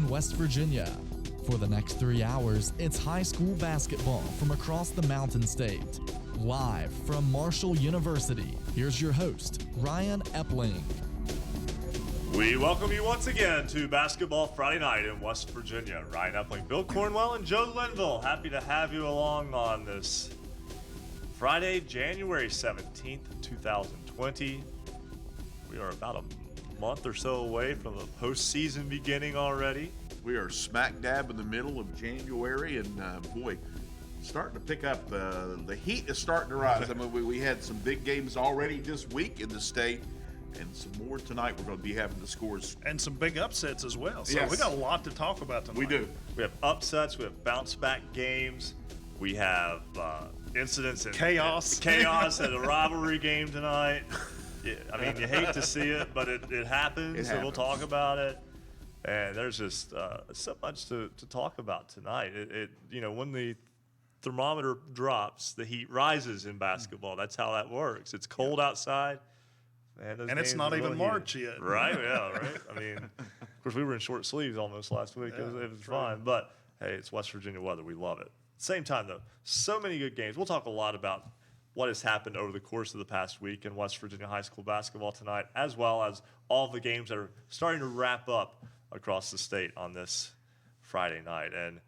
West Virginia. For the next 3 hours, it's high school basketball from across the Mountain State. Live from Marshall University, here's your host, Ryan Epling. We welcome you once again to Basketball Friday Night in West Virginia. Ryan Epling, Bill Cornwell, and Joe Linville. Happy to have you along on this Friday, January 17th, 2020. We are about a month or so away from the postseason beginning already. We are smack dab in the middle of January, and starting to pick up. The heat is starting to rise. I mean, we had some big games already this week in the state, and some more tonight. We're going to be having the scores. And some big upsets as well. So yes, we got a lot to talk about tonight. We do. We have upsets. We have bounce-back games. We have incidents and chaos at a rivalry game tonight. Yeah, I mean, you hate to see it, but it happens, so we'll talk about it. And there's just so much to talk about tonight. When the thermometer drops, the heat rises in basketball. That's how that works. It's cold outside. And it's not even March yet. Right, yeah, right. I mean, of course, we were in short sleeves almost last week. Yeah, it was fine. But, hey, it's West Virginia weather. We love it. Same time, though, so many good games. We'll talk a lot about what has happened over the course of the past week in West Virginia high school basketball tonight, as well as all the games that are starting to wrap up across the state on this Friday night. And,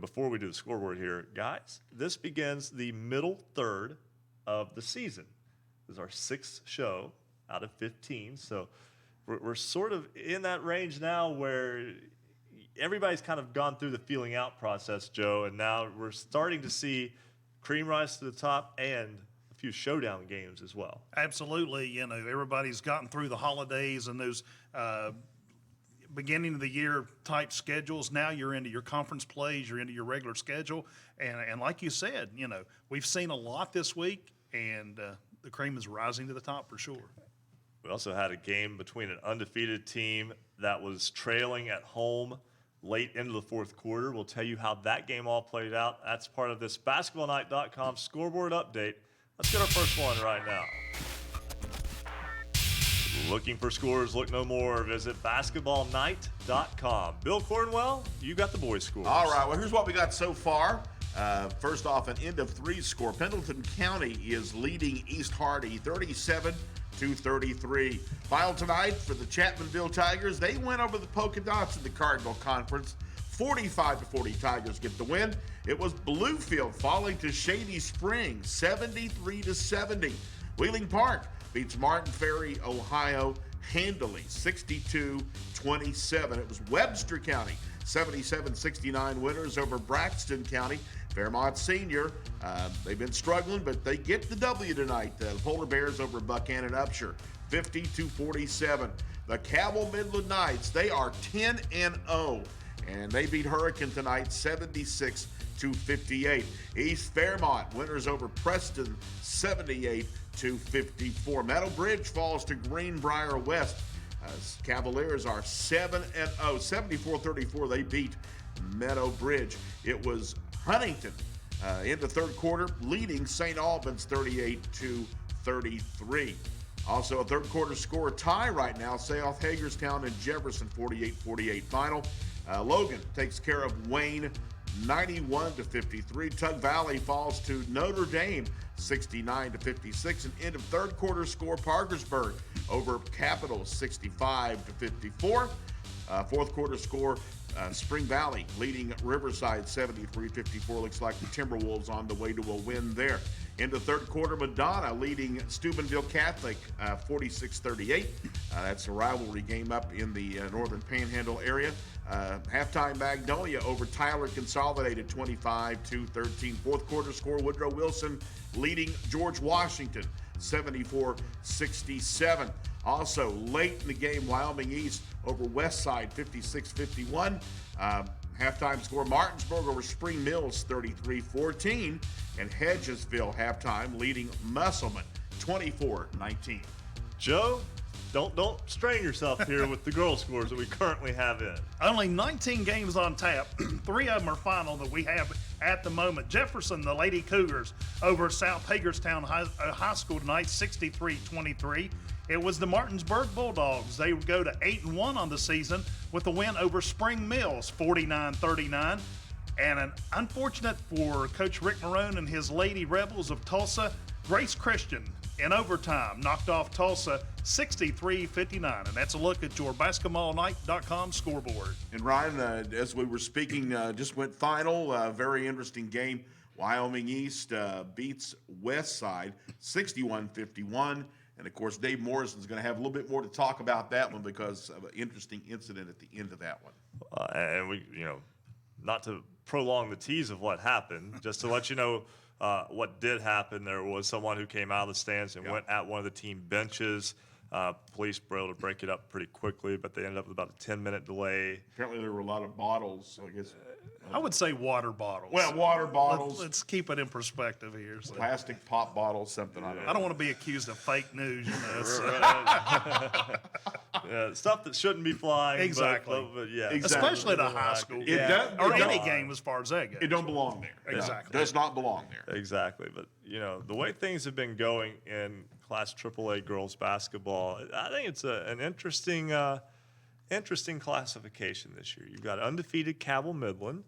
before we do the scoreboard here, guys, this begins the middle third of the season. This is our 6th show out of 15. So we're sort of in that range now where everybody's kind of gone through the feeling out process, Joe, and now we're starting to see cream rise to the top and a few showdown games as well. Absolutely. Everybody's gotten through the holidays and those beginning of the year type schedules. Now you're into your conference plays, you're into your regular schedule. And like you said, we've seen a lot this week, and the cream is rising to the top for sure. We also had a game between an undefeated team that was trailing at home late into the fourth quarter. We'll tell you how that game all played out. That's part of this BasketballNight.com scoreboard update. Let's get our first one right now. Looking for scores? Look no more. Visit BasketballNight.com. Bill Cornwell, you got the boys' scores. All right, well, here's what we got so far. First off, an end of 3 score. Pendleton County is leading East Hardy 37-33. Final tonight for the Chapmanville Tigers. They went over the Polka Dots in the Cardinal Conference. 45-40 Tigers get the win. It was Bluefield falling to Shady Springs 73-70. Wheeling Park beats Martin Ferry, Ohio handily 62-27. It was Webster County 77-69 winners over Braxton County. Fairmont Senior, they've been struggling, but they get the W tonight. The Polar Bears over Buchanan Upshur, 50-47. The Cabell Midland Knights, they are 10-0, and they beat Hurricane tonight, 76-58. East Fairmont, winners over Preston, 78-54. Meadow Bridge falls to Greenbrier West. Cavaliers are 7-0, 74-34. They beat Meadow Bridge. It was Huntington in the third quarter, leading St. Albans 38-33. Also a third quarter score tie right now. South Hagerstown and Jefferson 48-48 final. Logan takes care of Wayne 91-53. Tug Valley falls to Notre Dame 69-56. And end of third quarter score, Parkersburg over Capitol 65-54. Fourth quarter score, Spring Valley leading Riverside 73-54. Looks like the Timberwolves on the way to a win there. In the third quarter, Madonna leading Steubenville Catholic 46-38. That's a rivalry game up in the northern Panhandle area. Halftime, Magnolia over Tyler Consolidated 25-13. Fourth quarter score, Woodrow Wilson leading George Washington 74-67. Also, late in the game, Wyoming East over Westside 56-51. Halftime score, Martinsburg over Spring Mills 33-14. And Hedgesville halftime leading Musselman 24-19. Joe, don't strain yourself here with the girls' scores that we currently have in. Only 19 games on tap. 3 of them are final that we have at the moment. Jefferson, the Lady Cougars, over South Hagerstown High School tonight, 63-23. It was the Martinsburg Bulldogs. They go to 8-1 on the season with a win over Spring Mills, 49-39. And an unfortunate for Coach Rick Marone and his Lady Rebels of Tulsa, Grace Christian in overtime knocked off Tulsa 63-59. And that's a look at your basketballnight.com scoreboard. And Ryan, as we were speaking, just went final. Very interesting game. Wyoming East beats West Side 61-51. And, of course, Dave Morrison's going to have a little bit more to talk about that one because of an interesting incident at the end of that one. And we, not to prolong the tease of what happened, just to let you know what did happen. There was someone who came out of the stands and went at one of the team benches. Police were able to break it up pretty quickly, but they ended up with about a 10-minute delay. Apparently there were a lot of bottles, so I guess. I would say water bottles. Well, water bottles. Let's keep it in perspective here. So. Plastic pop bottles, something. I don't want to be accused of fake news, So. Stuff that shouldn't be flying. Exactly. But yeah. Exactly. Especially at a high school. Or any game as far as that goes. It don't belong there. Exactly. It does not belong there. Exactly. But, the way things have been going in Class AAA girls basketball, I think it's an interesting classification this year. You've got undefeated Cabell Midland.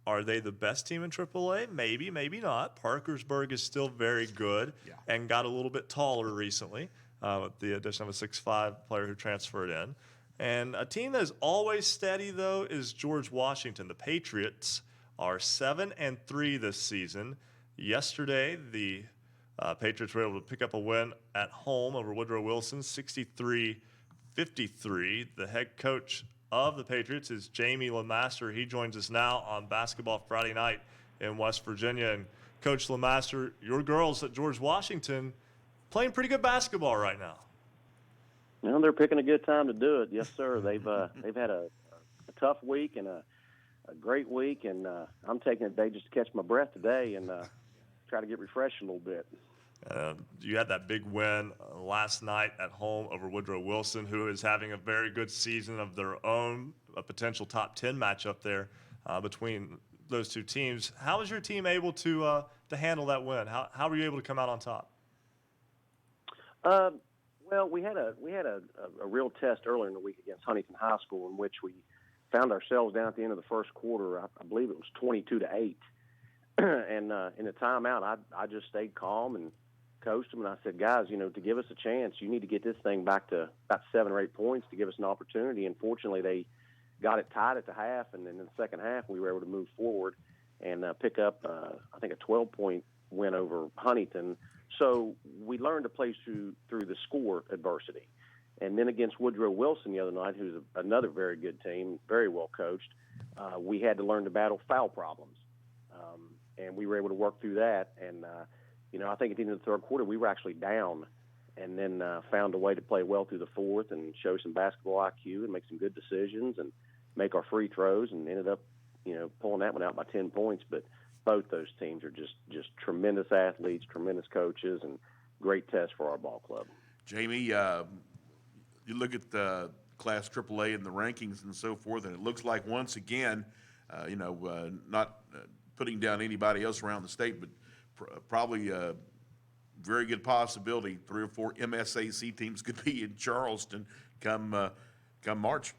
Are they the best team in AAA? Maybe, maybe not. Parkersburg is still very good and got a little bit taller recently with the addition of a 6'5" player who transferred in. And a team that is always steady, though, is George Washington. The Patriots are 7-3 this season. Yesterday, the Patriots were able to pick up a win at home over Woodrow Wilson, 63-53. The head coach of the Patriots is Jamie LeMaster. He joins us now on Basketball Friday Night in West Virginia. And Coach LeMaster, your girls at George Washington playing pretty good basketball right now. Well, they're picking a good time to do it. Yes, sir. They've had a tough week and a great week, and I'm taking a day just to catch my breath today and try to get refreshed a little bit. You had that big win last night at home over Woodrow Wilson, who is having a very good season of their own, a potential top 10 matchup there between those two teams. How was your team able to handle that win? How were you able to come out on top? Well, we had a real test earlier in the week against Huntington High School, in which we found ourselves down at the end of the first quarter. I believe it was 22-8, and in the timeout, I just stayed calm and coached them, and I said, guys, to give us a chance, you need to get this thing back to about 7 or 8 points to give us an opportunity. And fortunately, they got it tied at the half, and then in the second half, we were able to move forward and pick up, I think, a 12-point win over Huntington. So we learned to play through the score adversity. And then against Woodrow Wilson the other night, who's another very good team, very well coached, we had to learn to battle foul problems. And we were able to work through that. And, I think at the end of the third quarter, we were actually down and then found a way to play well through the fourth and show some basketball IQ and make some good decisions and make our free throws, and ended up, pulling that one out by 10 points. But both those teams are just tremendous athletes, tremendous coaches, and great test for our ball club. Jamie, you look at the Class AAA and the rankings and so forth, and it looks like once again, not putting down anybody else around the state, but probably a very good possibility 3 or 4 MSAC teams could be in Charleston come March.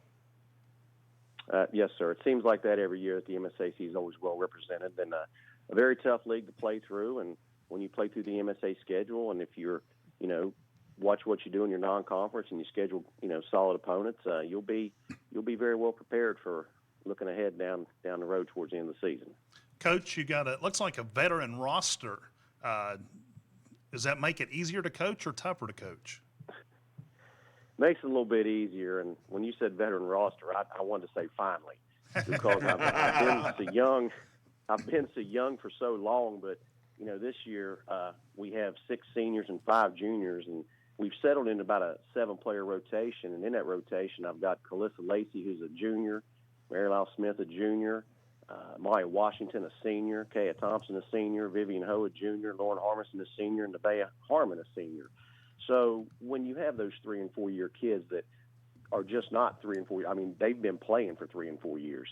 Yes, sir. It seems like that every year that the MSAC is always well represented, and a very tough league to play through. And when you play through the MSA schedule, and if you're, watch what you do in your non-conference and you schedule, solid opponents, you'll be very well prepared for looking ahead down the road towards the end of the season. Coach, you got looks like a veteran roster. Does that make it easier to coach or tougher to coach? Makes it a little bit easier. And when you said veteran roster, I wanted to say finally, because I've been so young. I've been so young for so long, but this year we have 6 seniors and 5 juniors, and we've settled in about a 7-player rotation. And in that rotation, I've got Calissa Lacey, who's a junior, Mary Lyle Smith, a junior, Maya Washington, a senior, Kaya Thompson, a senior, Vivian Ho, a junior, Lauren Harmison, a senior, and Nevaeh Harmon, a senior. So when you have those 3- and 4-year kids that are just not 3 and 4, they've been playing for 3 and 4 years,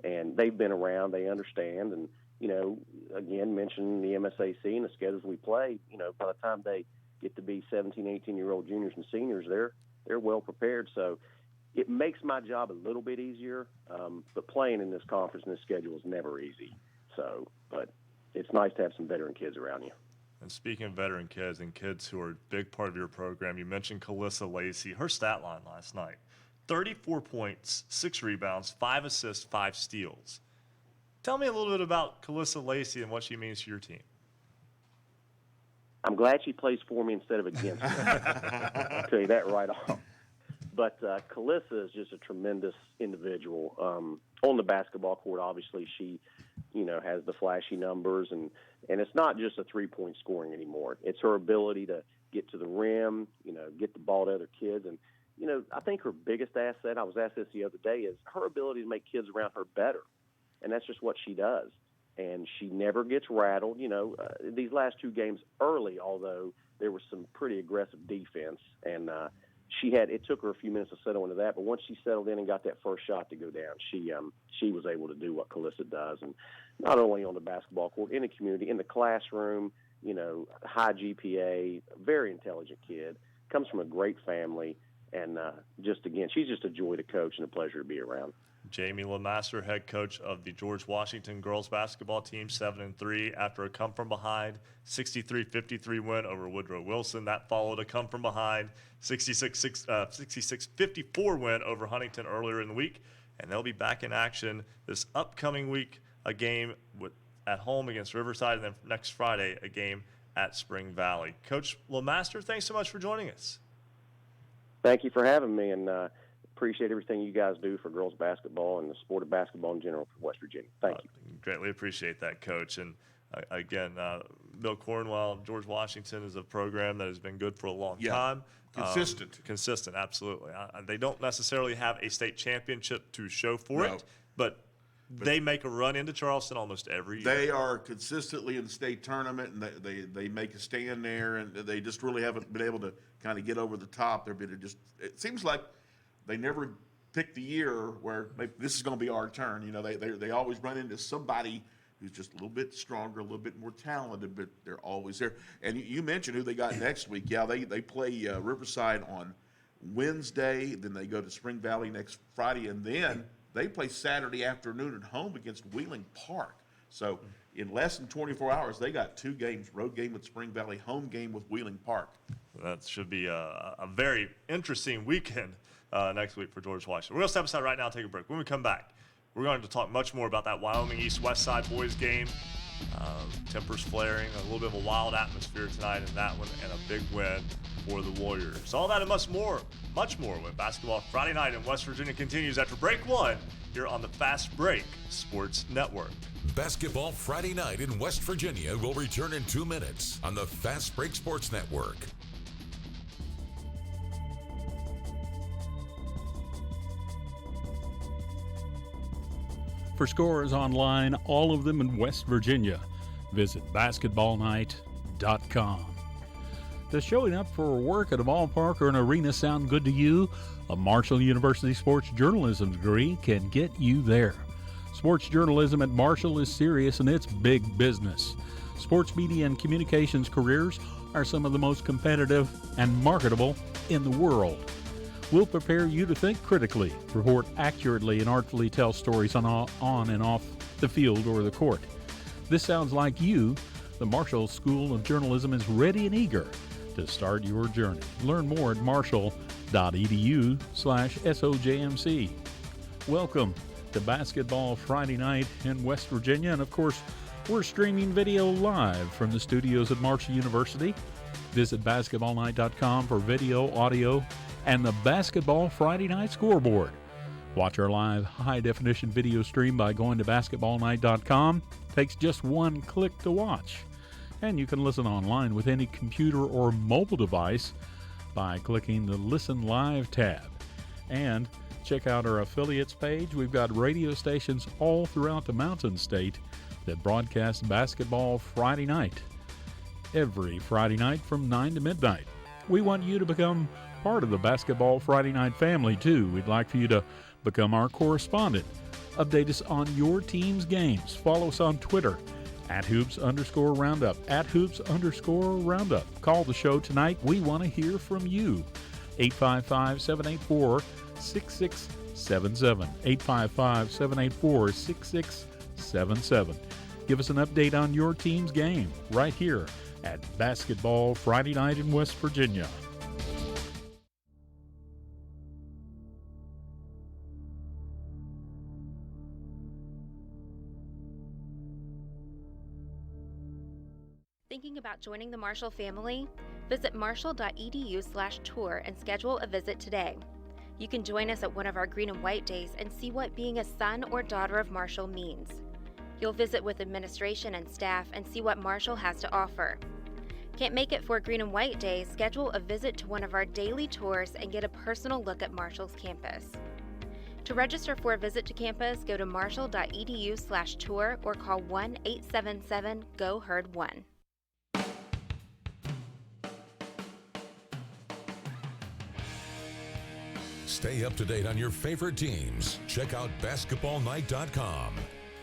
and they've been around, they understand, and, again, mentioning the MSAC and the schedules we play, by the time they get to be 17, 18-year-old juniors and seniors, they're well prepared. So it makes my job a little bit easier, but playing in this conference and this schedule is never easy. So, but it's nice to have some veteran kids around you. And speaking of veteran kids and kids who are a big part of your program, you mentioned Kalissa Lacey. Her stat line last night, 34 points, 6 rebounds, 5 assists, 5 steals. Tell me a little bit about Kalissa Lacey and what she means to your team. I'm glad she plays for me instead of against me. I'll tell you that right off. But Kalissa is just a tremendous individual. On the basketball court, obviously, she, has the flashy numbers, and it's not just a three-point scoring anymore. It's her ability to get to the rim, get the ball to other kids. And, I think her biggest asset, I was asked this the other day, is her ability to make kids around her better. And that's just what she does. And she never gets rattled. These last 2 games early, although there was some pretty aggressive defense, and it took her a few minutes to settle into that, but once she settled in and got that first shot to go down, she was able to do what Kalissa does, and not only on the basketball court, in the community, in the classroom, high GPA, very intelligent kid, comes from a great family, and she's just a joy to coach and a pleasure to be around. Jamie LeMaster, head coach of the George Washington girls basketball team, 7-3 after a come-from-behind 63-53 win over Woodrow Wilson. That followed a come-from-behind 66-54 win over Huntington earlier in the week. And they'll be back in action this upcoming week, a game at home against Riverside, and then next Friday, a game at Spring Valley. Coach LeMaster, thanks so much for joining us. Thank you for having me, and appreciate everything you guys do for girls basketball and the sport of basketball in general for West Virginia. Thank you. Greatly appreciate that, Coach. And again, Bill Cornwell, George Washington is a program that has been good for a long time. Consistent, absolutely. They don't necessarily have a state championship to show for it, but they make a run into Charleston almost every year. They are consistently in the state tournament, and they make a stand there, and they just really haven't been able to kind of get over the top. It seems like they never pick the year where this is going to be our turn. They always run into somebody who's just a little bit stronger, a little bit more talented, but they're always there. And you mentioned who they got next week. Yeah, they play Riverside on Wednesday, then they go to Spring Valley next Friday, and then they play Saturday afternoon at home against Wheeling Park. So in less than 24 hours, they got 2 games, road game with Spring Valley, home game with Wheeling Park. That should be a very interesting weekend next week for George Washington. We're going to step aside right now and take a break. When we come back, we're going to talk much more about that Wyoming East-West Side boys game. Tempers flaring, a little bit of a wild atmosphere tonight in that one, and a big win for the Warriors. All that and much more when Basketball Friday Night in West Virginia continues after break 1 here on the Fast Break Sports Network. Basketball Friday Night in West Virginia will return in 2 minutes on the Fast Break Sports Network. For scores online, all of them in West Virginia, visit basketballnight.com. Does showing up for work at a ballpark or an arena sound good to you? A Marshall University sports journalism degree can get you there. Sports journalism at Marshall is serious and it's big business. Sports media and communications careers are some of the most competitive and marketable in the world. We'll prepare you to think critically, report accurately, and artfully tell stories on and off the field or the court. This sounds like you. The Marshall School of Journalism is ready and eager to start your journey. Learn more at marshall.edu/SOJMC. Welcome to Basketball Friday Night in West Virginia. And of course, we're streaming video live from the studios at Marshall University. Visit basketballnight.com for video, audio, and the Basketball Friday Night scoreboard. Watch our live high-definition video stream by going to basketballnight.com. Takes just 1 click to watch. And you can listen online with any computer or mobile device by clicking the Listen Live tab. And check out our affiliates page. We've got radio stations all throughout the Mountain State that broadcast Basketball Friday Night every Friday night from 9 to midnight. We want you to become part of the Basketball Friday Night family, too. We'd like for you to become our correspondent. Update us on your team's games. Follow us on Twitter At @hoops_roundup. At @hoops_roundup. Call the show tonight. We want to hear from you. 855-784-6677. 855-784-6677. Give us an update on your team's game right here at Basketball Friday Night in West Virginia. Thinking about joining the Marshall family? Visit marshall.edu/tour and schedule a visit today. You can join us at one of our Green and White days and see what being a son or daughter of Marshall means. You'll visit with administration and staff and see what Marshall has to offer. Can't make it for Green and White Day? Schedule a visit to one of our daily tours and get a personal look at Marshall's campus. To register for a visit to campus, go to marshall.edu/tour or call 1-877-GO-HERD1. Stay up to date on your favorite teams. Check out basketballnight.com.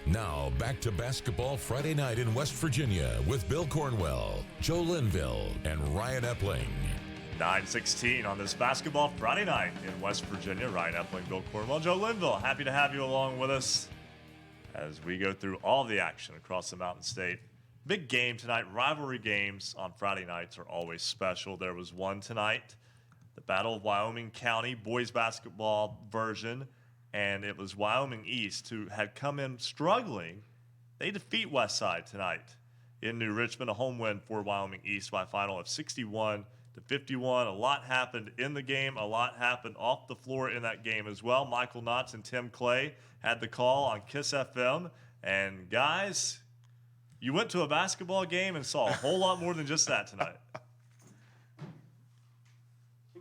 Now, back to Basketball Friday Night in West Virginia with Bill Cornwell, Joe Linville, and Ryan Epling. 9:16 on this Basketball Friday Night in West Virginia. Ryan Epling, Bill Cornwell, Joe Linville. Happy to have you along with us as we go through all the action across the Mountain State. Big game tonight. Rivalry games on Friday nights are always special. There was one tonight, the Battle of Wyoming County boys basketball version, and it was Wyoming East who had come in struggling. They defeat Westside tonight in New Richmond, a home win for Wyoming East by a final of 61-51. A lot happened in the game. A lot happened off the floor in that game as well. Michael Knotts and Tim Clay had the call on KISS FM. And guys, you went to a basketball game and saw a whole lot more than just that tonight.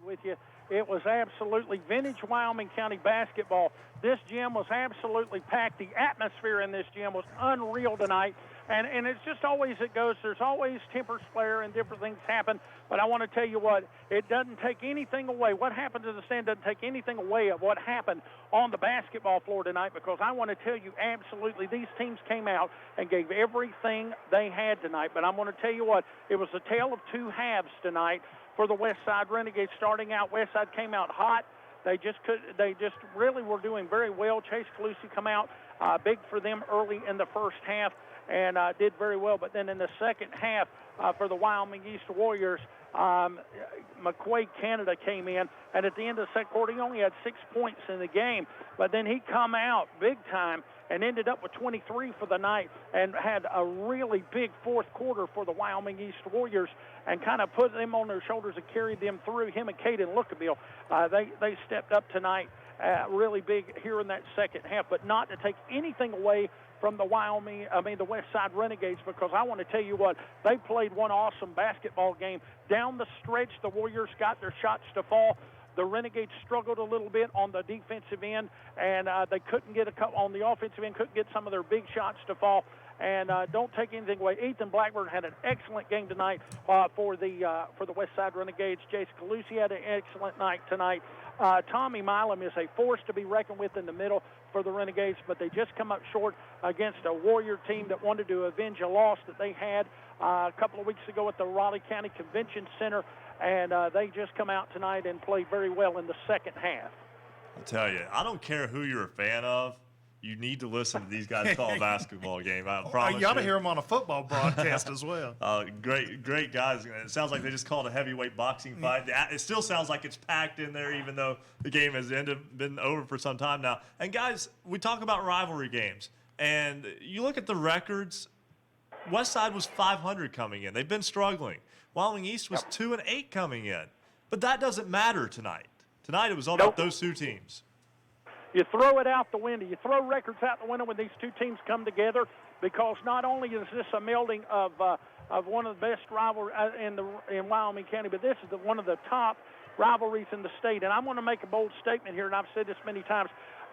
With you, it was absolutely vintage Wyoming County basketball. This gym was absolutely packed. The atmosphere in this gym was unreal tonight. And it's just always it goes. There's always tempers flare and different things happen. But I want to tell you what, it doesn't take anything away. What happened to the stand doesn't take anything away of what happened on the basketball floor tonight, because I want to tell you absolutely these teams came out and gave everything they had tonight. But I'm going to tell you what, it was a tale of two halves tonight for the Westside Renegades. Starting out, Westside came out hot. They just really were doing very well. Chase Calusi come out big for them early in the first half and did very well. But then in the second half for the Wyoming East Warriors, McQuaid Canada came in, and at the end of the second quarter, he only had 6 points in the game. But then he come out big time and ended up with 23 for the night and had a really big fourth quarter for the Wyoming East Warriors and kind of put them on their shoulders and carried them through. Him and Caden Lookaville, they stepped up tonight really big here in that second half, but not to take anything away from the Westside Renegades, because I want to tell you what, they played one awesome basketball game. Down the stretch, the Warriors got their shots to fall. The Renegades struggled a little bit on the defensive end, and they couldn't get a couple on the offensive end, couldn't get some of their big shots to fall. And don't take anything away. Ethan Blackburn had an excellent game tonight for the Westside Renegades. Jace Calusi had an excellent night tonight. Tommy Milam is a force to be reckoned with in the middle for the Renegades, but they just come up short against a Warrior team that wanted to avenge a loss that they had a couple of weeks ago at the Raleigh County Convention Center, and they just come out tonight and played very well in the second half. I'll tell you, I don't care who you're a fan of. You need to listen to these guys call a basketball game. I promise you ought to hear them on a football broadcast as well. Great guys. It sounds like they just called a heavyweight boxing fight. It still sounds like it's packed in there, even though the game has been over for some time now. And guys, we talk about rivalry games, and you look at the records. Westside was 500 coming in. They've been struggling. Wyoming East was 2-8 coming in, but that doesn't matter tonight. Tonight it was all about those two teams. You throw it out the window. You throw records out the window when these two teams come together, because not only is this a melding of one of the best rivalries in Wyoming County, but this is one of the top rivalries in the state. And I'm going to make a bold statement here, and I've said this many times.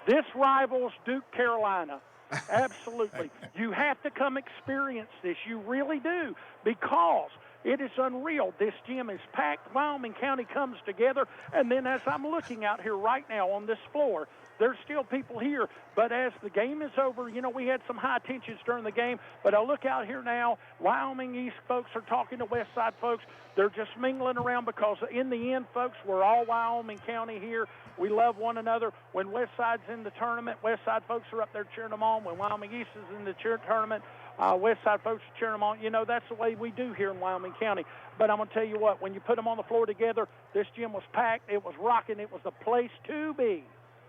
This rivals Duke Carolina. Absolutely. You have to come experience this. You really do, because it is unreal. This gym is packed. Wyoming County comes together. And then as I'm looking out here right now on this floor, there's still people here. But as the game is over, we had some high tensions during the game. But I look out here now, Wyoming East folks are talking to West Side folks. They're just mingling around because in the end, folks, we're all Wyoming County here. We love one another. When West Side's in the tournament, West Side folks are up there cheering them on. When Wyoming East is in the tournament, West Side folks are cheering them on. That's the way we do here in Wyoming County. But I'm going to tell you what, when you put them on the floor together, this gym was packed. It was rocking. It was the place to be.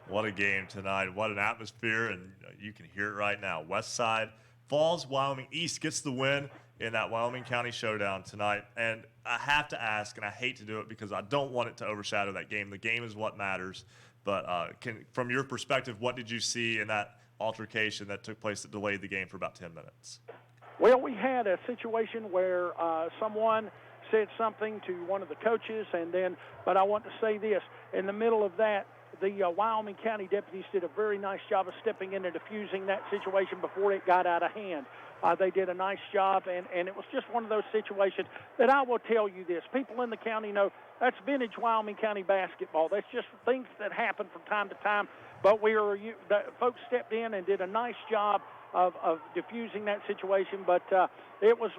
What a game tonight. What an atmosphere, and you can hear it right now. West Side falls. Wyoming East gets the win in that Wyoming County showdown tonight. And I have to ask, and I hate to do it because I don't want it to overshadow that game. The game is what matters. But from your perspective, what did you see in that altercation that took place that delayed the game for about 10 minutes? Well, we had a situation where someone said something to one of the coaches, but I want to say this. In the middle of that, the Wyoming County deputies did a very nice job of stepping in and diffusing that situation before it got out of hand. They did a nice job, and it was just one of those situations that I will tell you this. People in the county know that's vintage Wyoming County basketball. That's just things that happen from time to time. But the folks stepped in and did a nice job of diffusing that situation. But it was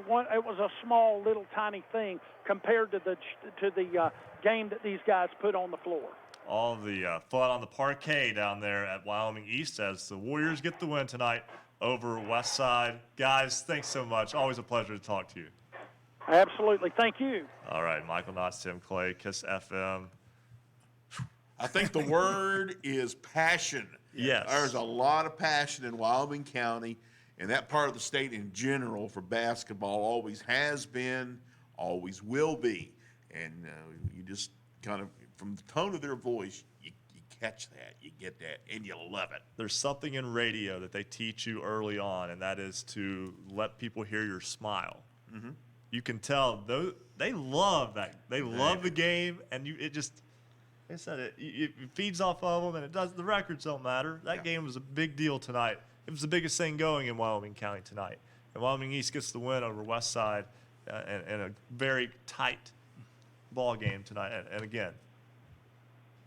a small, little, tiny thing compared to the game that these guys put on the floor. All the fun on the parquet down there at Wyoming East as the Warriors get the win tonight over West Side. Guys, thanks so much. Always a pleasure to talk to you. Absolutely. Thank you. All right, Michael Knotts, Tim Clay, KISS FM. I think the word is passion. Yes. There's a lot of passion in Wyoming County and that part of the state in general for basketball. Always has been, always will be. And you just kind of, from the tone of their voice, you catch that, you get that, and you love it. There's something in radio that they teach you early on, and that is to let people hear your smile. Mm-hmm. You can tell they love that. They love the game, and it feeds off of them, and the records don't matter. That game was a big deal tonight. It was the biggest thing going in Wyoming County tonight. And Wyoming East gets the win over West Side in a very tight ball game tonight. And again,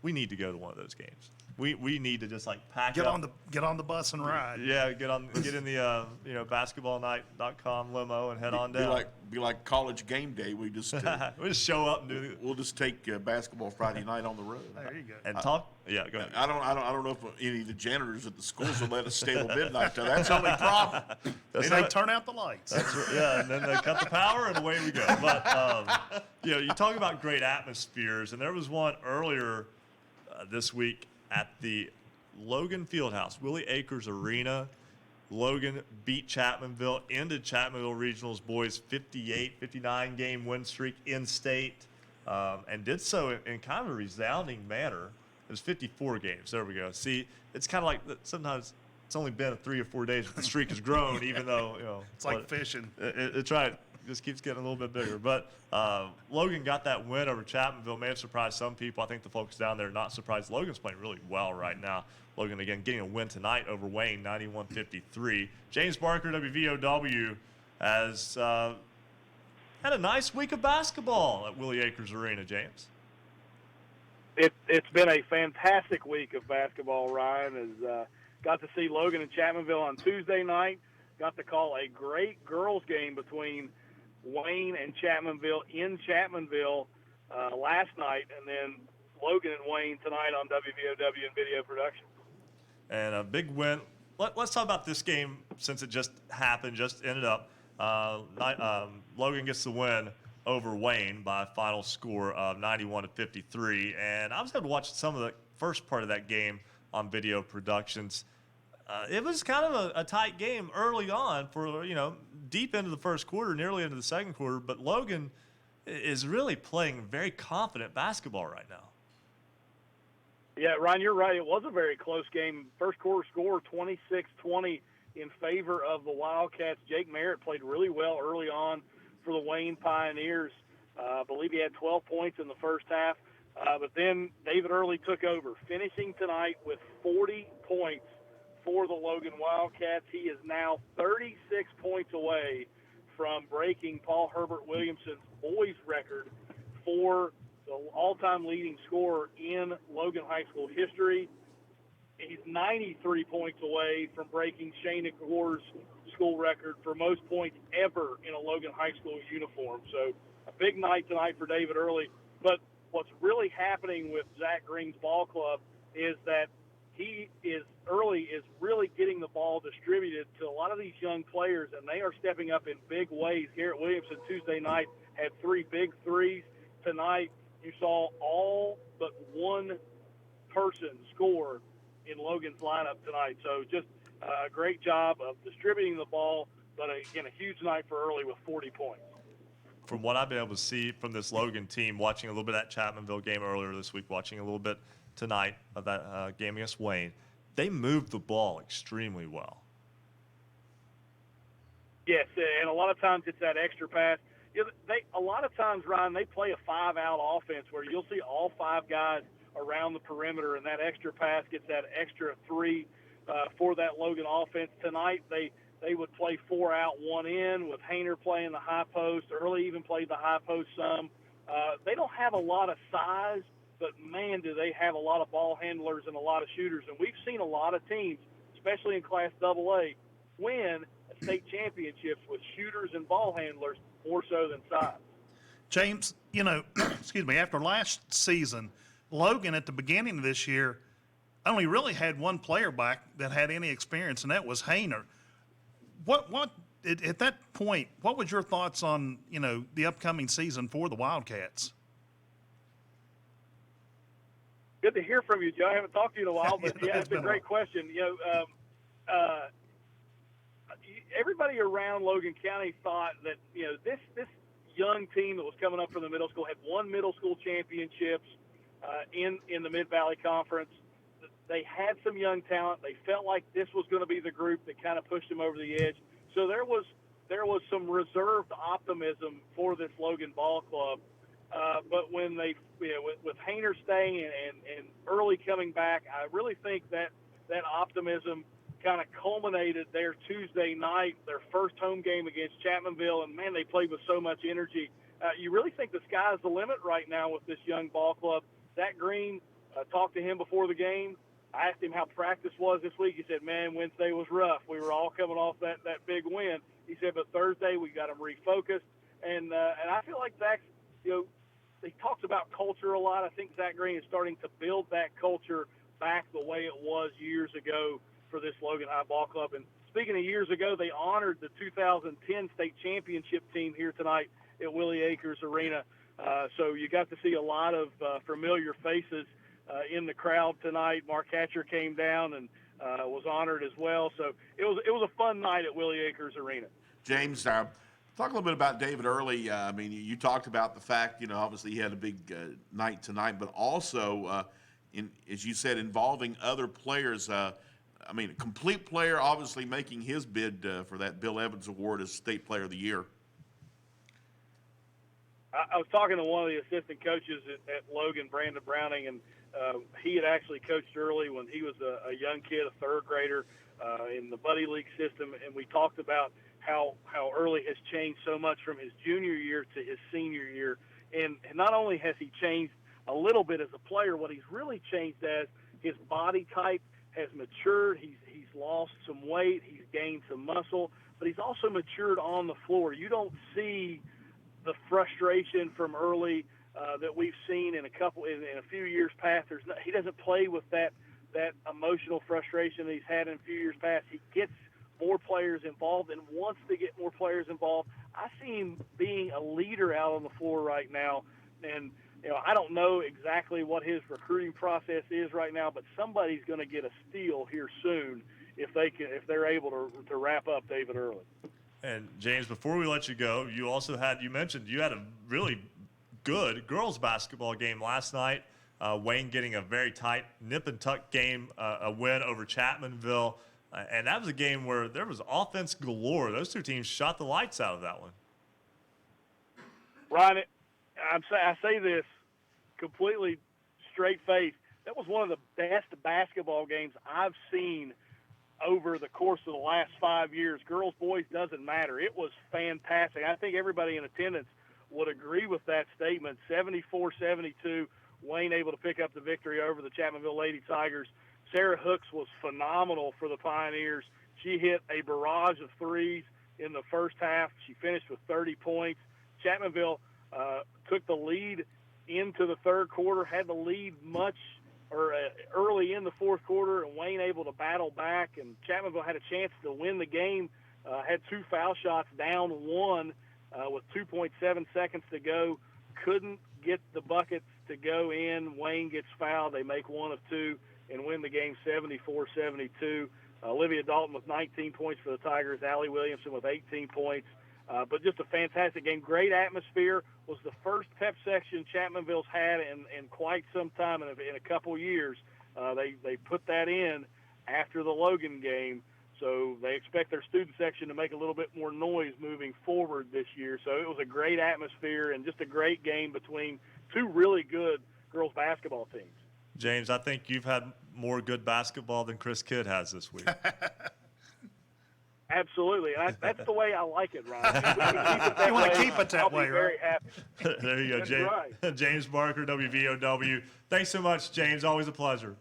we need to go to one of those games. We need to just pack get up. get on the bus and ride. Yeah, get in the basketballnight.com limo and head on down. Be like college game day. We just we just show up and do it. We'll just take basketball Friday night on the road. There you go. And talk. Yeah, go ahead. I don't know if any of the janitors at the schools will let us stay till midnight. So that's the only problem. They turn out the lights. That's right. Yeah, and then they cut the power and away we go. But you talk about great atmospheres, and there was one earlier this week at the Logan Fieldhouse, Willie Akers Arena. Logan beat Chapmanville, ended Chapmanville Regionals boys 58-59 game win streak in state, and did so in kind of a resounding manner. It was 54 games. There we go. See, it's kind of like sometimes it's only been 3 or 4 days, but the streak has grown, even though it's like fishing. It's right. Just keeps getting a little bit bigger. But Logan got that win over Chapmanville. May have surprised some people. I think the folks down there are not surprised. Logan's playing really well right now. Logan, again, getting a win tonight over Wayne, 91-53. James Barker, WVOW, has had a nice week of basketball at Willie Akers Arena, James. It's been a fantastic week of basketball, Ryan. Got to see Logan and Chapmanville on Tuesday night. Got to call a great girls game between Wayne and Chapmanville in Chapmanville last night, and then Logan and Wayne tonight on WVOW and video production. And a big win. Let's talk about this game since it just happened, just ended up. Logan gets the win over Wayne by a final score of 91-53. And I was able to watch some of the first part of that game on video productions. It was kind of a tight game early on for, deep into the first quarter, nearly into the second quarter. But Logan is really playing very confident basketball right now. Yeah, Ryan, you're right. It was a very close game. First quarter score, 26-20 in favor of the Wildcats. Jake Merritt played really well early on for the Wayne Pioneers. I believe he had 12 points in the first half. But then David Early took over, finishing tonight with 40 points for the Logan Wildcats. He is now 36 points away from breaking Paul Herbert Williamson's boys record for the all-time leading scorer in Logan High School history. He's 93 points away from breaking Shane Gore's school record for most points ever in a Logan High School uniform. So a big night tonight for David Early. But what's really happening with Zach Green's ball club is that Early is really getting the ball distributed to a lot of these young players, and they are stepping up in big ways. Garrett Williamson Tuesday night had 3 big threes. Tonight you saw all but one person score in Logan's lineup tonight. So just a great job of distributing the ball, but again, a huge night for Early with 40 points. From what I've been able to see from this Logan team, watching a little bit of that Chapmanville game earlier this week, watching a little bit tonight of that game against Wayne, they moved the ball extremely well. Yes, and a lot of times it's that extra pass. You know, a lot of times, Ryan, they play a 5-out offense where you'll see all 5 guys around the perimeter, and that extra pass gets that extra 3 for that Logan offense. Tonight they would play 4 out, 1 in, with Hayner playing the high post. Early even played the high post some. They don't have a lot of size, but, man, do they have a lot of ball handlers and a lot of shooters. And we've seen a lot of teams, especially in Class AA, win state championships with shooters and ball handlers more so than size. James, you know, excuse me, after last season, Logan at the beginning of this year only really had one player back that had any experience, and that was Hayner. What at that point, what was your thoughts on, you know, the upcoming season for the Wildcats? Good to hear from you, Joe. I haven't talked to you in a while, but yeah, it's a great question. You know, everybody around Logan County thought that, you know, this young team that was coming up from the middle school had won middle school championships in the Mid-Valley Conference. They had some young talent. They felt like this was going to be the group that kind of pushed them over the edge. So there was some reserved optimism for this Logan ball club. But when they, you know, with Hayner staying and Early coming back, I really think that optimism kind of culminated there Tuesday night, their first home game against Chapmanville, and, man, they played with so much energy. You really think the sky's the limit right now with this young ball club. Zach Green, talked to him before the game. I asked him how practice was this week. He said, man, Wednesday was rough. We were all coming off that big win. He said, but Thursday we got them refocused. And I feel like Zach's, you know, he talks about culture a lot. I think Zach Green is starting to build that culture back the way it was years ago for this Logan High Ball Club. And speaking of years ago, they honored the 2010 state championship team here tonight at Willie Acres Arena. So you got to see a lot of familiar faces in the crowd tonight. Mark Hatcher came down and was honored as well. So it was a fun night at Willie Acres Arena. James, talk a little bit about David Early. I mean, you talked about the fact, you know, obviously he had a big night tonight, but also, as you said, involving other players. I mean, a complete player, obviously making his bid for that Bill Evans Award as State Player of the Year. I was talking to one of the assistant coaches at Logan, Brandon Browning, and he had actually coached Early when he was a young kid, a third grader in the Buddy League system, and we talked about how Early has changed so much from his junior year to his senior year. And not only has he changed a little bit as a player, what he's really changed as his body type has matured. He's lost some weight. He's gained some muscle, but he's also matured on the floor. You don't see the frustration from Early that we've seen in a few years past. He doesn't play with that emotional frustration that he's had in a few years past. He gets more players involved and wants to get more players involved. I see him being a leader out on the floor right now, and you know, I don't know exactly what his recruiting process is right now, but somebody's going to get a steal here soon if they're able to wrap up David Early. And James, before we let you go, you mentioned you had a really good girls basketball game last night. Wayne getting a very tight nip and tuck game, a win over Chapmanville. And that was a game where there was offense galore. Those two teams shot the lights out of that one. Ryan, I say this completely straight-faced. That was one of the best basketball games I've seen over the course of the last 5 years. Girls, boys, doesn't matter. It was fantastic. I think everybody in attendance would agree with that statement. 74-72, Wayne able to pick up the victory over the Chapmanville Lady Tigers. Sarah Hooks was phenomenal for the Pioneers. She hit a barrage of threes in the first half. She finished with 30 points. Chapmanville took the lead into the third quarter, had the lead early in the fourth quarter, and Wayne able to battle back, and Chapmanville had a chance to win the game, had 2 foul shots, down 1 with 2.7 seconds to go, couldn't get the buckets to go in. Wayne gets fouled. They make 1 of 2 and win the game 74-72. Olivia Dalton with 19 points for the Tigers, Allie Williamson with 18 points. But just a fantastic game. Great atmosphere. Was the first pep section Chapmanville's had in quite some time, in a couple years. They put that in after the Logan game, so they expect their student section to make a little bit more noise moving forward this year. So it was a great atmosphere and just a great game between 2 really good girls basketball teams. James, I think you've had more good basketball than Chris Kidd has this week. Absolutely. That's the way I like it, Ryan. You want to keep it that way, I'll be very right? happy. There you go, That's James. right. James Barker, WVOW. Thanks so much, James. Always a pleasure.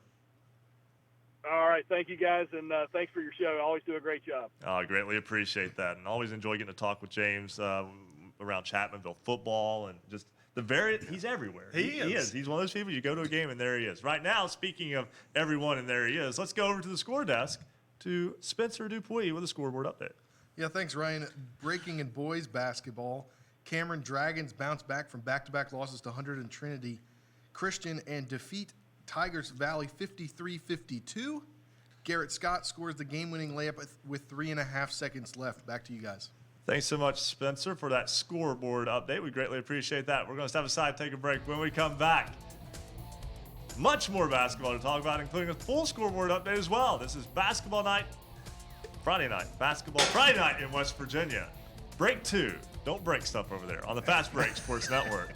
All right. Thank you, guys, and thanks for your show. I always do a great job. I greatly appreciate that, and always enjoy getting to talk with James around Chapmanville football and just he's everywhere. He is. He's one of those people, you go to a game and there he is. Right now, speaking of everyone and there he is, let's go over to the score desk to Spencer Dupuis with a scoreboard update. Yeah, thanks, Ryan. Breaking in boys basketball, Cameron Dragons bounce back from back-to-back losses to Hunter and Trinity Christian and defeat Tigers Valley 53-52. Garrett Scott scores the game-winning layup with 3.5 seconds left. Back to you guys. Thanks so much, Spencer, for that scoreboard update. We greatly appreciate that. We're going to step aside, take a break. When we come back, much more basketball to talk about, including a full scoreboard update as well. This is Basketball Night, Friday night. Basketball Friday night in West Virginia. Break 2. Don't break stuff over there on the Fast Break Sports Network.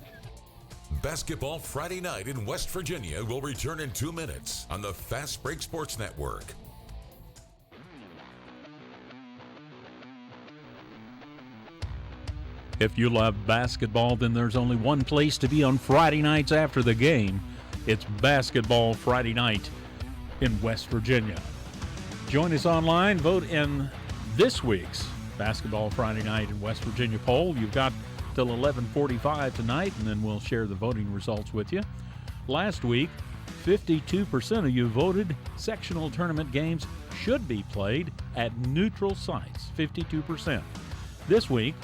Basketball Friday night in West Virginia will return in 2 minutes on the Fast Break Sports Network. If you love basketball, then there's only one place to be on Friday nights after the game. It's Basketball Friday night in West Virginia. Join us online. Vote in this week's Basketball Friday night in West Virginia poll. You've got till 11:45 tonight, and then we'll share the voting results with you. Last week, 52% of you voted sectional tournament games should be played at neutral sites, 52%. This week,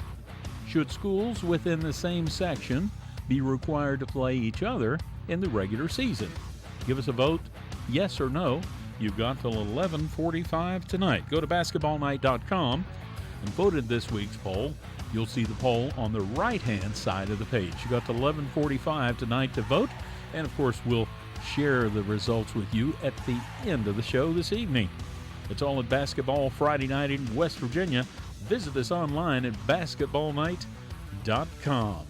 should schools within the same section be required to play each other in the regular season? Give us a vote, yes or no. You've got till 11:45 tonight. Go to basketballnight.com and vote in this week's poll. You'll see the poll on the right-hand side of the page. You got till 11:45 tonight to vote, and of course we'll share the results with you at the end of the show this evening. It's all at Basketball Friday night in West Virginia. Visit us online at basketballnight.com.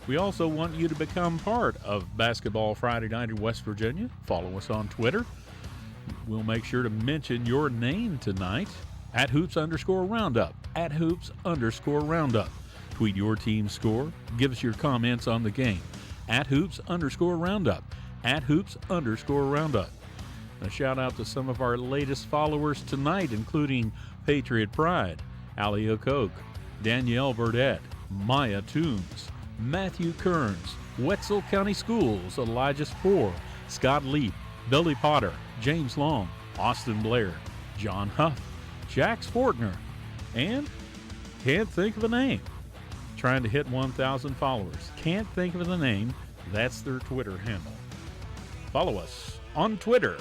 We also want you to become part of Basketball Friday night in West Virginia. Follow us on Twitter. We'll make sure to mention your name tonight at @hoops_roundup. At @hoops_roundup. Tweet your team's score. Give us your comments on the game. At @hoops_roundup. At @hoops_roundup. A shout out to some of our latest followers tonight, including Patriot Pride, Ali Okoke, Danielle Burdett, Maya Toombs, Matthew Kearns, Wetzel County Schools, Elijah Spoor, Scott Leap, Billy Potter, James Long, Austin Blair, John Huff, Jax Fortner, and can't think of a name. Trying to hit 1,000 followers. Can't think of the name. That's their Twitter handle. Follow us on Twitter.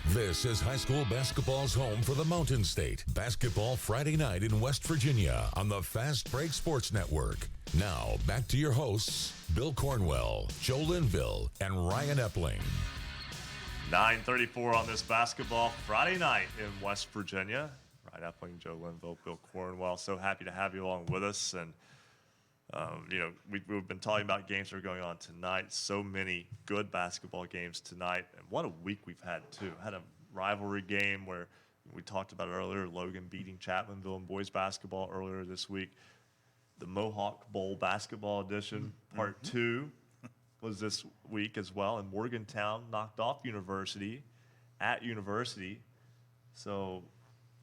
This is high school basketball's home for the Mountain State. Basketball Friday night in West Virginia on the Fast Break Sports Network. Now, back to your hosts, Bill Cornwell, Joe Linville, and Ryan Epling. 9:34 on this Basketball Friday night in West Virginia. Ryan Epling, Joe Linville, Bill Cornwell. So happy to have you along with us. And, we've been talking about games that are going on tonight. So many good basketball games tonight. And what a week we've had, too. Had a rivalry game where we talked about it earlier, Logan beating Chapmanville in boys basketball earlier this week. The Mohawk Bowl basketball edition, part 2, was this week as well, and Morgantown knocked off University at University. So,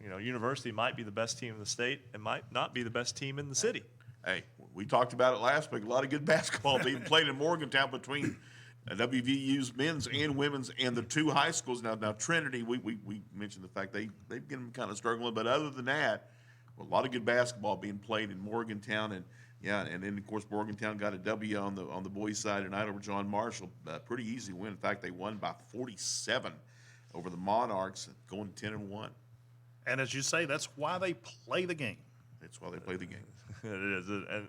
University might be the best team in the state and might not be the best team in the city. Hey, we talked about it last week. A lot of good basketball being played in Morgantown between WVU's men's and women's and the 2 high schools. Now Trinity, we mentioned the fact they've been kind of struggling, but other than that, a lot of good basketball being played in Morgantown, and then of course Morgantown got a W on the boys' side tonight over John Marshall. Pretty easy win. In fact, they won by 47 over the Monarchs, going 10-1. And as you say, that's why they play the game. That's why they play the game. It is, and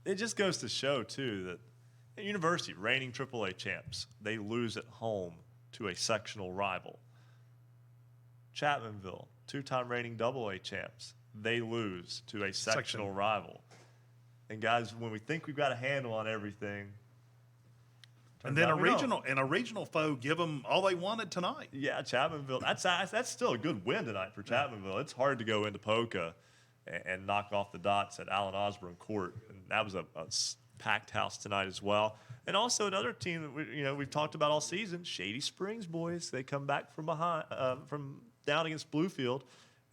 it just goes to show too that University, reigning AAA champs, they lose at home to a sectional rival. Chapmanville, 2-time reigning AA champs, they lose to a sectional rival. And guys, when we think we've got a handle on everything, and then a regional foe give them all they wanted tonight. Yeah, Chapmanville. That's still a good win tonight for Chapmanville. It's hard to go into Poca and knock off the dots at Allen Osborne Court, and that was a packed house tonight as well. And also another team that we've talked about all season, Shady Springs boys. They come back from behind, from down against Bluefield,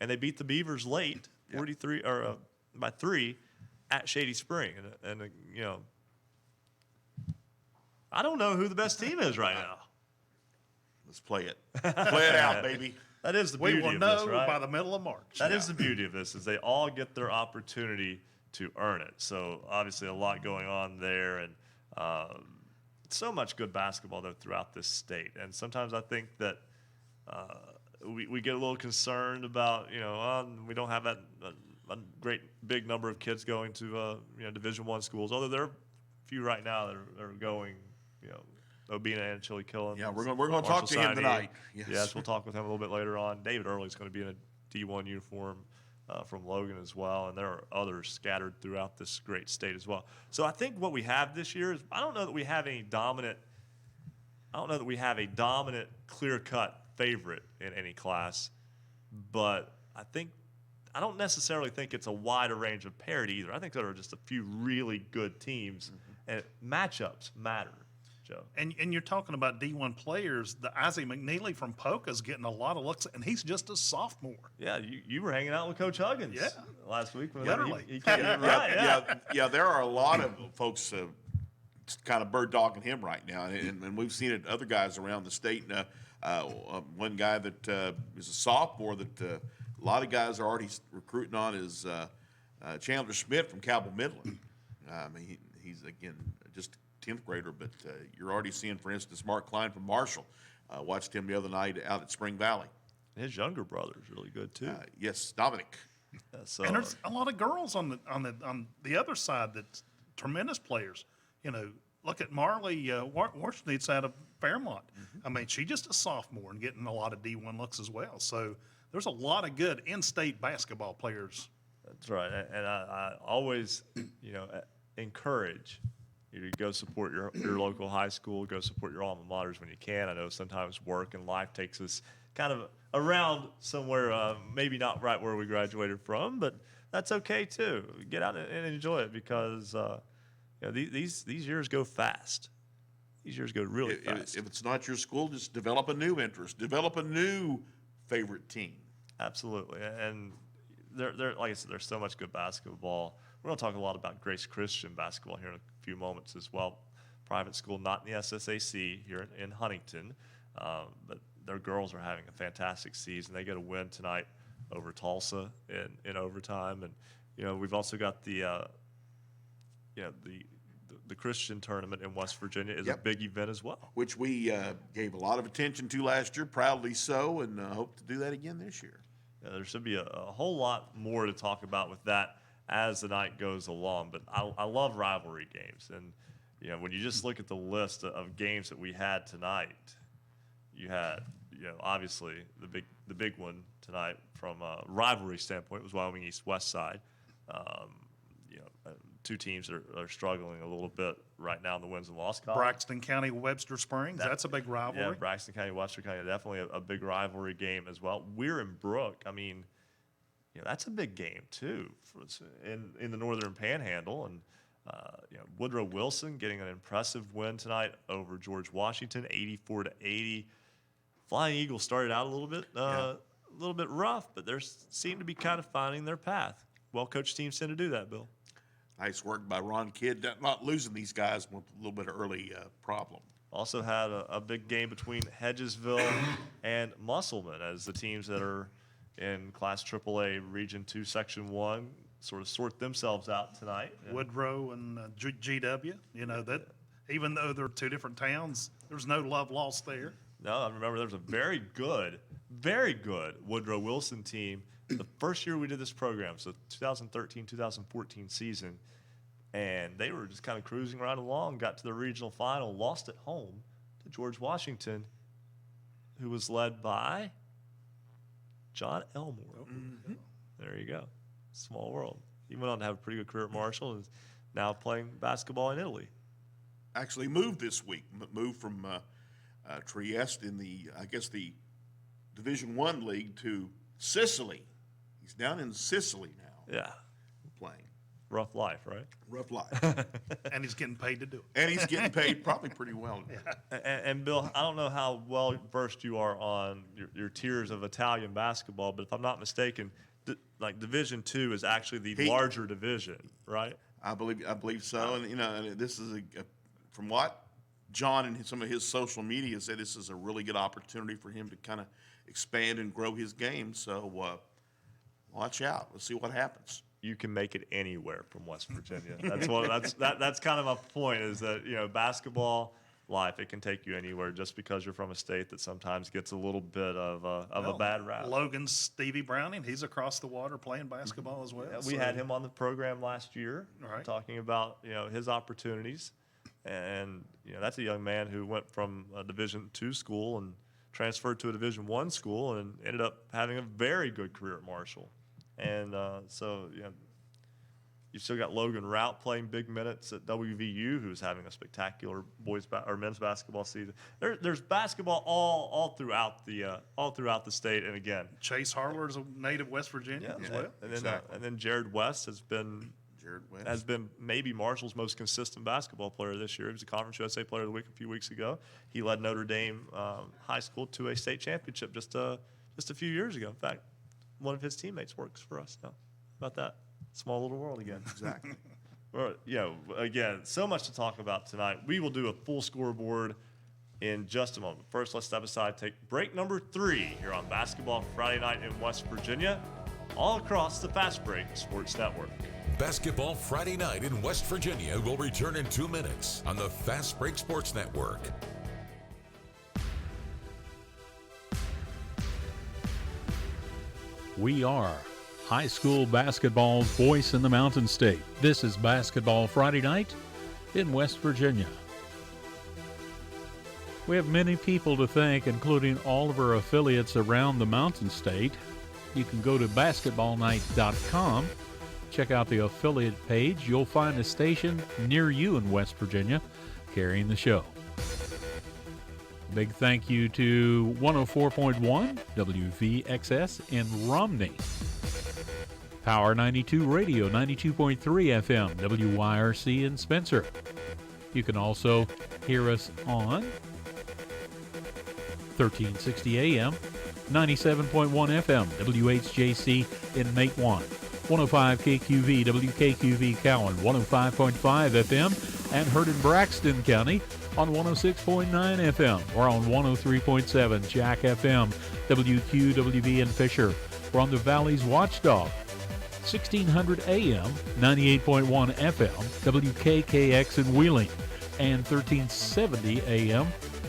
and they beat the Beavers late, 43 or by 3 at Shady Spring, and I don't know who the best team is right now. Let's play it. Play it out, baby. That is the beauty of this, right? We will know by the middle of March. That is the beauty of this, is they all get their opportunity to earn it. So obviously a lot going on there, and so much good basketball though throughout this state. And sometimes I think that we get a little concerned about we don't have a great big number of kids going to Division I schools. Although there are a few right now that are going. Obina and Chili Killen. Yeah, we're going to talk to him tonight. Yes, we'll talk with him a little bit later on. David Early's going to be in a D1 uniform from Logan as well, and there are others scattered throughout this great state as well. So I think what we have this year is I don't know that we have a dominant, clear-cut favorite in any class, but I don't necessarily think it's a wider range of parity either. I think there are just a few really good teams, and matchups matter. And you're talking about D1 players. The Isaac McNeely from Poca's getting a lot of looks, and he's just a sophomore. Yeah, you were hanging out with Coach Huggins last week. Literally. He can't get right. Yeah, there are a lot of folks kind of bird-dogging him right now, and we've seen it other guys around the state. One guy that is a sophomore that a lot of guys are already recruiting on is Chandler Schmidt from Cabell Midland. He's, again, just 10th grader, but you're already seeing, for instance, Mark Klein from Marshall. Watched him the other night out at Spring Valley. His younger brother is really good too. Yes, Dominic. And there's a lot of girls on the other side that's tremendous players. Look at Marley Warshnitz out of Fairmont. I mean, she's just a sophomore and getting a lot of D1 looks as well. So there's a lot of good in-state basketball players. That's right, and I always, encourage you to go support your local high school, go support your alma maters when you can. I know sometimes work and life takes us kind of around somewhere, maybe not right where we graduated from, but that's okay too. Get out and enjoy it because these years go fast. These years go really fast. If it's not your school, just develop a new interest, develop a new favorite team. Absolutely, and there, like I said, there's so much good basketball. We're going to talk a lot about Grace Christian basketball here in a few moments as well. Private school, not in the SSAC here in Huntington, but their girls are having a fantastic season. They get a win tonight over Tulsa in overtime, and we've also got the Christian tournament in West Virginia is a big event as well, which we gave a lot of attention to last year, proudly so, and hope to do that again this year. Yeah, there should be a whole lot more to talk about with that as the night goes along, but I love rivalry games, and when you just look at the list of games that we had tonight, you had obviously the big one tonight from a rivalry standpoint was Wyoming East West Side. two teams that are struggling a little bit right now in the wins and loss column. Braxton County, Webster Springs, that's a big rivalry. Yeah, Braxton County, Webster County, definitely a big rivalry game as well. We're in Brook. I mean, that's a big game too in the Northern Panhandle, and Woodrow Wilson getting an impressive win tonight over George Washington, 84-80. Flying Eagles started out a little bit rough, but they seem to be kind of finding their path. Well-coached teams tend to do that, Bill. Nice work by Ron Kidd, not losing these guys with a little bit of early problem. Also had a big game between Hedgesville and Musselman as the teams that are in Class AAA Region 2, Section 1 sort of sort themselves out tonight. Woodrow and GW, that even though they're two different towns, there's no love lost there. No, I remember there was a very good Woodrow Wilson team the first year we did this program, so 2013-2014 season, and they were just kind of cruising right along, got to the regional final, lost at home to George Washington, who was led by John Elmore. Mm-hmm. There you go. Small world. He went on to have a pretty good career at Marshall and is now playing basketball in Italy. Actually moved this week, moved from Trieste in the Division I league to Sicily. He's down in Sicily now. Yeah. Playing. Rough life, right? Rough life. And he's getting paid to do it. And he's getting paid probably pretty well. Yeah. And Bill, I don't know how well versed you are on your tiers of Italian basketball, but if I'm not mistaken, Division II is actually the larger division, right? I believe so. And and this is from what John and some of his social media said, this is a really good opportunity for him to kind of expand and grow his game. So watch out. Let's see what happens. You can make it anywhere from West Virginia. That's kind of my point. Is that basketball life, it can take you anywhere just because you're from a state that sometimes gets a little bit of a bad rap. Logan Stevie Browning, he's across the water playing basketball as well. Yeah, we had him on the program last year, talking about his opportunities, and that's a young man who went from a Division II school and transferred to a Division I school and ended up having a very good career at Marshall. And you've still got Logan Rout playing big minutes at WVU, who's having a spectacular men's basketball season. There's basketball all throughout the state, and again, Chase Harler is a native West Virginia as well. And then Jared West has been maybe Marshall's most consistent basketball player this year. He was a Conference USA Player of the Week a few weeks ago. He led Notre Dame High School to a state championship just a few years ago. In fact, one of his teammates works for us now. How about that? Small little world again. Exactly. Again, so much to talk about tonight. We will do a full scoreboard in just a moment. First, let's step aside, take break number 3 here on Basketball Friday Night in West Virginia, all across the Fast Break Sports Network. Basketball Friday Night in West Virginia will return in 2 minutes on the Fast Break Sports Network. We are high school basketball's voice in the Mountain State. This is Basketball Friday Night in West Virginia. We have many people to thank, including all of our affiliates around the Mountain State. You can go to basketballnight.com, check out the affiliate page. You'll find a station near you in West Virginia carrying the show. Big thank you to 104.1 WVXS in Romney. Power 92 Radio, 92.3 FM, WYRC in Spencer. You can also hear us on 1360 AM, 97.1 FM, WHJC in Matewan, 105 KQV, WKQV Cowan, 105.5 FM, and heard in Braxton County on 106.9 FM. We're on 103.7 Jack FM, WQWV in Fisher. We're on the Valley's Watchdog, 1600 AM, 98.1 FM, WKKX in Wheeling, and 1370 AM,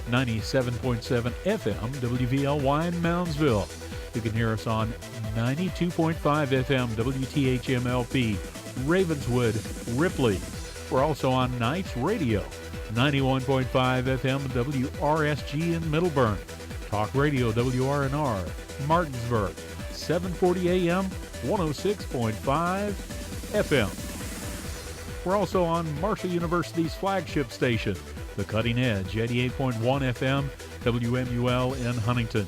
97.7 FM, WVLY in Moundsville. You can hear us on 92.5 FM, WTHMLP, Ravenswood, Ripley. We're also on Knights Radio, 91.5 FM, WRSG in Middleburn. Talk Radio, WRNR, Martinsburg, 740 AM, 106.5 FM. We're also on Marshall University's flagship station, The Cutting Edge, 88.1 FM, WMUL in Huntington.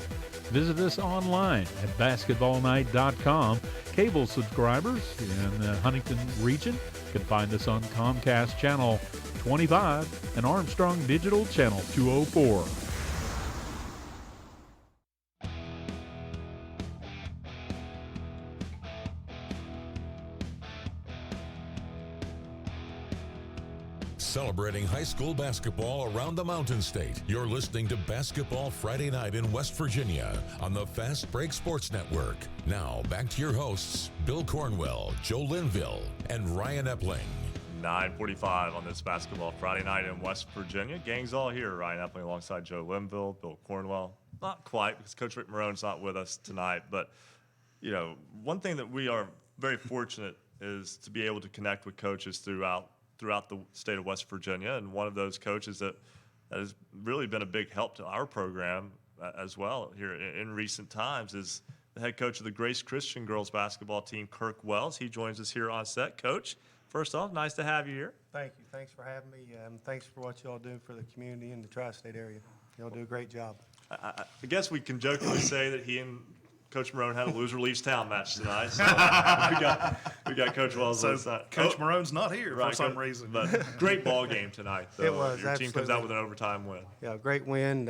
Visit us online at basketballnight.com. Cable subscribers in the Huntington region can find us on Comcast Channel 25 and Armstrong Digital Channel 204. Celebrating high school basketball around the Mountain State. You're listening to Basketball Friday Night in West Virginia on the Fast Break Sports Network. Now, back to your hosts, Bill Cornwell, Joe Linville, and Ryan Epling. 9:45 on this Basketball Friday Night in West Virginia. Gang's all here. Ryan Epling alongside Joe Linville, Bill Cornwell. Not quite, because Coach Rick Marone's not with us tonight. But, you know, one thing that we are very fortunate is to be able to connect with coaches throughout the state of West Virginia, and one of those coaches that has really been a big help to our program as well here in recent times is the head coach of the Grace Christian girls basketball team, Kirk Wells. He joins us here on set. Coach, first off, nice to have you here. Thank you. Thanks for having me. Thanks for what you all do for the community in the tri-state area. You all do a great job. I guess we can jokingly say that he and Coach Marone had a loser leaves town match tonight. So we got Coach Wells. So Coach Marone's not here for some reason. But great ball game tonight, though. It was, Your team comes absolutely. out with an overtime win. Yeah, great win.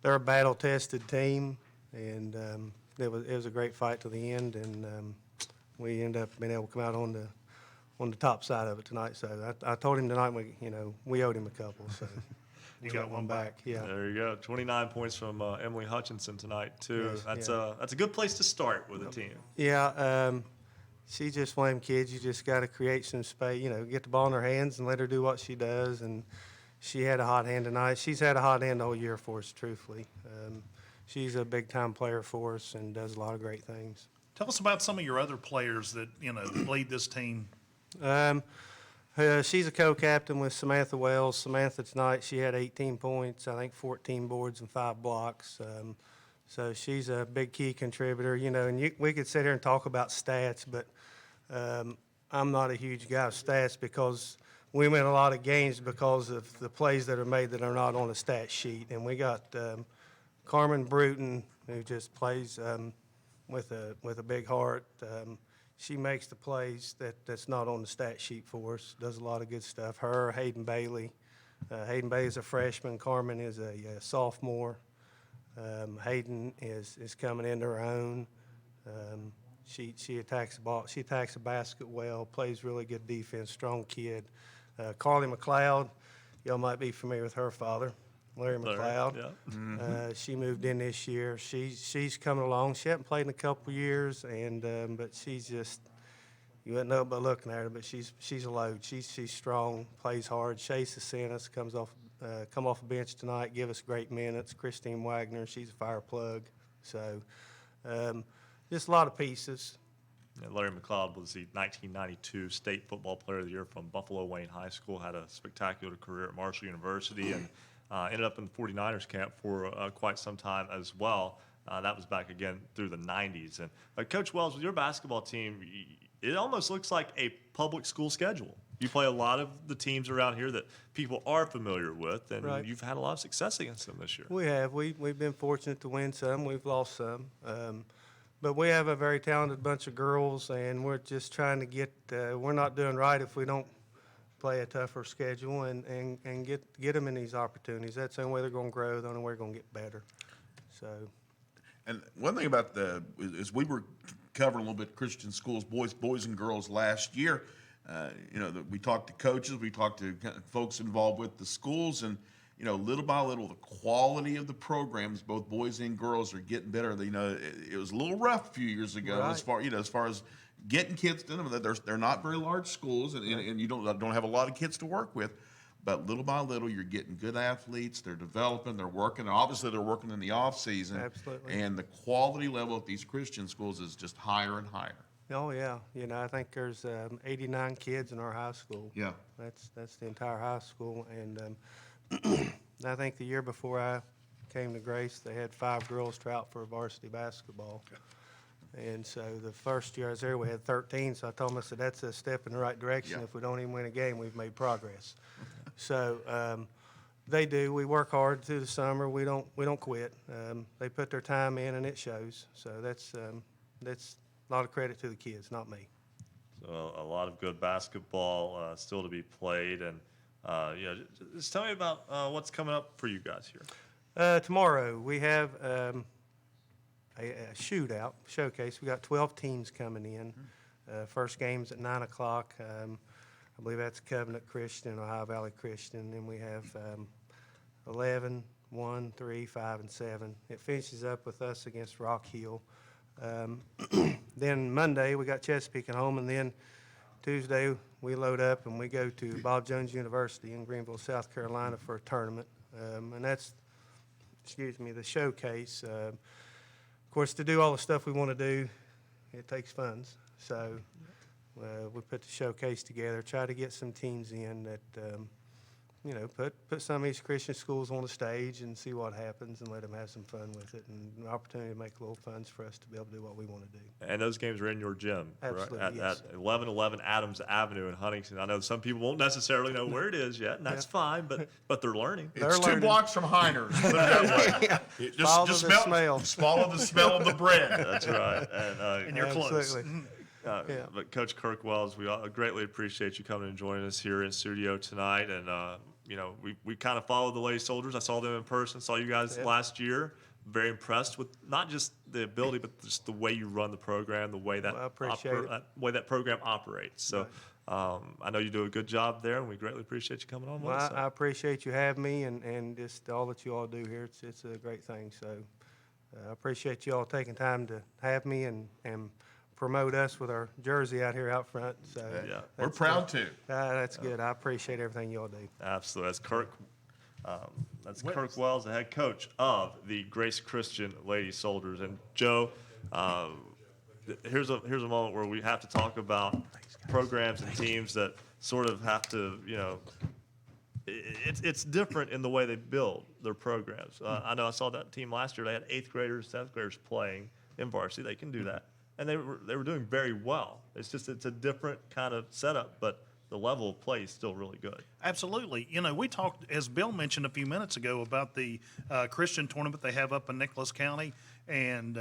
They're a battle-tested team, and it was a great fight to the end, and we ended up being able to come out on the top side of it tonight. So I told him tonight we owed him a couple. So. You got one back. Yeah. There you go. 29 points from Emily Hutchinson tonight, too. Yes, That's a good place to start with a team. Yeah. She's just one of them kids. You just got to create some space, get the ball in her hands and let her do what she does. And she had a hot hand tonight. She's had a hot hand all year for us, truthfully. She's a big-time player for us and does a lot of great things. Tell us about some of your other players that, that lead this team. She's a co-captain with Samantha Wells. Samantha tonight, she had 18 points, I think 14 boards and 5 blocks. So she's a big key contributor, and we could sit here and talk about stats, but I'm not a huge guy of stats because we win a lot of games because of the plays that are made that are not on the stat sheet. And we got Carmen Bruton, who just plays with a big heart. She makes the plays that's not on the stat sheet for us, does a lot of good stuff. Her, Hayden Bailey. Hayden Bailey is a freshman. Carmen is a sophomore. Hayden is coming into her own. She attacks the ball. She attacks the basket well, plays really good defense, strong kid. Carly McLeod, y'all might be familiar with her father, Larry McLeod. Yeah. Mm-hmm. She moved in this year. She's coming along. She hasn't played in a couple years, but she's just, you wouldn't know by looking at her, but she's a load. She's strong, plays hard. Chase Asenas come off the bench tonight, give us great minutes. Christine Wagner, she's a fire plug. So just a lot of pieces. Yeah, Larry McLeod was the 1992 State Football Player of the Year from Buffalo Wayne High School, had a spectacular career at Marshall University, and ended up in the 49ers camp for quite some time as well. That was back again through the 90s. And Coach Wells, with your basketball team, it almost looks like a public school schedule. You play a lot of the teams around here that people are familiar with, and Right. you've had a lot of success against them this year. We have. We've been fortunate to win some. We've lost some. But we have a very talented bunch of girls, and we're just trying to get we're not doing right if we don't play a tougher schedule and get them in these opportunities. That's the only way they're going to grow. The only way they're going to get better. So. And one thing about is we were covering a little bit Christian schools, boys and girls last year. We talked to coaches, we talked to folks involved with the schools, and little by little, the quality of the programs, both boys and girls, are getting better. It was a little rough a few years ago Right. as far as getting kids to them. They're not very large schools, and you don't have a lot of kids to work with. But little by little, you're getting good athletes. They're developing. They're working. Obviously, they're working in the off season. Absolutely. And the quality level at these Christian schools is just higher and higher. Oh yeah, I think there's 89 kids in our high school. Yeah. That's the entire high school, and I think the year before I came to Grace, they had 5 girls try out for varsity basketball, And so the first year I was there, we had 13. So I told them, I said, that's a step in the right direction. Yeah. If we don't even win a game, we've made progress. So they do. We work hard through the summer. We don't quit. They put their time in, and it shows. So that's a lot of credit to the kids, not me. So a lot of good basketball still to be played, and just tell me about what's coming up for you guys here. Tomorrow we have a shootout showcase. We got 12 teams coming in. First game's at 9 o'clock. I believe that's Covenant Christian and Ohio Valley Christian. Then we have 11, 1, 3, 5, and 7. It finishes up with us against Rock Hill. Then Monday we got Chesapeake at home, and then Tuesday we load up and we go to Bob Jones University in Greenville, South Carolina for a tournament. And that's, the showcase. Of course, to do all the stuff we want to do, it takes funds. So we put the showcase together, try to get some teams in that, put some of these Christian schools on the stage and see what happens and let them have some fun with it, and an opportunity to make little funds for us to be able to do what we want to do. And those games are in your gym, Absolutely, correct? yes. At 1111 Adams Avenue in Huntington. I know some people won't necessarily know where it is yet, and that's fine, but they're learning. It's 2 blocks from Heiners. Put it that way. Follow the smell. Just follow the smell of the bread. That's right. And you're close. Absolutely. But Coach Kirk Wells, we all greatly appreciate you coming and joining us here in studio tonight. And we kind of followed the Lady Soldiers. I saw them in person. Saw you guys last year. Very impressed with not just the ability, but just the way you run the program, the way that Well, I appreciate it. way that program operates. So I know you do a good job there, and we greatly appreciate you coming on with us. Well, I appreciate you having me and just all that you all do here. It's a great thing. So I appreciate you all taking time to have me and promote us with our jersey out here out front. So We're proud to. That's good. I appreciate everything you all do. Absolutely. That's Kirk Wells, the head coach of the Grace Christian Lady Soldiers. And Joe, here's a moment where we have to talk about programs and teams that sort of have to, it's different in the way they build their programs. I know I saw that team last year. They had 8th graders, 7th graders playing in varsity. They can do that. And they were doing very well. It's a different kind of setup, but the level of play is still really good. Absolutely. We talked, as Bill mentioned a few minutes ago, about the Christian tournament they have up in Nicholas County, and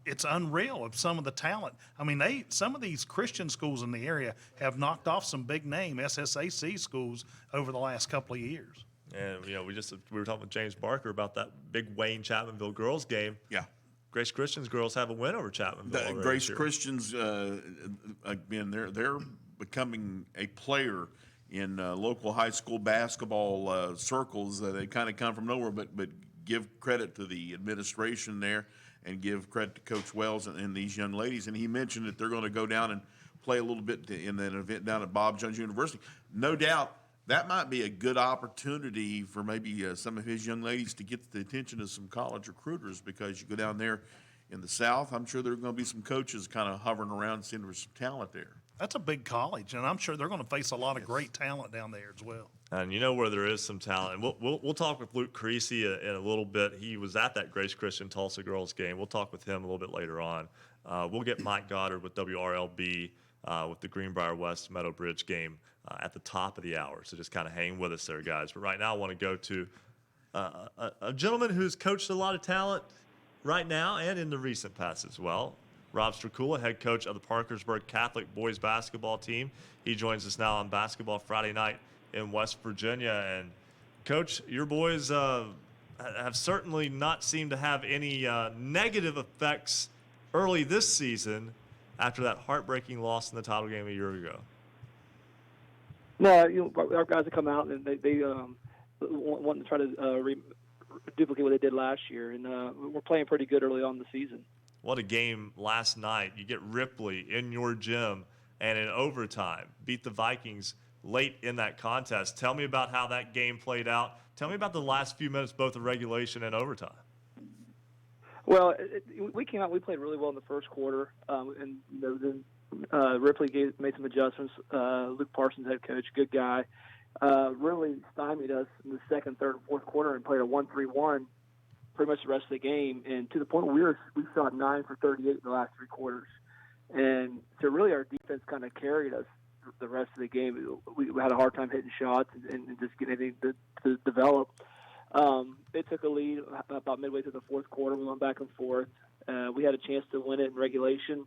it's unreal of some of the talent. I mean, some of these Christian schools in the area have knocked off some big-name SSAC schools over the last couple of years. And, we were talking with James Barker about that big Wayne Chapmanville girls game. Yeah. Grace Christian's girls have a win over Chapmanville. Grace Christian's, again, they're becoming a player in local high school basketball circles. They kind of come from nowhere, but give credit to the administration there and give credit to Coach Wells and these young ladies. And he mentioned that they're going to go down and play a little bit in an event down at Bob Jones University. No doubt that might be a good opportunity for maybe some of his young ladies to get the attention of some college recruiters, because you go down there in the South, I'm sure there are going to be some coaches kind of hovering around seeing there's some talent there. That's a big college, and I'm sure they're going to face a lot of great talent down there as well. And where there is some talent. And we'll talk with Luke Creasy in a little bit. He was at that Grace Christian Tulsa girls game. We'll talk with him a little bit later on. We'll get Mike Goddard with WRLB with the Greenbrier West Meadow Bridge game at the top of the hour. So just kind of hang with us there, guys. But right now I want to go to a gentleman who's coached a lot of talent right now and in the recent past as well. Rob Stracula, head coach of the Parkersburg Catholic boys basketball team. He joins us now on Basketball Friday Night in West Virginia. And, Coach, your boys have certainly not seemed to have any negative effects early this season after that heartbreaking loss in the title game a year ago. No, our guys have come out and they want to try to duplicate what they did last year, and we're playing pretty good early on in the season. What a game last night. You get Ripley in your gym and in overtime beat the Vikings late in that contest. Tell me about how that game played out. Tell me about the last few minutes, both of regulation and overtime. Well, we came out. We played really well in the first quarter, and then Ripley made some adjustments. Luke Parsons, head coach, good guy, really stymied us in the second, third, and fourth quarter and played a 1-3-1 pretty much the rest of the game, and to the point where we shot 9 for 38 in the last 3 quarters. And so really our defense kind of carried us the rest of the game. We had a hard time hitting shots and just getting anything to develop. They took a lead about midway through the fourth quarter. We went back and forth. We had a chance to win it in regulation.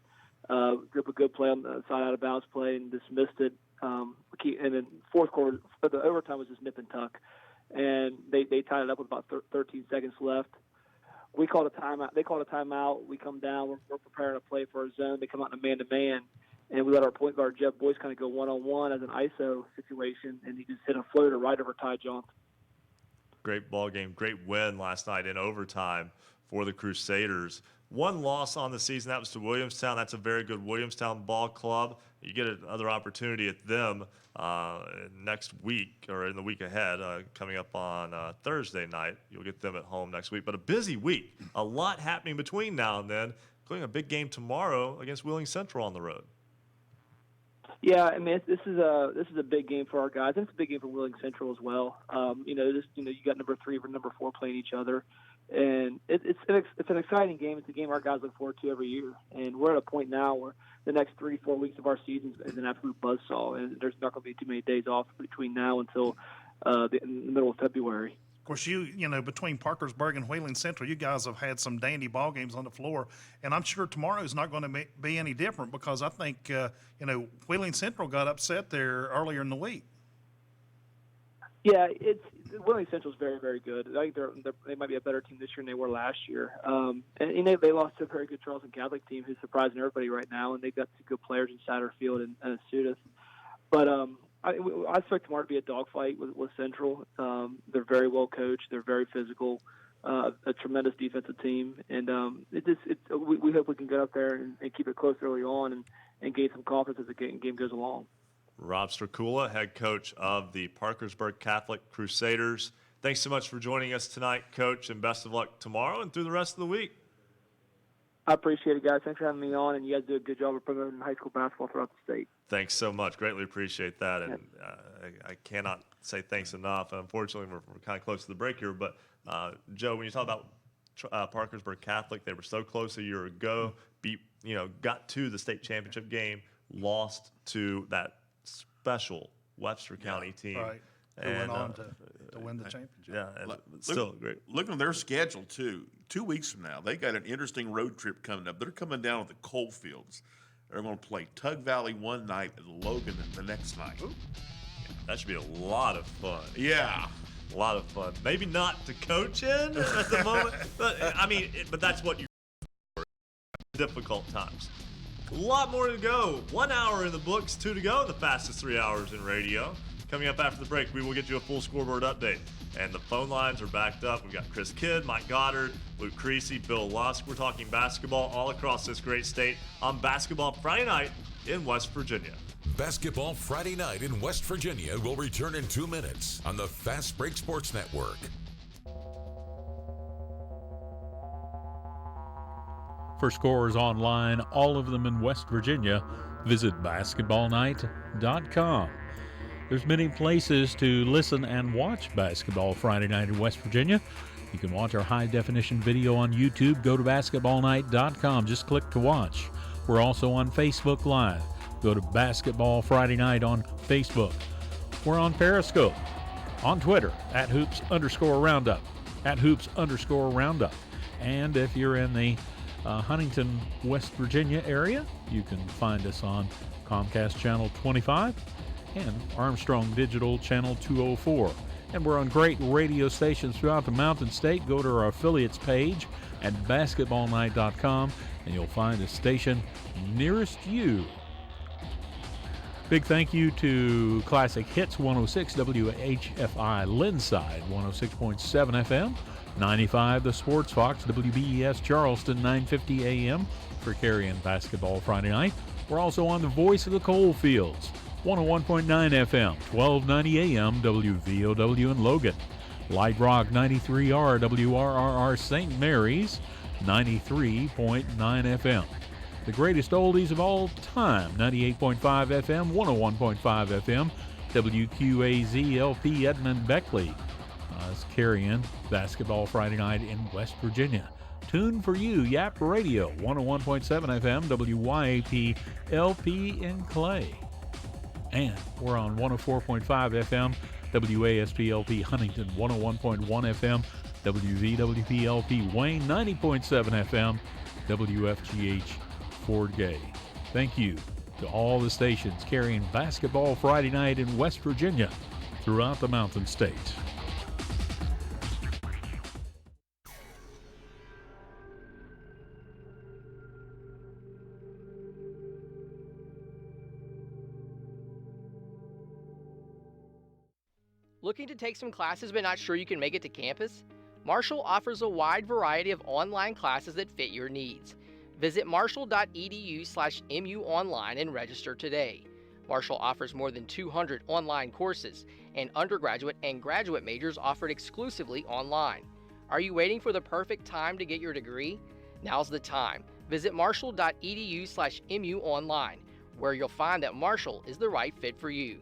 Group of good play on the side out of bounds play and dismissed it. And then fourth quarter, the overtime was just nip and tuck. And they tied it up with about 13 seconds left. We called a timeout. They called a timeout. We come down. We're preparing to play for a zone. They come out in a man-to-man. And we let our point guard, Jeff Boyce, kind of go one-on-one as an ISO situation. And he just hit a floater right over Ty Johnson. Great ball game. Great win last night in overtime for the Crusaders. One loss on the season, that was to Williamstown. That's a very good Williamstown ball club. You get another opportunity at them next week or in the week ahead, coming up on Thursday night. You'll get them at home next week. But a busy week. A lot happening between now and then, including a big game tomorrow against Wheeling Central on the road. Yeah, I mean this is a big game for our guys, and it's a big game for Wheeling Central as well. You got number 3 or number 4 playing each other, and it's an exciting game. It's a game our guys look forward to every year, and we're at a point now where the next 3-4 weeks of our season is an absolute buzzsaw, and there's not going to be too many days off between now until the middle of February. Of course, between Parkersburg and Wheeling Central, you guys have had some dandy ball games on the floor, and I'm sure tomorrow is not going to be any different because I think, Wheeling Central got upset there earlier in the week. Yeah, Wheeling Central is very, very good. I think they might be a better team this year than they were last year. And they lost to a very good Charleston Catholic team who's surprising everybody right now, and they've got some good players in Satterfield and Sudis. But I expect tomorrow to be a dogfight with Central. They're very well coached. They're very physical. A tremendous defensive team, and we hope we can get up there and keep it close early on and gain some confidence as the game goes along. Rob Stracula, head coach of the Parkersburg Catholic Crusaders. Thanks so much for joining us tonight, Coach, and best of luck tomorrow and through the rest of the week. I appreciate it, guys. Thanks for having me on, and you guys do a good job of promoting high school basketball throughout the state. Thanks so much. Greatly appreciate that, and I cannot say thanks enough. Unfortunately, we're kind of close to the break here, but Joe, when you talk about Parkersburg Catholic, they were so close a year ago, got to the state championship game, lost to that special Webster County team. Right. Who went on to win the championship. Yeah, and still great. Look at their schedule, too. 2 weeks from now, they got an interesting road trip coming up. They're coming down with the Coalfields. They're going to play Tug Valley one night and Logan the next night. Ooh. That should be a lot of fun. Yeah. A lot of fun. Maybe not to coach in at the moment, but but that's what you're for. Difficult times. A lot more to go. 1 hour in the books, 2 to go, the fastest 3 hours in radio. Coming up after the break, we will get you a full scoreboard update. And the phone lines are backed up. We've got Chris Kidd, Mike Goddard, Luke Creasy, Bill Lusk. We're talking basketball all across this great state on Basketball Friday Night in West Virginia. Basketball Friday Night in West Virginia will return in 2 minutes on the Fast Break Sports Network. For scores online, all of them in West Virginia, visit basketballnight.com. There's many places to listen and watch Basketball Friday Night in West Virginia. You can watch our high-definition video on YouTube. Go to basketballnight.com. Just click to watch. We're also on Facebook Live. Go to Basketball Friday Night on Facebook. We're on Periscope, on Twitter, @hoops_roundup, @hoops_roundup. And if you're in the Huntington, West Virginia area, you can find us on Comcast Channel 25 and Armstrong Digital Channel 204. And we're on great radio stations throughout the Mountain State. Go to our affiliates page at basketballnight.com and you'll find a station nearest you. Big thank you to Classic Hits 106 WHFI Linside 106.7 FM, 95 The Sports Fox WBES Charleston 950 AM for carrying Basketball Friday Night. We're also on the Voice of the Coalfields 101.9 FM, 1290 AM WVOW in Logan, Light Rock 93R WRRR St. Mary's 93.9 FM. The greatest oldies of all time, 98.5 FM, 101.5 FM, WQAZ LP Edmond Beckley, us carrying Basketball Friday Night in West Virginia. Tune for you, Yap Radio, 101.7 FM, WYAP LP in Clay. And we're on 104.5 FM, WASP LP Huntington, 101.1 FM, WVWP LP Wayne, 90.7 FM, WFGH Fort Gay. Thank you to all the stations carrying Basketball Friday Night in West Virginia throughout the Mountain State. Looking to take some classes but not sure you can make it to campus? Marshall offers a wide variety of online classes that fit your needs. Visit marshall.edu/MUonline and register today. Marshall offers more than 200 online courses, and undergraduate and graduate majors offered exclusively online. Are you waiting for the perfect time to get your degree? Now's the time. Visit marshall.edu/MUonline, where you'll find that Marshall is the right fit for you.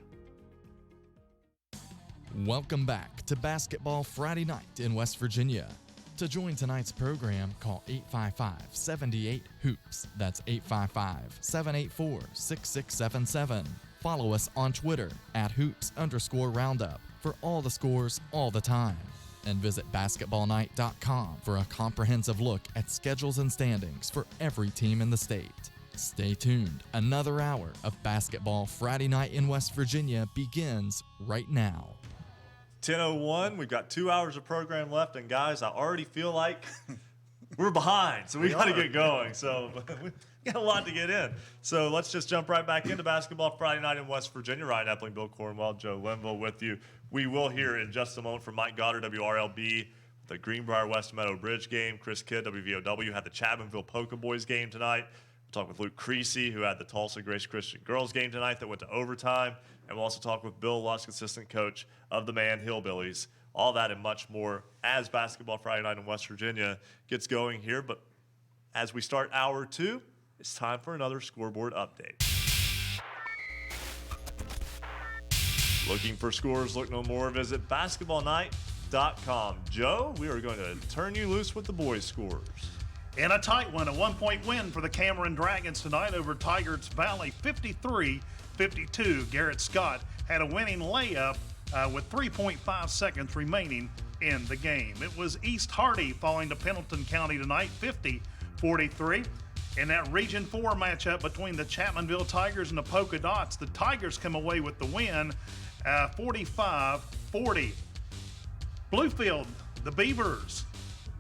Welcome back to Basketball Friday Night in West Virginia. To join tonight's program, call 855-78-HOOPS. That's 855-784-6677. Follow us on Twitter @hoops_roundup for all the scores all the time. And visit basketballnight.com for a comprehensive look at schedules and standings for every team in the state. Stay tuned. Another hour of Basketball Friday Night in West Virginia begins right now. 10:01. We've got 2 hours of program left, and guys, I already feel like we're behind, so we got to get going. So we got a lot to get in. So let's just jump right back into Basketball Friday Night in West Virginia. Ryan Epling, Bill Cornwell, Joe Linville with you. We will hear in just a moment from Mike Goddard, WRLB, the Greenbrier West Meadow Bridge game. Chris Kidd, WVOW, had the Chapmanville Polka Boys game tonight. We'll talk with Luke Creasy, who had the Tulsa Grace Christian Girls game tonight that went to overtime. And we'll also talk with Bill Lusk, assistant coach of the Man Hillbillies. All that and much more as Basketball Friday Night in West Virginia gets going here. But as we start hour 2, it's time for another scoreboard update. Looking for scores, look no more. Visit basketballnight.com. Joe, we are going to turn you loose with the boys' scores. And a tight one, a 1-point win for the Cameron Dragons tonight over Tigers Valley, 53-52. Garrett Scott had a winning layup with 3.5 seconds remaining in the game. It was East Hardy falling to Pendleton County tonight, 50-43. In that Region 4 matchup between the Chapmanville Tigers and the Polka Dots, the Tigers come away with the win, 45-40. Bluefield, the Beavers,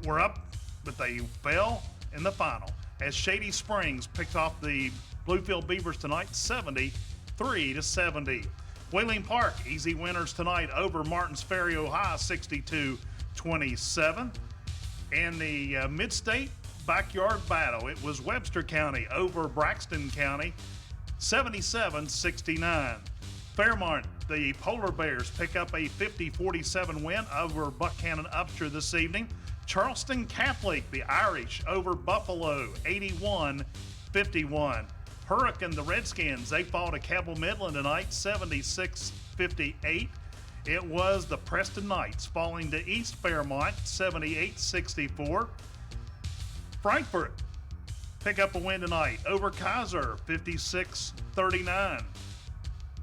were up, but they fell in the final as Shady Springs picked off the Bluefield Beavers tonight, 73-70. Wheeling Park, easy winners tonight over Martins Ferry, Ohio, 62-27. And the Mid-State backyard battle, it was Webster County over Braxton County, 77-69. Fairmont, the Polar Bears pick up a 50-47 win over Buckhannon Upshur this evening. Charleston Catholic, the Irish, over Buffalo, 81-51. Hurricane, the Redskins, they fall to Cabell Midland tonight, 76-58. It was the Preston Knights falling to East Fairmont, 78-64. Frankfort pick up a win tonight over Kaiser, 56-39.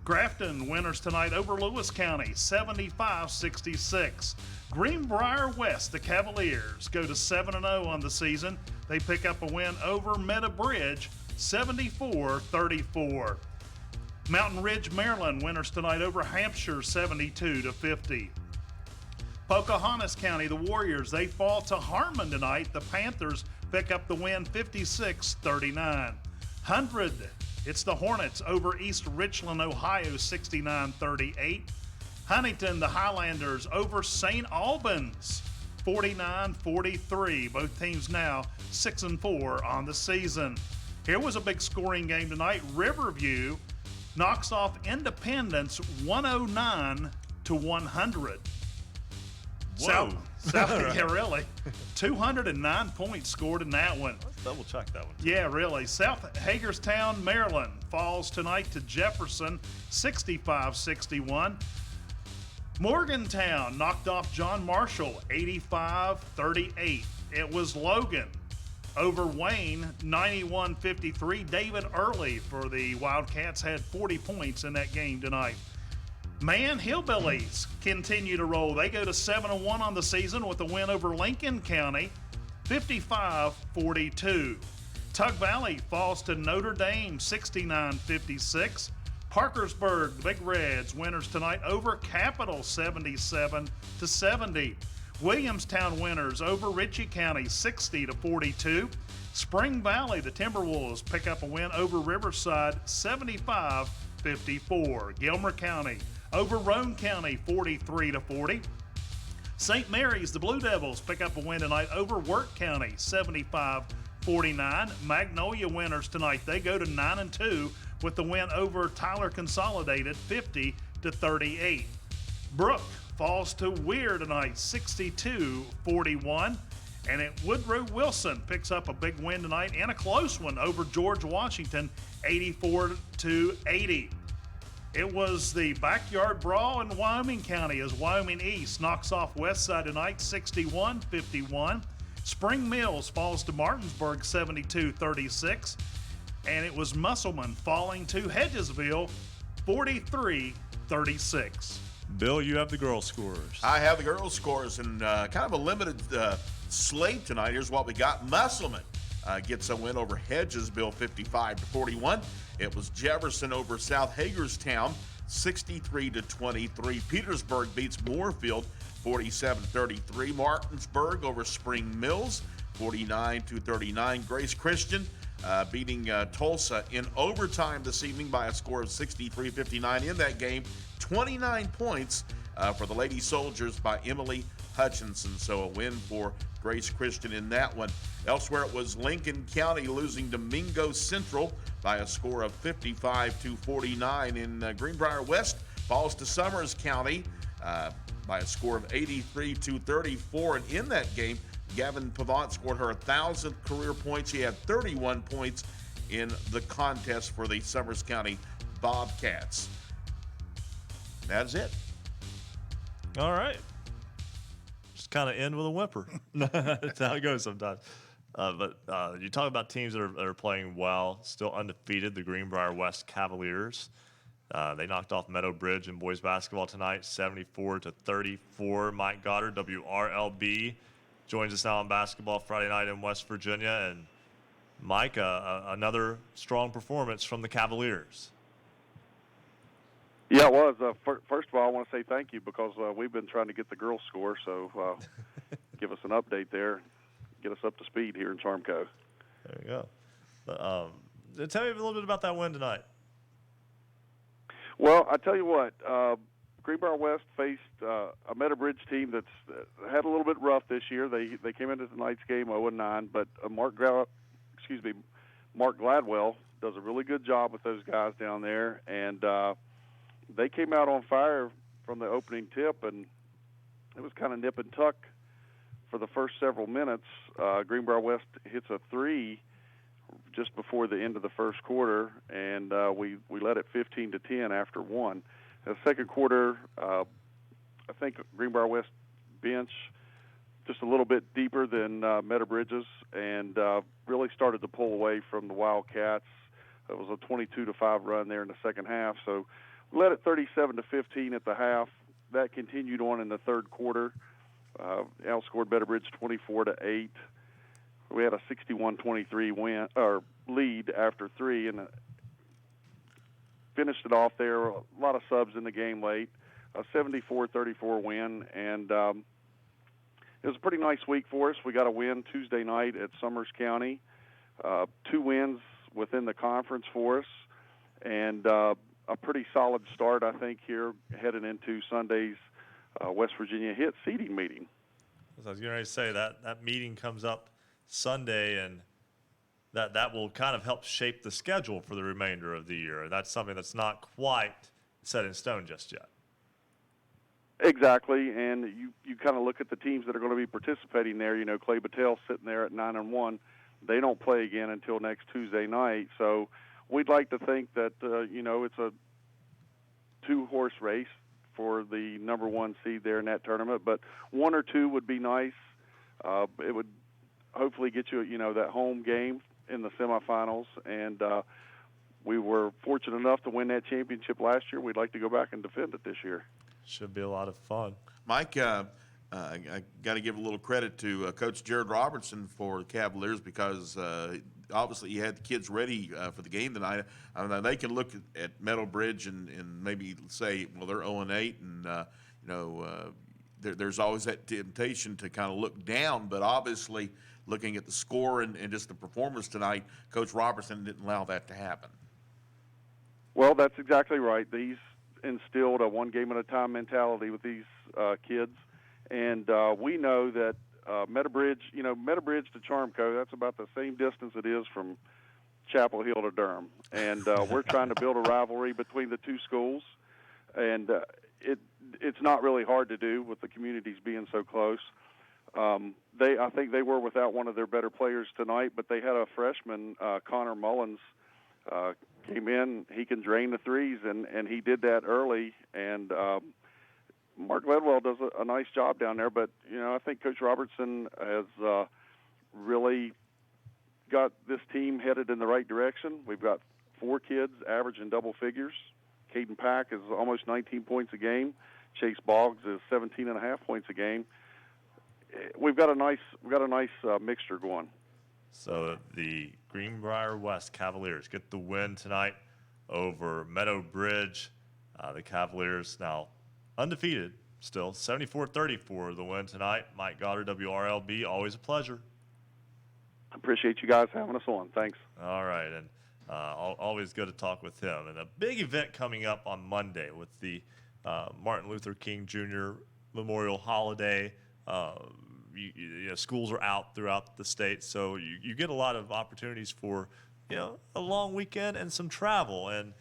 Grafton winners tonight over Lewis County, 75-66. Greenbrier West, the Cavaliers, go to 7-0 on the season. They pick up a win over Meta Bridge, 74-34. Mountain Ridge, Maryland, winners tonight over Hampshire, 72-50. Pocahontas County, the Warriors, they fall to Harmon tonight. The Panthers pick up the win, 56-39. 100, it's the Hornets over East Richland, Ohio, 69-38. Huntington, the Highlanders over St. Albans, 49-43. Both teams now 6-4 on the season. Here was a big scoring game tonight. Riverview knocks off Independence 109-100. Whoa. Yeah, really. 209 points scored in that one. Let's double check that one. Yeah, really. South Hagerstown, Maryland falls tonight to Jefferson, 65-61. Morgantown knocked off John Marshall 85-38. It was Logan over Wayne 91-53. David Early for the Wildcats had 40 points in that game tonight. Man, Hillbillies continue to roll. They go to 7-1 on the season with a win over Lincoln County 55-42. Tug Valley falls to Notre Dame 69-56. Parkersburg, the Big Reds, winners tonight over Capital 77-70. Williamstown winners over Ritchie County 60-42. Spring Valley, the Timberwolves, pick up a win over Riverside 75-54. Gilmer County over Roane County 43-40. St. Mary's, the Blue Devils, pick up a win tonight over Wirt County 75-49. Magnolia winners tonight. They go to 9-2 with the win over Tyler Consolidated 50-38. Brook falls to Weir tonight 62-41. And at Woodrow Wilson picks up a big win tonight and a close one over George Washington 84-80. It was the backyard brawl in Wyoming County as Wyoming East knocks off Westside tonight 61-51. Spring Mills falls to Martinsburg 72-36. And it was Musselman falling to Hedgesville 43-36. Bill, you have the girls' scores. I have the girls' scores and kind of a limited slate tonight. Here's what we got. Musselman gets a win over Hedgesville 55-41. It was Jefferson over South Hagerstown 63-23. Petersburg beats Moorfield 47-33. Martinsburg over Spring Mills 49-39. Grace Christian beating Tulsa in overtime this evening by a score of 63-59. In that game, 29 points for the Lady Soldiers by Emily Hutchinson. So a win for Grace Christian in that one. Elsewhere, it was Lincoln County losing to Mingo Central by a score of 55-49. In Greenbrier West falls to Summers County by a score of 83-34. And in that game, Gavin Pavant scored her 1,000th career point. She had 31 points in the contest for the Summers County Bobcats. That's it. All right. Just kind of end with a whimper. That's how it goes sometimes. But you talk about teams that are playing well, still undefeated, the Greenbrier West Cavaliers. They knocked off Meadow Bridge in boys basketball tonight, 74-34. Mike Goddard, WRLB, joins us now on Basketball Friday Night in West Virginia. And Mike, another strong performance from the Cavaliers. Yeah, it was. First of all, I want to say thank you because we've been trying to get the girls' score, so give us an update there, get us up to speed here in Charmco. There you go. But, tell me a little bit about that win tonight. Well, I tell you what, Greenbrier West faced a Meadow Bridge team that's had a little bit rough this year. They came into tonight's game 0-9, but Mark Gladwell does a really good job with those guys down there, and they came out on fire from the opening tip, and it was kind of nip and tuck for the first several minutes. Greenbrier West hits a three just before the end of the first quarter, and we led it 15-10 after one. In the second quarter, I think Greenbrier West bench just a little bit deeper than Meadow Bridges, and really started to pull away from the Wildcats. It was a 22-5 run there in the second half, so we led it 37-15 at the half. That continued on in the third quarter. Outscored Meadow Bridge 24-8. We had a 61-23 win or lead after three, and finished it off there. A lot of subs in the game late. A 74-34 win, and it was a pretty nice week for us. We got a win Tuesday night at Summers County. 2 wins within the conference for us, and a pretty solid start, I think, here heading into Sunday's West Virginia HIT seeding meeting. I was going to say that meeting comes up Sunday, and that will kind of help shape the schedule for the remainder of the year. That's something that's not quite set in stone just yet. Exactly, and you kind of look at the teams that are going to be participating there. You know, Clay Battelle sitting there at 9-1. They don't play again until next Tuesday night, so we'd like to think that, it's a 2-horse race for the number 1 seed there in that tournament. But 1 or 2 would be nice. It would hopefully get you, that home game in the semifinals. And we were fortunate enough to win that championship last year. We'd like to go back and defend it this year. Should be a lot of fun. Mike, I got to give a little credit to Coach Jared Robertson for the Cavaliers because obviously he had the kids ready for the game tonight. I mean, they can look at Meadow Bridge and maybe say, well, they're 0-8, and there's always that temptation to kind of look down. But obviously, looking at the score and just the performance tonight, Coach Robertson didn't allow that to happen. Well, that's exactly right. He's instilled a one-game-at-a-time mentality with these kids. And we know that Meadowbridge to Charmco, that's about the same distance it is from Chapel Hill to Durham. And we're trying to build a rivalry between the two schools. And it's not really hard to do with the communities being so close. I think they were without one of their better players tonight, but they had a freshman, Connor Mullins, came in. He can drain the threes, and he did that early. And Mark Ledwell does a nice job down there, but I think Coach Robertson has really got this team headed in the right direction. We've got 4 kids averaging double figures. Caden Pack is almost 19 points a game. Chase Boggs is 17.5 points a game. We've got a nice mixture going. So the Greenbrier West Cavaliers get the win tonight over Meadow Bridge. The Cavaliers now undefeated, still 74-30 for the win tonight. Mike Goddard, WRLB, always a pleasure. I appreciate you guys having us on. Thanks. All right, and always good to talk with him. And a big event coming up on Monday with the Martin Luther King Jr. Memorial Holiday. Schools are out throughout the state, so you get a lot of opportunities for a long weekend and some travel. And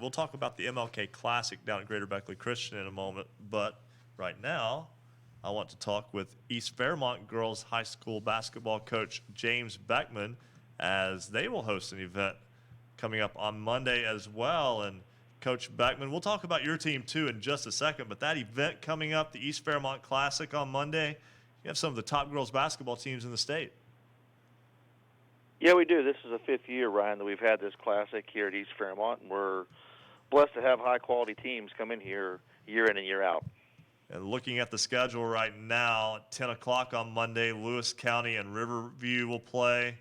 we'll talk about the MLK Classic down at Greater Beckley Christian in a moment. But right now, I want to talk with East Fairmont Girls High School basketball coach James Beckman, as they will host an event coming up on Monday as well. And Coach Beckman, we'll talk about your team too in just a second, but that event coming up, the East Fairmont Classic on Monday, you have some of the top girls basketball teams in the state. Yeah, we do. This is the 5th year, Ryan, that we've had this classic here at East Fairmont, and we're blessed to have high-quality teams come in here year in and year out. And looking at the schedule right now, at 10 o'clock on Monday, Lewis County and Riverview will play.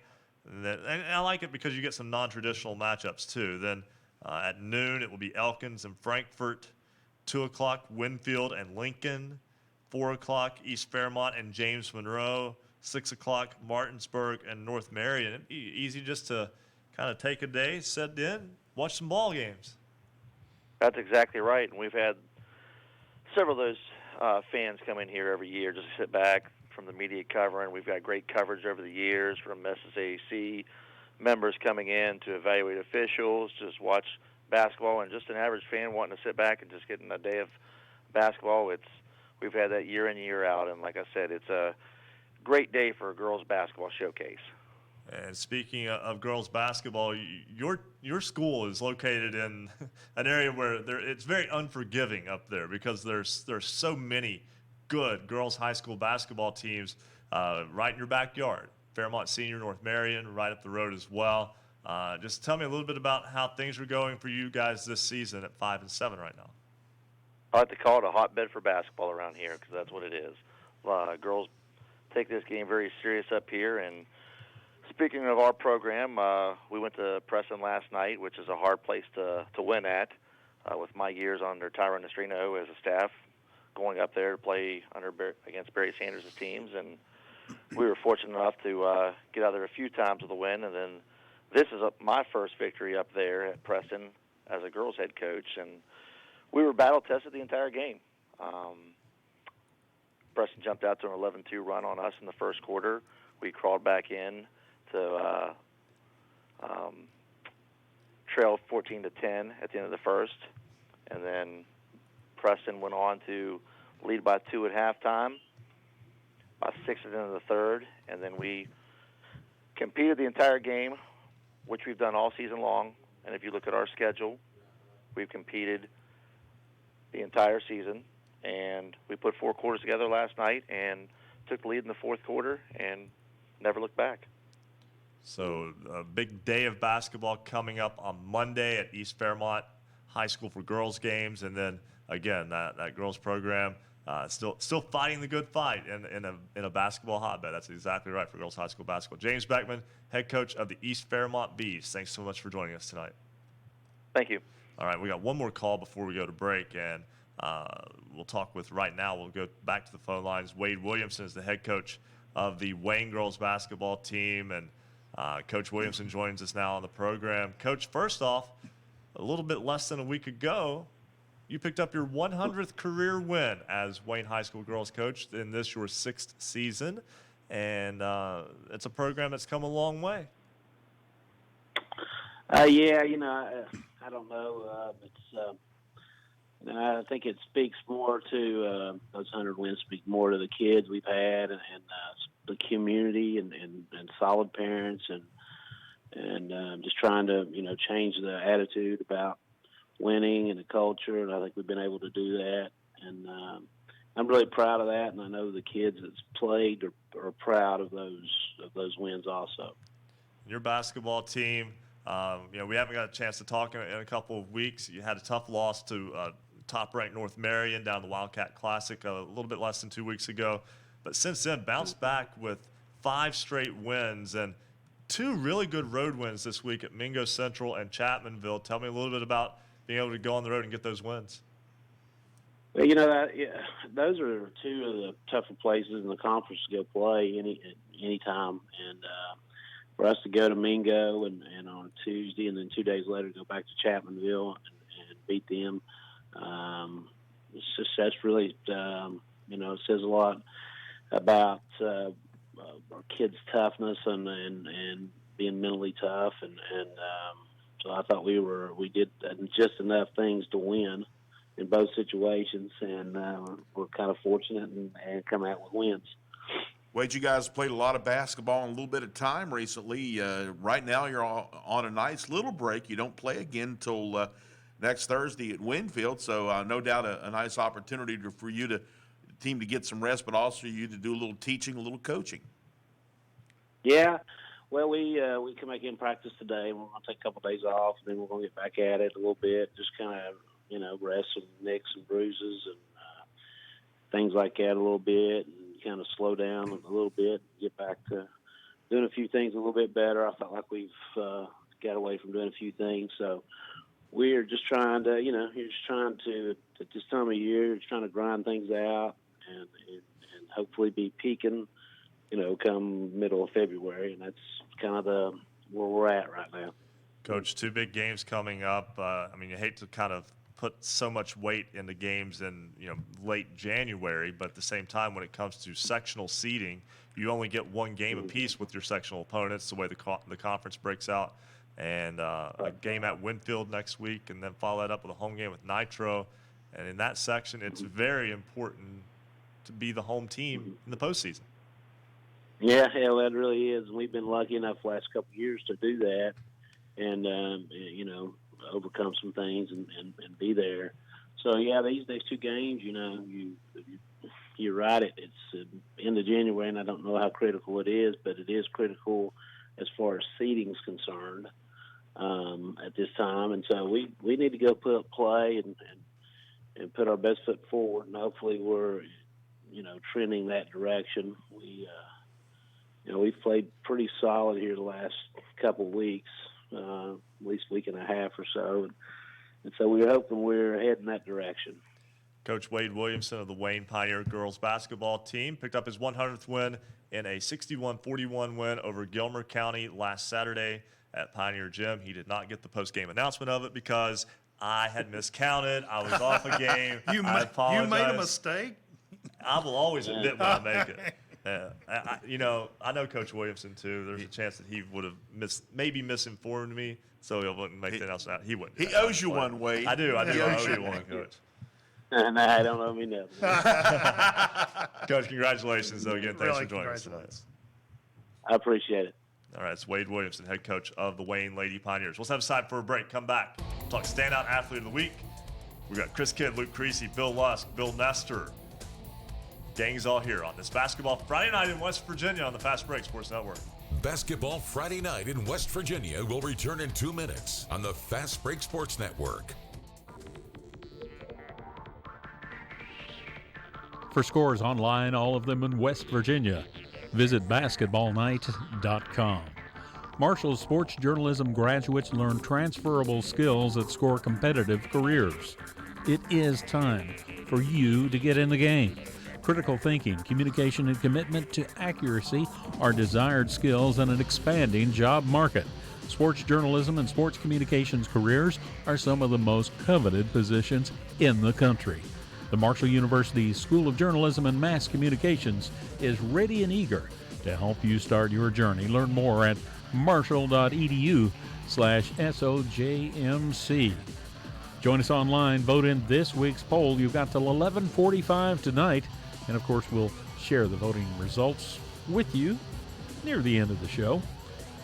And I like it because you get some non-traditional matchups too. Then at noon, it will be Elkins and Frankfort. 2 o'clock, Winfield and Lincoln. 4 o'clock, East Fairmont and James Monroe. 6 o'clock, Martinsburg and North Marion. It'd be easy just to kind of take a day, sit in, watch some ball games. That's exactly right. And we've had several of those fans come in here every year just to sit back from the media covering. We've got great coverage over the years from SSAC members coming in to evaluate officials, just watch basketball, and just an average fan wanting to sit back and just getting a day of basketball. We've had that year in, year out, and like I said, it's a great day for a girls basketball showcase. And speaking of girls basketball, your school is located in an area where it's very unforgiving up there because there's so many good girls high school basketball teams right in your backyard. Fairmont Senior, North Marion, right up the road as well. Just tell me a little bit about how things are going for you guys this season at 5-7 right now. I like to call it a hotbed for basketball around here because that's what it is. Girls take this game very serious up here. And speaking of our program, we went to Preston last night, which is a hard place to win at. With my years under Tyrone Estrino as a staff, going up there to play against Barry Sanders' teams, and we were fortunate enough to get out there a few times with a win. And then this is my first victory up there at Preston as a girls head coach, and we were battle tested the entire game. Preston jumped out to an 11-2 run on us in the first quarter. We crawled back in to trail 14-10 at the end of the first, and then Preston went on to lead by 2 at halftime, by 6 at the end of the third, and then we competed the entire game, which we've done all season long. And if you look at our schedule, we've competed the entire season, and we put 4 quarters together last night and took the lead in the fourth quarter and never looked back. So a big day of basketball coming up on Monday at East Fairmont High School for girls games, and then again that girls program still fighting the good fight in a basketball hotbed. That's exactly right for girls high school basketball. James Beckman, head coach of the East Fairmont Bees. Thanks so much for joining us tonight. Thank you. All right, we got one more call before we go to break, and we'll talk with right now. We'll go back to the phone lines. Wade Williamson is the head coach of the Wayne girls basketball team, and Coach Williamson joins us now on the program. Coach, first off, a little bit less than a week ago, you picked up your 100th career win as Wayne High School girls coach in this, your 6th season, and it's a program that's come a long way. Yeah, I don't know. I think it speaks more to those 100 wins speak more to the kids we've had and the community and solid parents and just trying to change the attitude about winning and the culture, and I think we've been able to do that, and I'm really proud of that, and I know the kids that's played are proud of those wins also. Your basketball team, we haven't got a chance to talk in a couple of weeks. You had a tough loss to top-ranked North Marion down the Wildcat Classic a little bit less than 2 weeks ago. But since then, bounced back with 5 straight wins and 2 really good road wins this week at Mingo Central and Chapmanville. Tell me a little bit about being able to go on the road and get those wins. Well, those are 2 of the tougher places in the conference to go play any time. And for us to go to Mingo and on Tuesday and then 2 days later go back to Chapmanville and beat them, that's really, it says a lot about our kids' toughness and being mentally tough. And so I thought we did just enough things to win in both situations, and we're kind of fortunate and come out with wins. Wade, you guys played a lot of basketball in a little bit of time recently. Right now you're on a nice little break. You don't play again until next Thursday at Winfield, so no doubt a nice opportunity for you the team to get some rest, but also you to do a little teaching, a little coaching. Yeah, well, we come back in practice today. We're going to take a couple of days off, and then we're going to get back at it a little bit, just kind of rest some nicks and bruises and things like that a little bit, and kind of slow down a little bit, and get back to doing a few things a little bit better. I felt like we've got away from doing a few things, so we're just trying to, you're just trying to, at this time of year, you're just trying to grind things out and hopefully be peaking, come middle of February, and that's kind of where we're at right now. Coach, 2 big games coming up. You hate to kind of put so much weight into games in late January, but at the same time, when it comes to sectional seeding, you only get 1 game apiece with your sectional opponents, the way the conference breaks out. And a game at Winfield next week, and then follow that up with a home game with Nitro. And in that section, it's very important to be the home team in the postseason. Yeah, hell, that really is. We've been lucky enough the last couple of years to do that, and overcome some things and be there. So yeah, these 2 games, you're right. It's end of January, and I don't know how critical it is, but it is critical as far as seeding's concerned at this time. And so we need to go play and put our best foot forward, and hopefully we're trending that direction. We've played pretty solid here the last couple of weeks, at least week and a half or so, and so we're hoping we're heading that direction. Coach Wade Williamson of the Wayne Pioneer girls basketball team picked up his 100th win in a 61-41 win over Gilmer County last Saturday at Pioneer Gym. He did not get the post-game announcement of it because I had miscounted. I was off a game. You made a mistake? I will always admit when I make it. Yeah. I know Coach Williamson, too. There's a chance that he would have maybe misinformed me, so he wouldn't make the announcement. He wouldn't. He owes you one, Wade. I do. I owe you one, Coach. And I don't owe me nothing. Coach, congratulations, though, again. Thanks for joining us tonight. I appreciate it. All right, it's Wade Williamson, head coach of the Wayne Lady Pioneers. We'll step aside for a break. Come back. Talk standout athlete of the week We've got Chris Kidd, Luke Creasy, Bill Lusk, Bill Nestor. Gang's all here on this Basketball Friday night in West Virginia on the Fast Break Sports Network. Basketball Friday night in West Virginia will return in 2 minutes on the Fast Break Sports Network. For scores online, all of them in West Virginia, visit basketballnight.com. Marshall sports journalism graduates learn transferable skills that score competitive careers. It is time for you to get in the game. Critical thinking, communication, and commitment to accuracy are desired skills in an expanding job market. Sports journalism and sports communications careers are some of the most coveted positions in the country. The Marshall University School of Journalism and Mass Communications is ready and eager to help you start your journey. Learn more at marshall.edu/SOJMC. Join us online. Vote in this week's poll. You've got till 11:45 tonight. And, of course, we'll share the voting results with you near the end of the show.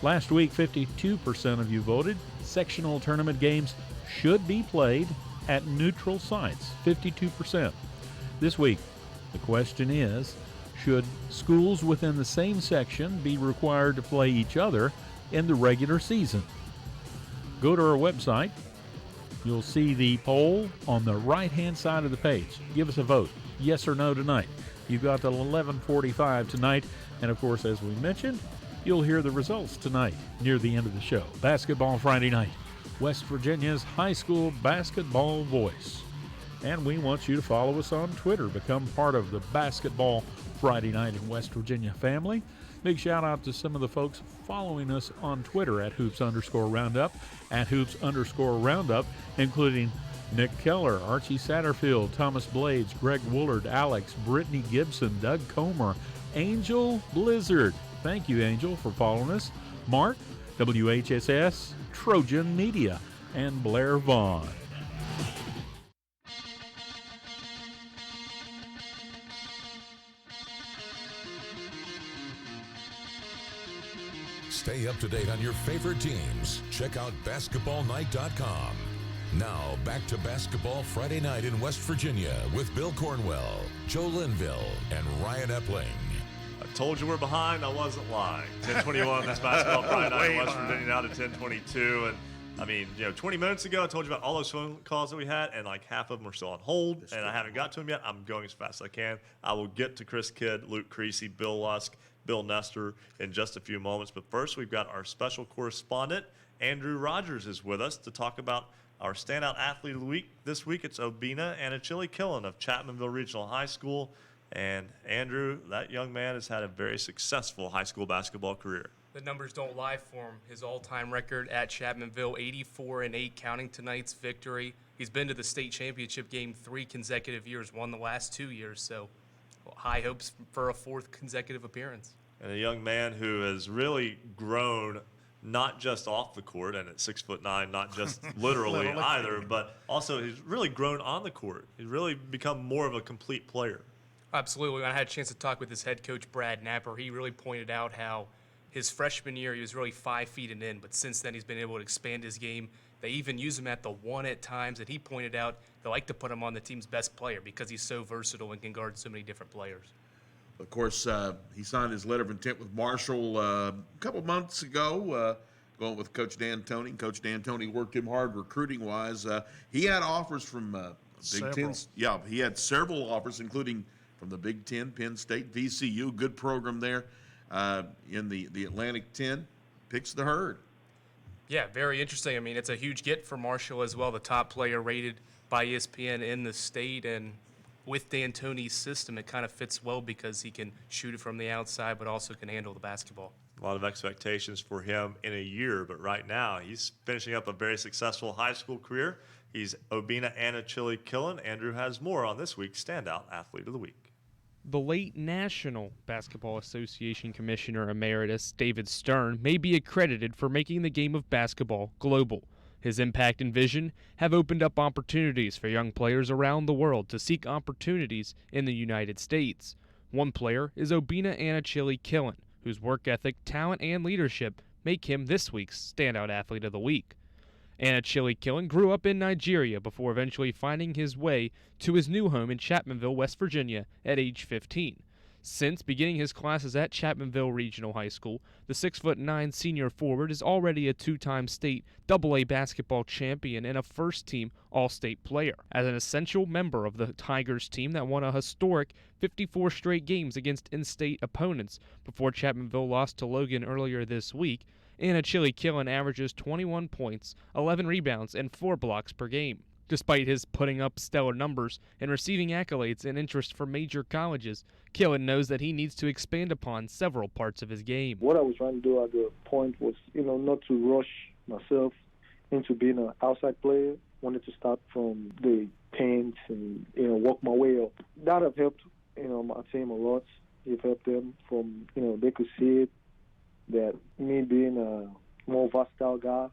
Last week, 52% of you voted. Sectional tournament games should be played at neutral sites, 52%. This week, the question is, should schools within the same section be required to play each other in the regular season? Go to our website. You'll see the poll on the right-hand side of the page. Give us a vote, yes or no tonight. You've got till 11:45 tonight. And, of course, as we mentioned, you'll hear the results tonight near the end of the show. Basketball Friday night, West Virginia's high school basketball voice. And we want you to follow us on Twitter. Become part of the Basketball Friday night in West Virginia family. Big shout out to some of the folks following us on Twitter at @Hoops_Roundup, @Hoops_Roundup, including Nick Keller, Archie Satterfield, Thomas Blades, Greg Woolard, Alex, Brittany Gibson, Doug Comer, Angel Blizzard. Thank you, Angel, for following us. Mark, WHSS, Trojan Media, and Blair Vaughn. Stay up to date on your favorite teams. Check out basketballnight.com. Now, back to Basketball Friday night in West Virginia with Bill Cornwell, Joe Linville, and Ryan Epling. I told you we're behind. I wasn't lying. 10:21. That's Basketball Friday night in West Virginia, now to 10:22. And I mean, 20 minutes ago, I told you about all those phone calls that we had, and like half of them are still on hold, and I haven't got to them yet. I'm going as fast as I can. I will get to Chris Kidd, Luke Creasy, Bill Lusk, Bill Nestor in just a few moments. But first, we've got our special correspondent, Andrew Rogers, is with us to talk about our standout athlete of the week. This week, it's Obina Anachili Killen of Chapmanville Regional High School. And Andrew, that young man has had a very successful high school basketball career. The numbers don't lie for him. His all-time record at Chapmanville, 84-8, counting tonight's victory. He's been to the state championship game 3 consecutive years, won the last 2 years, so high hopes for a 4th consecutive appearance. And a young man who has really grown, not just off the court and at 6'9", not just literally either, but also he's really grown on the court. He's really become more of a complete player. Absolutely. When I had a chance to talk with his head coach, Brad Napper, he really pointed out how his freshman year he was really 5 feet and in, but since then he's been able to expand his game. They even use him at the 1 at times, and he pointed out they like to put him on the team's best player because he's so versatile and can guard so many different players. Of course, he signed his letter of intent with Marshall a couple months ago, going with Coach D'Antoni. Coach D'Antoni worked him hard recruiting-wise. He had offers from Big Ten. Yeah, he had several offers, including from the Big Ten, Penn State, VCU, good program there in the Atlantic 10. Picks the herd. Yeah, very interesting. I mean, it's a huge get for Marshall as well, the top player rated by ESPN in the state. And with D'Antoni's system, it kind of fits well because he can shoot it from the outside but also can handle the basketball. A lot of expectations for him in a year, but right now he's finishing up a very successful high school career. He's Obina Anachili Killen. Andrew has more on this week's Standout Athlete of the Week. The late National Basketball Association Commissioner Emeritus David Stern may be accredited for making the game of basketball global. His impact and vision have opened up opportunities for young players around the world to seek opportunities in the United States. One player is Obina Anachili Killen, whose work ethic, talent, and leadership make him this week's Standout Athlete of the Week. Anna Killen grew up in Nigeria before eventually finding his way to his new home in Chapmanville, West Virginia at age 15. Since beginning his classes at Chapmanville Regional High School, the 6'9" senior forward is already a two-time state AA basketball champion and a first-team All-State player. As an essential member of the Tigers team that won a historic 54 straight games against in-state opponents before Chapmanville lost to Logan earlier this week, Anna Killen averages 21 points, 11 rebounds, and 4 blocks per game. Despite his putting up stellar numbers and receiving accolades and interest from major colleges, Killen knows that he needs to expand upon several parts of his game. What I was trying to do at the point was, not to rush myself into being an outside player. Wanted to start from the paint and, work my way up. That have helped, my team a lot. It helped them from, they could see it, that me being a more versatile guy,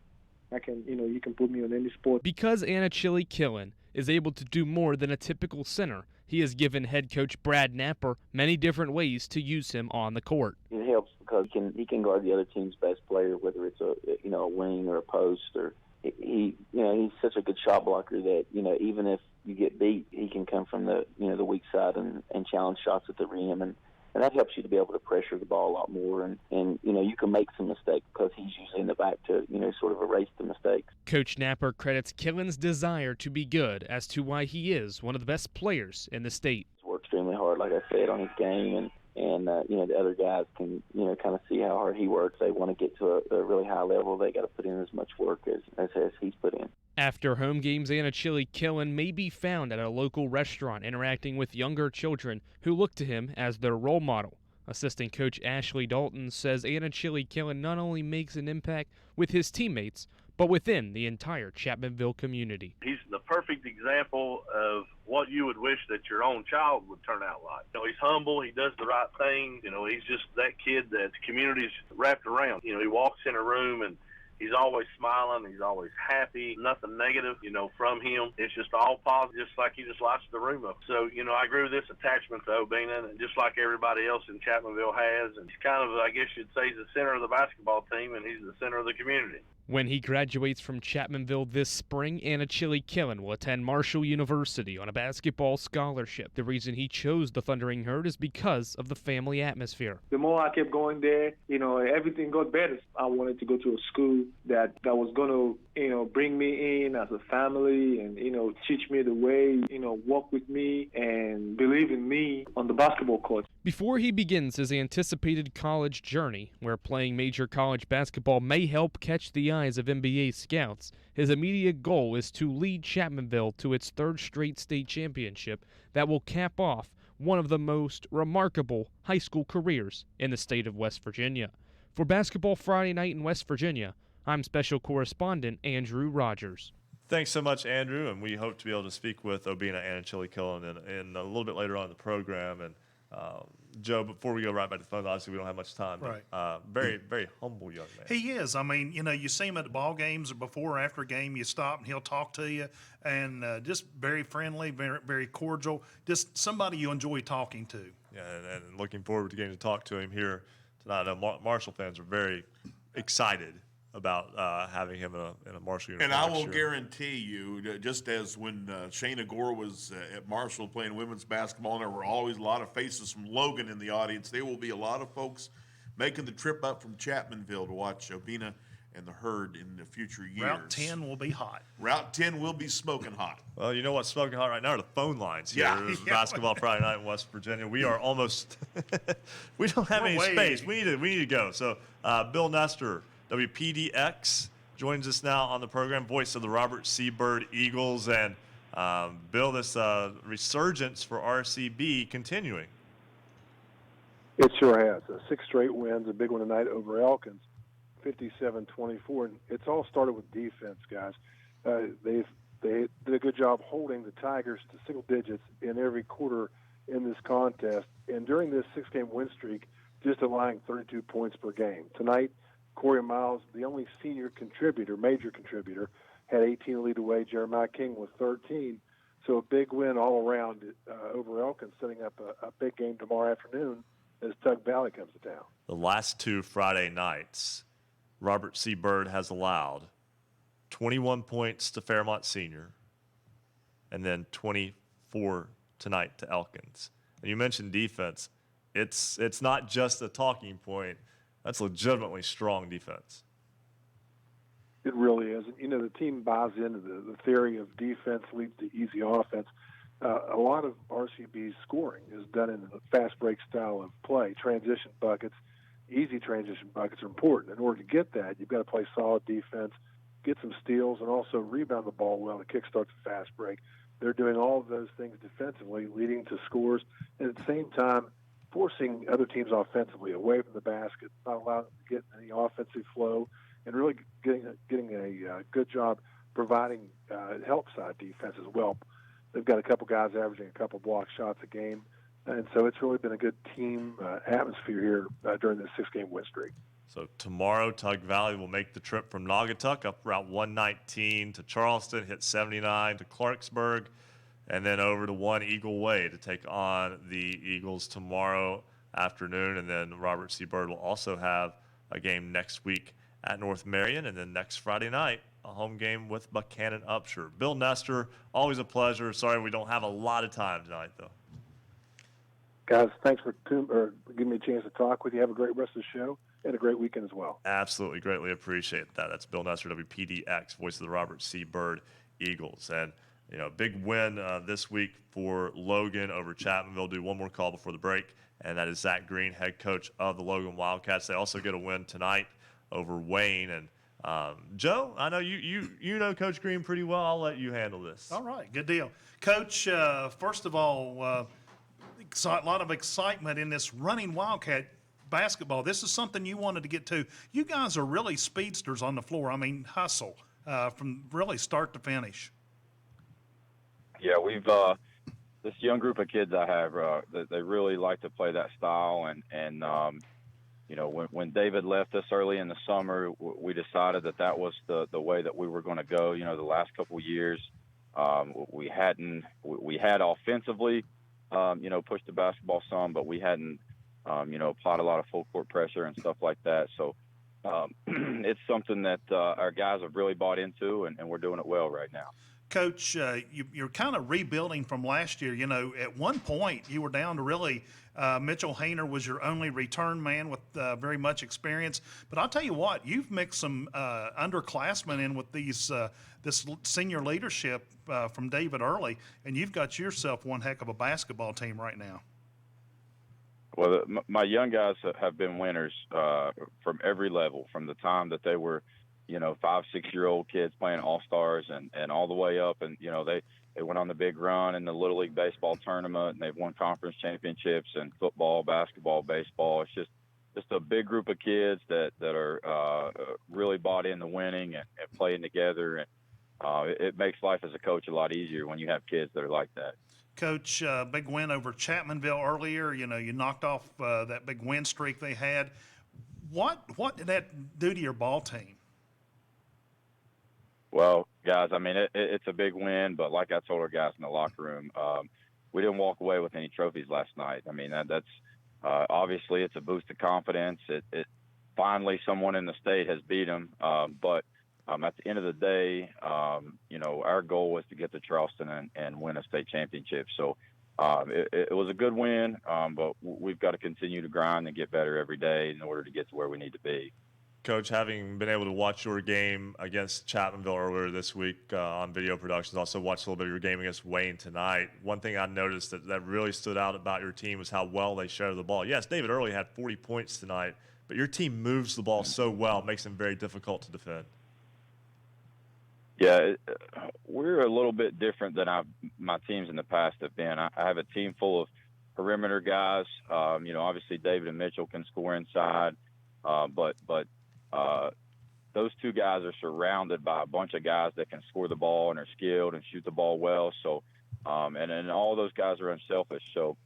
I can, you can put me on any sport. Because Anna Killen is able to do more than a typical center, he has given head coach Brad Napper many different ways to use him on the court. It helps because he can guard the other team's best player, whether it's a wing or a post, or he's such a good shot blocker that even if you get beat, he can come from the the weak side and challenge shots at the rim, and that helps you to be able to pressure the ball a lot more, and you can make some mistakes because he's usually in the back to sort of erase the mistakes. Coach Napper credits Killen's desire to be good as to why he is one of the best players in the state. He's worked extremely hard, like I said, on his game, and the other guys can kind of see how hard he works. They want to get to a really high level. They got to put in as much work as he's put in. After home games, Anna Killen may be found at a local restaurant interacting with younger children who look to him as their role model. Assistant coach Ashley Dalton says Anna Killen not only makes an impact with his teammates, but within the entire Chapmanville community. He's the perfect example of what you would wish that your own child would turn out like. He's humble, he does the right thing. He's just that kid that the community's wrapped around. He walks in a room and he's always smiling. He's always happy. Nothing negative, from him. It's just all positive, just like he just lights the room up. So, I agree with this attachment to Obina, and just like everybody else in Chapmanville has. And he's kind of, I guess you'd say, he's the center of the basketball team, and he's the center of the community. When he graduates from Chapmanville this spring, Anna Killen will attend Marshall University on a basketball scholarship. The reason he chose the Thundering Herd is because of the family atmosphere. The more I kept going there, everything got better. I wanted to go to a school that was going to, bring me in as a family and, teach me the way, work with me and believe in me on the basketball court. Before he begins his anticipated college journey, where playing major college basketball may help catch the eyes of NBA scouts, his immediate goal is to lead Chapmanville to its third straight state championship that will cap off one of the most remarkable high school careers in the state of West Virginia. For Basketball Friday Night in West Virginia, I'm Special Correspondent Andrew Rogers. Thanks so much, Andrew, and we hope to be able to speak with Obina Anna Killen in a little bit later on in the program. And Joe, before we go right back to the phone, obviously we don't have much time. Right. But, very, very humble young man. He is. I mean, you see him at the ball games or before or after a game, you stop and he'll talk to you, and just very friendly, very, very cordial, just somebody you enjoy talking to. Yeah, and looking forward to getting to talk to him here tonight. I know Marshall fans are very excited about having him in a Marshall uniform. And I will guarantee you, just as when Shayna Gore was at Marshall playing women's basketball, and there were always a lot of faces from Logan in the audience, there will be a lot of folks making the trip up from Chapmanville to watch Obina and the Herd in the future years. Route 10 will be hot. Route 10 will be smoking hot. Well, you know what's smoking hot right now are the phone lines here. Yeah. Basketball Friday Night in West Virginia. We are almost – we don't have any space. We need to go. So Bill Nestor, WPDX, joins us now on the program, voice of the Robert C. Byrd Eagles. And Bill, this resurgence for RCB continuing. It sure has. 6 straight wins, a big one tonight over Elkins, 57-24. And it's all started with defense, guys. They did a good job holding the Tigers to single digits in every quarter in this contest. And during this 6-game win streak, just allowing 32 points per game. Tonight, Corey Miles, the only senior contributor, major contributor, had 18 to lead the way. Jeremiah King with 13. So a big win all around over Elkins, setting up a big game tomorrow afternoon as Tug Valley comes to town. The last 2 Friday nights, Robert C. Byrd has allowed 21 points to Fairmont Senior, and then 24 tonight to Elkins. And you mentioned defense. It's not just a talking point. That's legitimately strong defense. It really is. And, the team buys into the theory of defense leads to easy offense. A lot of RCB's scoring is done in the fast break style of play. Transition buckets, easy transition buckets are important. In order to get that, you've got to play solid defense, get some steals, and also rebound the ball well to kickstart the fast break. They're doing all of those things defensively, leading to scores, and at the same time, forcing other teams offensively away from the basket, not allowing them to get any offensive flow, and really getting a good job providing help side defense as well. They've got a couple guys averaging a couple block shots a game, and so it's really been a good team atmosphere here during this 6-game win streak. So tomorrow, Tug Valley will make the trip from Naugatuck up Route 119 to Charleston, hit 79 to Clarksburg, and then over to One Eagle Way to take on the Eagles tomorrow afternoon. And then Robert C. Byrd will also have a game next week at North Marion, and then next Friday night, a home game with Buchanan Upshur. Bill Nestor, always a pleasure. Sorry we don't have a lot of time tonight, though. Guys, thanks for giving me a chance to talk with you. Have a great rest of the show and a great weekend as well. Absolutely. Greatly appreciate that. That's Bill Nestor, WPDX, voice of the Robert C. Byrd Eagles. And, big win this week for Logan over Chapmanville. We'll do one more call before the break, and that is Zach Green, head coach of the Logan Wildcats. They also get a win tonight over Wayne. And Joe, I know you know Coach Green pretty well. I'll let you handle this. All right, good deal. Coach, first of all, a lot of excitement in this running Wildcat basketball. This is something you wanted to get to. You guys are really speedsters on the floor. I mean, hustle from really start to finish. Yeah, we've this young group of kids I have, they really like to play that style. And when David left us early in the summer, we decided that was the way that we were going to go. The last couple of years, we had offensively, pushed the basketball some, but we hadn't, applied a lot of full court pressure and stuff like that. So it's something that our guys have really bought into, and we're doing it well right now. Coach, you're kind of rebuilding from last year. At one point you were down to really Mitchell Hayner was your only return man with very much experience. But I'll tell you what, you've mixed some underclassmen in with this senior leadership from David Early, and you've got yourself one heck of a basketball team right now. Well, my young guys have been winners from every level, from the time that they were 5-6-year-old kids playing all-stars and all the way up. And, they went on the big run in the Little League baseball tournament, and they've won conference championships in football, basketball, baseball. It's just a big group of kids that are really bought into winning and playing together. And it makes life as a coach a lot easier when you have kids that are like that. Coach, big win over Chapmanville earlier. You knocked off that big win streak they had. What did that do to your ball team? Well, guys, I mean, it's a big win, but like I told our guys in the locker room, we didn't walk away with any trophies last night. I mean, that's obviously it's a boost of confidence. It finally someone in the state has beat them, but at the end of the day, our goal was to get to Charleston and win a state championship. So it was a good win, but we've got to continue to grind and get better every day in order to get to where we need to be. Coach, having been able to watch your game against Chapmanville earlier this week on video productions, also watched a little bit of your game against Wayne tonight. One thing I noticed that really stood out about your team was how well they share the ball. Yes, David Early had 40 points tonight, but your team moves the ball so well, it makes them very difficult to defend. Yeah, we're a little bit different than my teams in the past have been. I have a team full of perimeter guys. Obviously David and Mitchell can score inside, but those two guys are surrounded by a bunch of guys that can score the ball and are skilled and shoot the ball well. So, and all those guys are unselfish. So,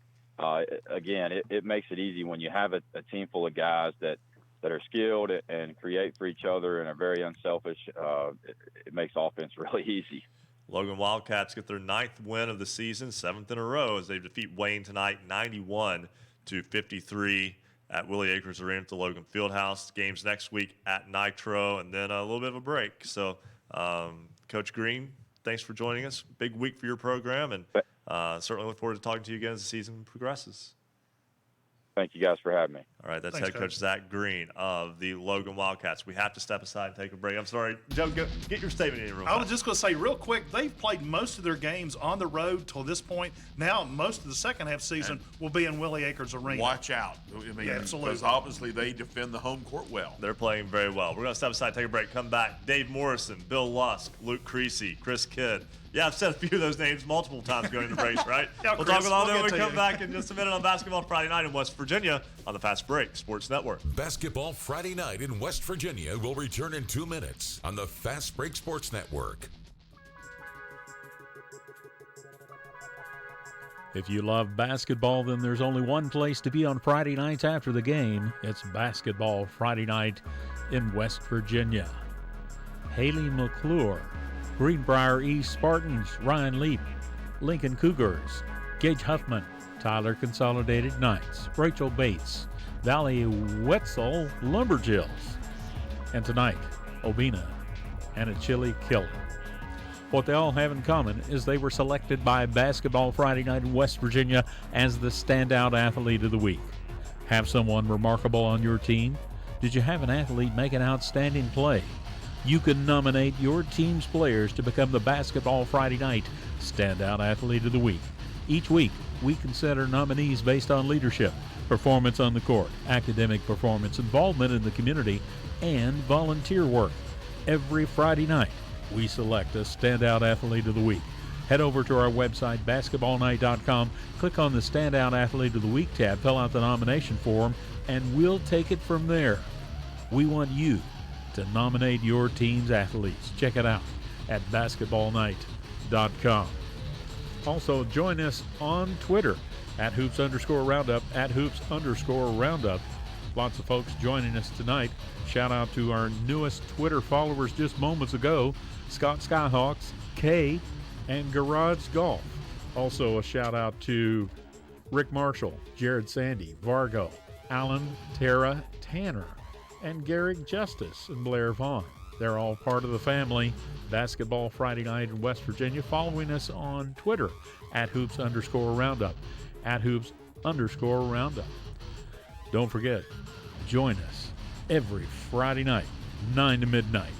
again, it makes it easy when you have a team full of guys that are skilled and create for each other and are very unselfish. It makes offense really easy. Logan Wildcats get their 9th win of the season, 7th in a row, as they defeat Wayne tonight, 91-53 at Willie Acres Arena at the Logan Fieldhouse. Games next week at Nitro, and then a little bit of a break. So Coach Green, thanks for joining us. Big week for your program, and certainly look forward to talking to you again as the season progresses. Thank you guys for having me. All right, that's Thanks, head coach Zach Green of the Logan Wildcats. We have to step aside and take a break. I'm sorry, Joe, get your statement in real I fast. was just going to say real quick, they've played most of their games on the road till this point. Now most of the second half season will be in Willie Acres Arena. Watch out. I mean, Yeah, absolutely. because obviously they defend the home court well. They're playing very well. We're going to step aside, take a break, come back. Dave Morrison, Bill Lusk, Luke Creasy, Chris Kidd. Yeah, I've said a few of those names multiple times going into breaks, right? Yeah, we'll Chris, talk about we'll that when get we to come you. back in just a minute on Basketball Friday Night in West Virginia on the Fast Break Sports Network. Basketball Friday Night in West Virginia will return in 2 minutes on the Fast Break Sports Network. If you love basketball, then there's only one place to be on Friday nights after the game. It's Basketball Friday Night in West Virginia. Haley McClure, Greenbrier East Spartans, Ryan Leap, Lincoln Cougars, Gage Huffman, Tyler Consolidated Knights, Rachel Bates, Valley Wetzel Lumberjills, and tonight, Obina and a Chili Killer. What they all have in common is they were selected by Basketball Friday Night in West Virginia as the standout athlete of the week. Have someone remarkable on your team? Did you have an athlete make an outstanding play? You can nominate your team's players to become the Basketball Friday Night Standout Athlete of the Week. Each week, we consider nominees based on leadership, performance on the court, academic performance, involvement in the community, and volunteer work. Every Friday night, we select a Standout Athlete of the Week. Head over to our website, basketballnight.com, click on the Standout Athlete of the Week tab, fill out the nomination form, and we'll take it from there. We want you to nominate your team's athletes. Check it out at basketballnight.com. Also, join us on Twitter at @hoops_roundup, @hoops_roundup. Lots of folks joining us tonight. Shout out to our newest Twitter followers just moments ago, Scott Skyhawks, Kay, and Garage Golf. Also a shout out to Rick Marshall, Jared Sandy, Vargo, Alan, Tara, Tanner, and Garrick Justice and Blair Vaughn. They're all part of the family. Basketball Friday Night in West Virginia, following us on Twitter at @hoops_roundup, @hoops_roundup. Don't forget, join us every Friday night, 9 to midnight.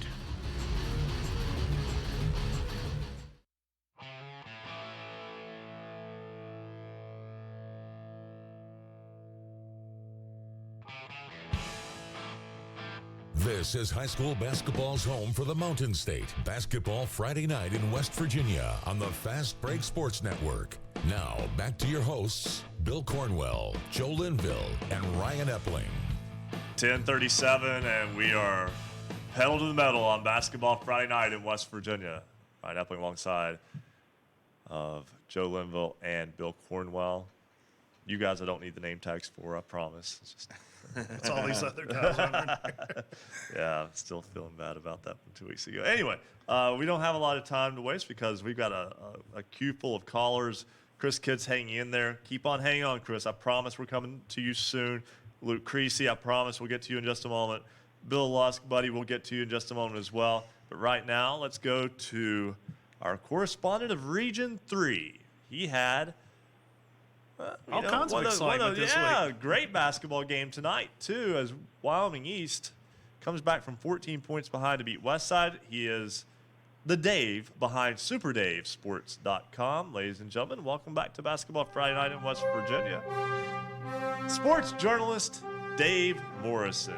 This is high school basketball's home for the Mountain State. Basketball Friday Night in West Virginia on the Fast Break Sports Network. Now, back to your hosts, Bill Cornwell, Joe Linville, and Ryan Epling. 10:37, and we are pedal to the metal on Basketball Friday Night in West Virginia. Ryan Epling alongside of Joe Linville and Bill Cornwell. You guys I don't need the name tags for, I promise. It's just It's all these other guys under there. Yeah, I'm still feeling bad about that from 2 weeks ago. Anyway, we don't have a lot of time to waste because we've got a queue full of callers. Chris Kidd's hanging in there. Keep on hanging on, Chris. I promise we're coming to you soon. Luke Creasy, I promise we'll get to you in just a moment. Bill Lusk, buddy, we'll get to you in just a moment as well. But right now, let's go to our correspondent of Region 3. He had all kinds of excitement this week. Yeah, great basketball game tonight, too, as Wyoming East comes back from 14 points behind to beat Westside. He is the Dave behind SuperDaveSports.com. Ladies and gentlemen, welcome back to Basketball Friday Night in West Virginia. Sports journalist Dave Morrison.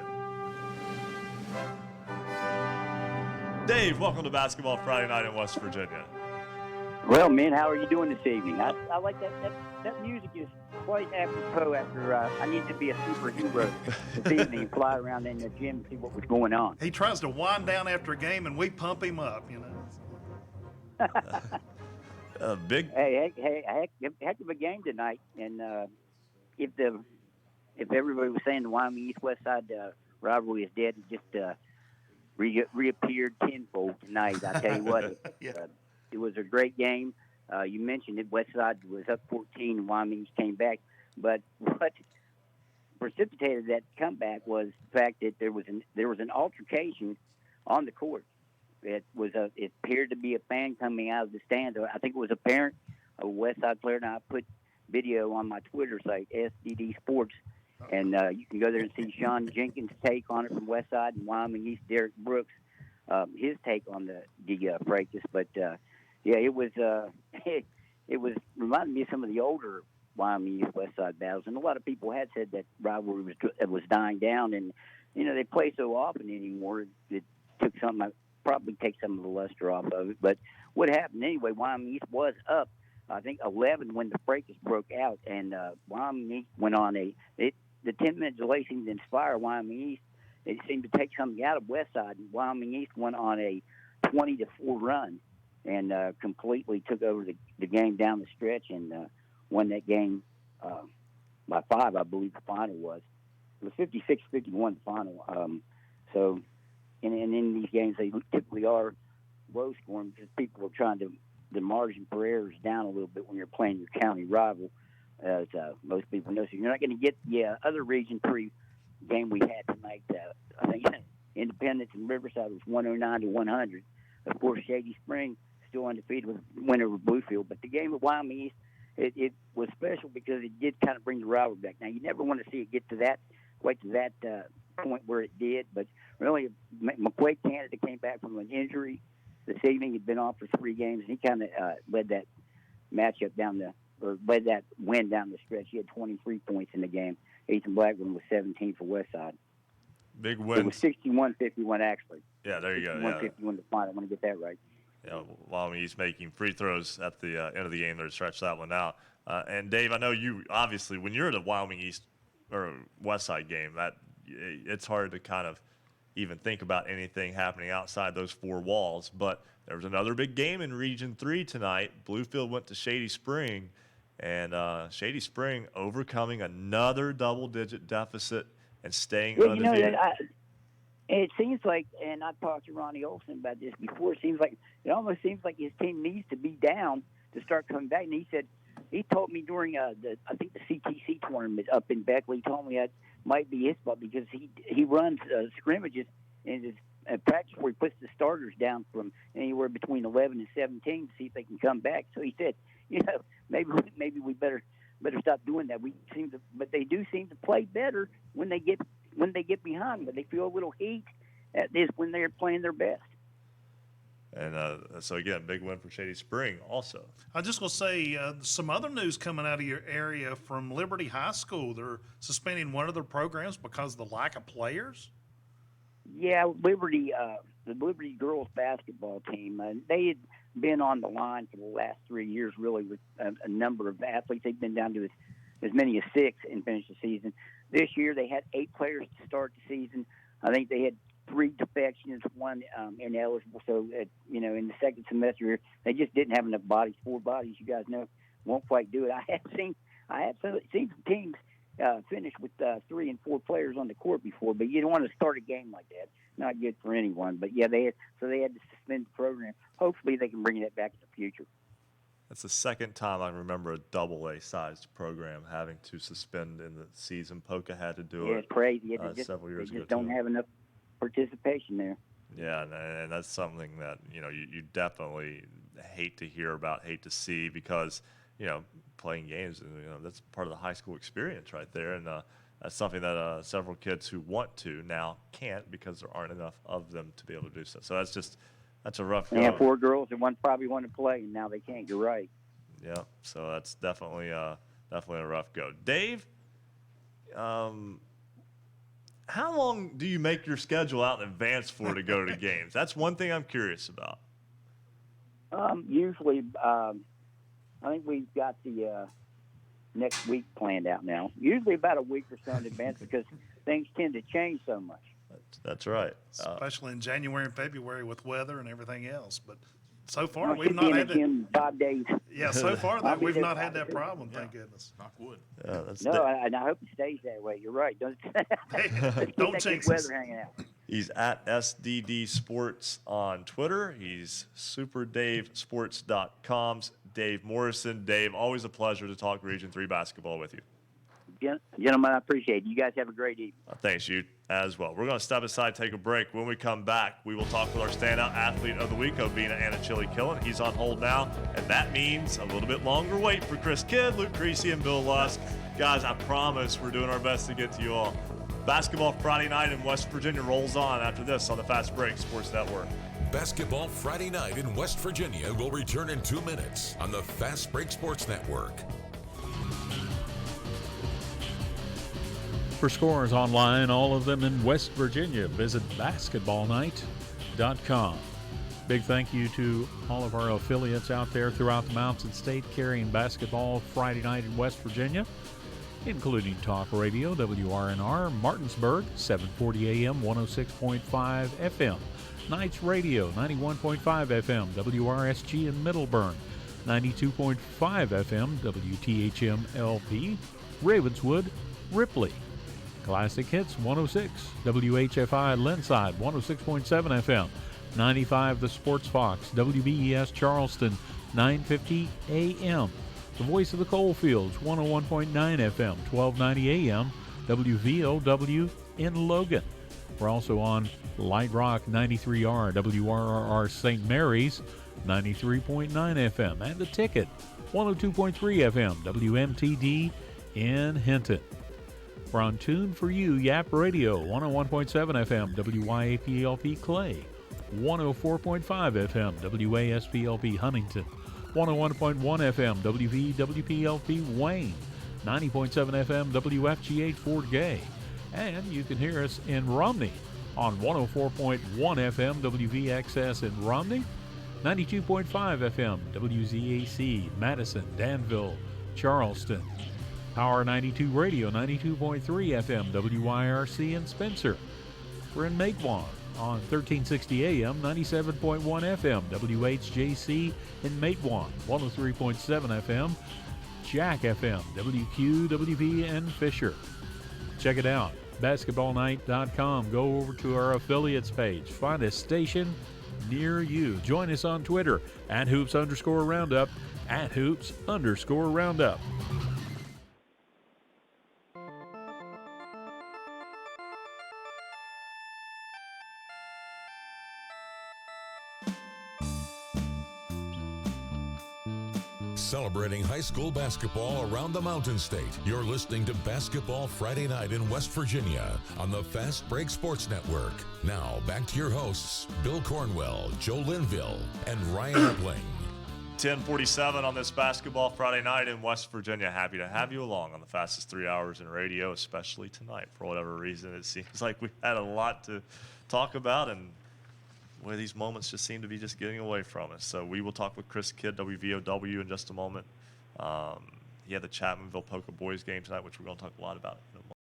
Dave, welcome to Basketball Friday Night in West Virginia. Well, men, how are you doing this evening? I like that music is quite apropos after I need to be a superhero this evening and fly around in the gym and see what was going on. He tries to wind down after a game, and we pump him up, you know. Hey, heck of a game tonight. And if everybody was saying the Wyoming East-West Side rivalry is dead, it just reappeared tenfold tonight. I tell you what, it was a great game. You mentioned it. Westside was up 14, and Wyoming came back. But what precipitated that comeback was the fact that there was an altercation on the court. it appeared to be a fan coming out of the stands. I think it was a parent, a West Side player, and I put video on my Twitter site, SDD Sports, and you can go there and see Sean Jenkins' take on it from West Side, and Wyoming East Derek Brooks, his take on the fracas. But yeah, it was it was reminding me of some of the older Wyoming East West Side battles, and a lot of people had said that rivalry was dying down, and they play so often anymore. It took probably take some of the luster off of it. But what happened anyway? Wyoming East was up, I think 11 when the fracas broke out, and Wyoming East went on the 10-minute delay seemed to inspire Wyoming East. It seemed to take something out of West Side, and Wyoming East went on a 20-4 run and completely took over the game down the stretch and won that game by 5, I believe the final was. It was 56-51 the final. So, and in these games, they typically are low scoring because people are trying to, the margin for error is down a little bit when you're playing your county rival, as most people know. So you're not going to get the other Region 3 game we had tonight. I think Independence and Riverside was 109-100. Of course, Shady Spring still undefeated with win over Bluefield. But the game at Wyoming East, it was special because it did kind of bring the rivalry back. Now, you never want to see it get to that, quite to that point where it did. But really, McQuaid Canada came back from an injury this evening. He'd been off for 3 games, and he kind of led that matchup led that win down the stretch. He had 23 points in the game. Ethan Blackburn was 17 for Westside. Big win. It was 61-51 actually. Yeah, there you go. 61-51 to final. I want to get that right. Yeah, Wyoming East making free throws at the end of the game there to stretch that one out. And Dave, I know you obviously when you're at a Wyoming East or Westside game, it's hard to kind of even think about anything happening outside those 4 walls. But there was another big game in Region 3 tonight. Bluefield went to Shady Spring, and Shady Spring overcoming another double-digit deficit and staying undefeated. It seems like, and I talked to Ronnie Olson about this before, it almost seems like his team needs to be down to start coming back. And he told me during I think the CTC tournament up in Beckley, he told me that might be his fault because he runs scrimmages in his practice where he puts the starters down from anywhere between 11 and 17 to see if they can come back. So he said, maybe we better stop doing that. But they do seem to play better when they get behind, but they feel a little heat at this when they're playing their best. And so, again, big win for Shady Spring also. I just will say some other news coming out of your area from Liberty High School. They're suspending one of their programs because of the lack of players. Yeah, Liberty, the Liberty girls basketball team, they had been on the line for the last 3 years, really, with a number of athletes. They've been down to as many as 6 and finished the season. This year, they had 8 players to start the season. I think they had 3 defections, 1 ineligible. So, in the second semester, they just didn't have enough bodies. 4 bodies, you guys know, won't quite do it. I have seen some teams finish with 3 and 4 players on the court before, but you don't want to start a game like that. Not good for anyone. But yeah, they had to suspend the program. Hopefully, they can bring that back in the future. That's the second time I remember a double-A-sized program having to suspend in the season. Polka had to do it. It's crazy. Several years ago. They just don't have enough participation there. Yeah, and that's something that you definitely hate to hear about, hate to see, because playing games, that's part of the high school experience right there, and that's something that several kids who want to now can't because there aren't enough of them to be able to do so. So that's a rough go. Yeah, 4 girls and one probably want to play, and now they can't. You're right. Yeah, so that's definitely a rough go. Dave, how long do you make your schedule out in advance for to go to games? That's one thing I'm curious about. Usually, I think we've got the next week planned out now. Usually about a week or so in advance because things tend to change so much. That's right. Especially in January and February with weather and everything else. But so far, I'll we've not had that. In 5 days. Yeah, so far we've not had that problem. Thank goodness. Knock wood. Yeah, that's and I hope it stays that way. You're right. Don't jinx weather us. hanging out. He's at SDD Sports on Twitter. He's SuperDaveSports.com's Dave Morrison. Dave, always a pleasure to talk Region 3 basketball with you. Gentlemen, I appreciate it. You guys have a great evening. Thanks, you as well. We're going to step aside, take a break. When we come back, we will talk with our standout athlete of the week, Obina Anachili-Killen. He's on hold now, and that means a little bit longer wait for Chris Kidd, Luke Creasy, and Bill Lusk. Guys, I promise we're doing our best to get to you all. Basketball Friday night in West Virginia rolls on after this on the Fast Break Sports Network. Basketball Friday night in West Virginia will return in 2 minutes on the Fast Break Sports Network. For scores online, all of them in West Virginia, visit basketballnight.com. Big thank you to all of our affiliates out there throughout the Mountain State carrying basketball Friday night in West Virginia, including Talk Radio, WRNR, Martinsburg, 740 AM, 106.5 FM. Knights Radio, 91.5 FM, WRSG in Middleburn, 92.5 FM, WTHM LP, Ravenswood, Ripley. Classic Hits, 106, WHFI Linside, 106.7 FM, 95 The Sports Fox, WBES Charleston, 950 AM. The Voice of the Coalfields, 101.9 FM, 1290 AM, WVOW in Logan. We're also on Light Rock 93R, WRRR St. Mary's, 93.9 FM, and The Ticket, 102.3 FM, WMTD in Hinton. We're on Tune for You, Yap Radio, 101.7 FM, WYAPLP Clay, 104.5 FM, WASPLP Huntington, 101.1 FM, WVWPLP Wayne, 90.7 FM, WFGH Fort Gay. And you can hear us in Romney on 104.1 FM, WVXS in Romney, 92.5 FM, WZAC, Madison, Danville, Charleston, Power 92 Radio, 92.3 FM, WYRC in Spencer. We're in Matewan on 1360 AM, 97.1 FM, WHJC in Matewan, 103.7 FM, Jack FM, WQWV in Fisher. Check it out, basketballnight.com. Go over to our affiliates page. Find a station near you. Join us on Twitter at @hoops_roundup, @hoops_roundup. Celebrating high school basketball around the Mountain State. You're listening to Basketball Friday Night in West Virginia on the Fast Break Sports Network. Now, back to your hosts, Bill Cornwell, Joe Linville, and Ryan Epling. 10:47 on this Basketball Friday night in West Virginia. Happy to have you along on the fastest 3 hours in radio, especially tonight. For whatever reason, it seems like we had a lot to talk about, and where these moments just seem to be just getting away from us. So we will talk with Chris Kidd, WVOW, in just a moment. He had the Chapmanville Polka boys game tonight, which we're going to talk a lot about in a moment.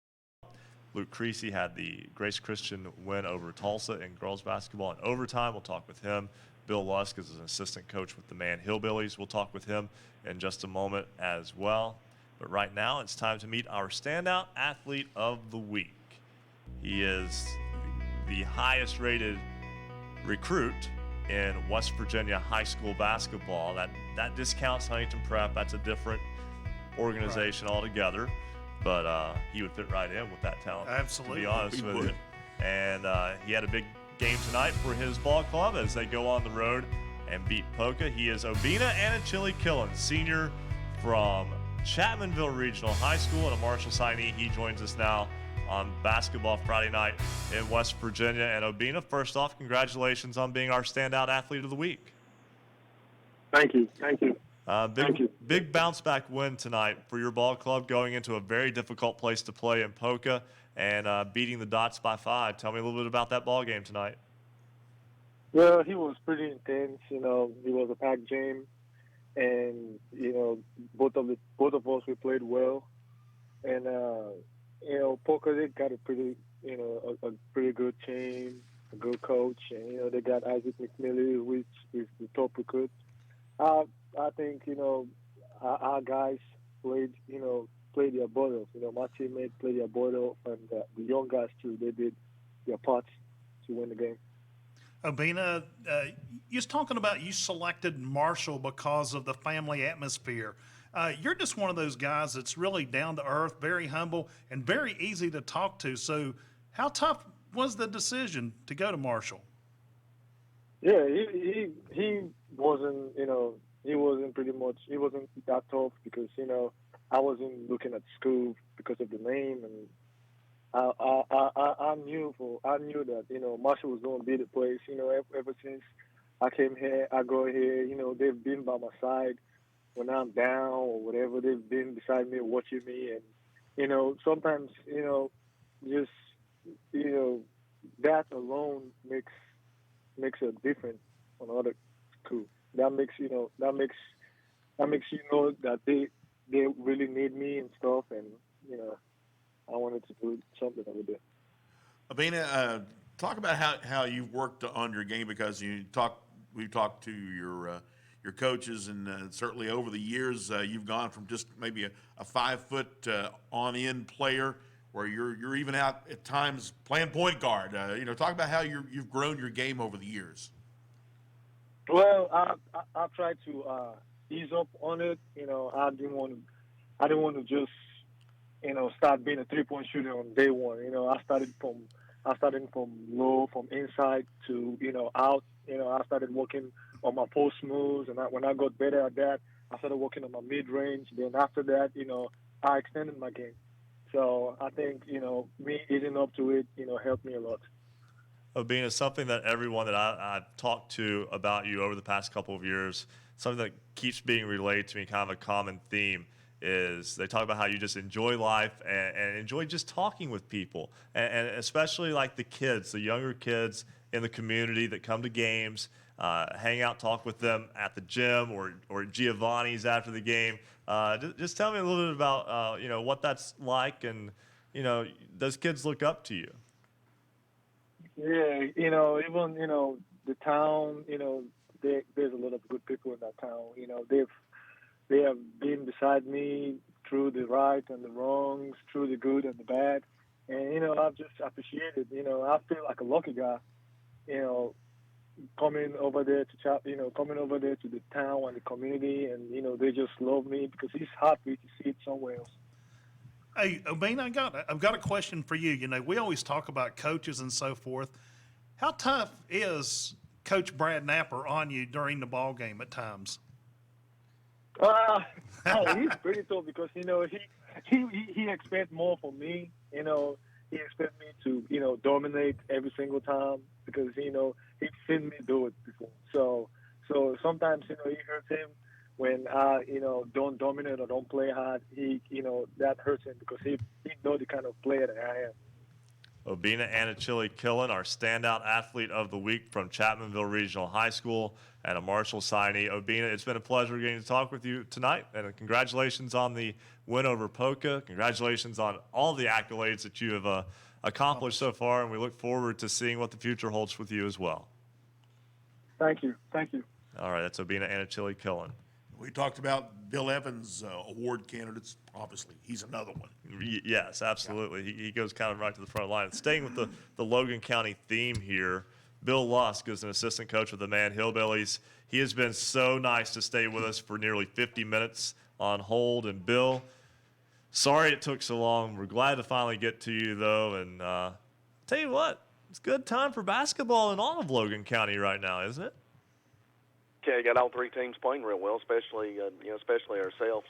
Luke Creasy had the Grace Christian win over Tulsa in girls basketball in overtime. We'll talk with him. Bill Lusk is an assistant coach with the Man Hillbillies. We'll talk with him in just a moment as well. But right now, it's time to meet our standout athlete of the week. He is the highest rated recruit in West Virginia high school basketball. That discounts Huntington Prep. That's a different organization altogether. But he would fit right in with that talent. Absolutely. To be honest with you. And he had a big game tonight for his ball club as they go on the road and beat Polka. He is Obina Anachili-Killen, senior from Chapmanville Regional High School and a Marshall signee. He joins us now on Basketball Friday night in West Virginia. And Obina, first off, congratulations on being our standout athlete of the week. Thank you. Thank you. Thank you. Big bounce back win tonight for your ball club, going into a very difficult place to play in Polka and beating the Dots by 5. Tell me a little bit about that ball game tonight. Well, it was pretty intense. It was a packed game, and both of us we played well, and Polka, they got a pretty good team, a good coach, and they got Isaac McNeely, which is the top recruit. I think our guys played their butt off. My teammates played their butt off, and the young guys too. They did their parts to win the game. Obina, you was talking about you selected Marshall because of the family atmosphere. You're just one of those guys that's really down to earth, very humble, and very easy to talk to. So how tough was the decision to go to Marshall? Yeah, he wasn't, he wasn't that tough because, I wasn't looking at school because of the name, and I knew that, Marshall was going to be the place, ever since I came here, I go here, they've been by my side when I'm down or whatever. They've been beside me, watching me, and, sometimes, just, that alone makes a difference on other school. That makes that they really need me and stuff, and I wanted to do something over there. Abina, talk about how you've worked on your game, because we've talked to your coaches, and certainly over the years you've gone from just maybe a 5-foot on-in player where you're even out at times playing point guard. Talk about how you've grown your game over the years. Well, I tried to ease up on it. I didn't want to just start being a 3-point shooter on day one. I started from low, from inside to out. I started working on my post moves, and when I got better at that, I started working on my mid range. Then after that, I extended my game. So I think me easing up to it helped me a lot. Obina, something that everyone that I've talked to about you over the past couple of years, something that keeps being relayed to me, kind of a common theme, is they talk about how you just enjoy life and enjoy just talking with people, and especially like the kids, the younger kids in the community that come to games, hang out, talk with them at the gym or Giovanni's after the game. Just tell me a little bit about what that's like, and those kids look up to you. Yeah, even the town, there's a lot of good people in that town. They have been beside me through the right and the wrongs, through the good and the bad, and I've just appreciated. I feel like a lucky guy, coming over there to coming over there to the town and the community, and they just love me because it's happy to see it somewhere else. Hey, Obina, I've got a question for you. We always talk about coaches and so forth. How tough is Coach Brad Napper on you during the ball game at times? He's pretty tough because he expects more from me. He expects me to dominate every single time because he's seen me do it before. So sometimes it hurts him when I don't dominate or don't play hard. That hurts him because he knows the kind of player that I am. Obina Anachili-Killen, our standout athlete of the week from Chapmanville Regional High School, and a Marshall signee. Obina, it's been a pleasure getting to talk with you tonight, and congratulations on the win over Poca. Congratulations on all the accolades that you have accomplished so far, and we look forward to seeing what the future holds with you as well. Thank you. All right, that's Obina Anachili-Killen. We talked about Bill Evans' award candidates. Obviously, he's another one. Yes, absolutely. Yeah. He goes kind of right to the front line. Staying with the Logan County theme here, Bill Lusk is an assistant coach with the Man Hillbillies. He has been so nice to stay with us for nearly 50 minutes on hold. And Bill, sorry it took so long. We're glad to finally get to you, though. And tell you what, it's a good time for basketball in all of Logan County right now, isn't it? Yeah, you got all three teams playing real well, especially ourselves.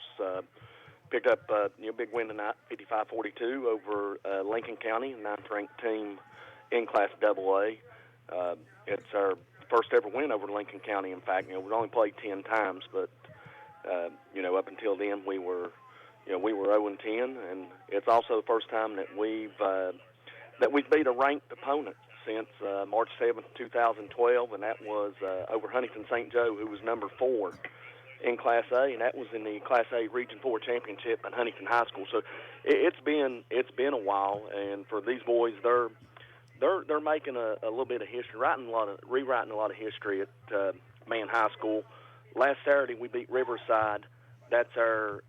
Picked up big win tonight, 55-42 over Lincoln County, 9th-ranked team in Class AA. It's our first ever win over Lincoln County. In fact, we've only played 10 times, but up until then we were 0-10, and it's also the first time that we've beat a ranked opponent since March 7th, 2012, and that was over Huntington St. Joe, who was number 4 in Class A, and that was in the Class A Region 4 championship at Huntington High School. So it's been a while, and for these boys, they're making a little bit of history, rewriting a lot of history at Man High School. Last Saturday we beat Riverside. That was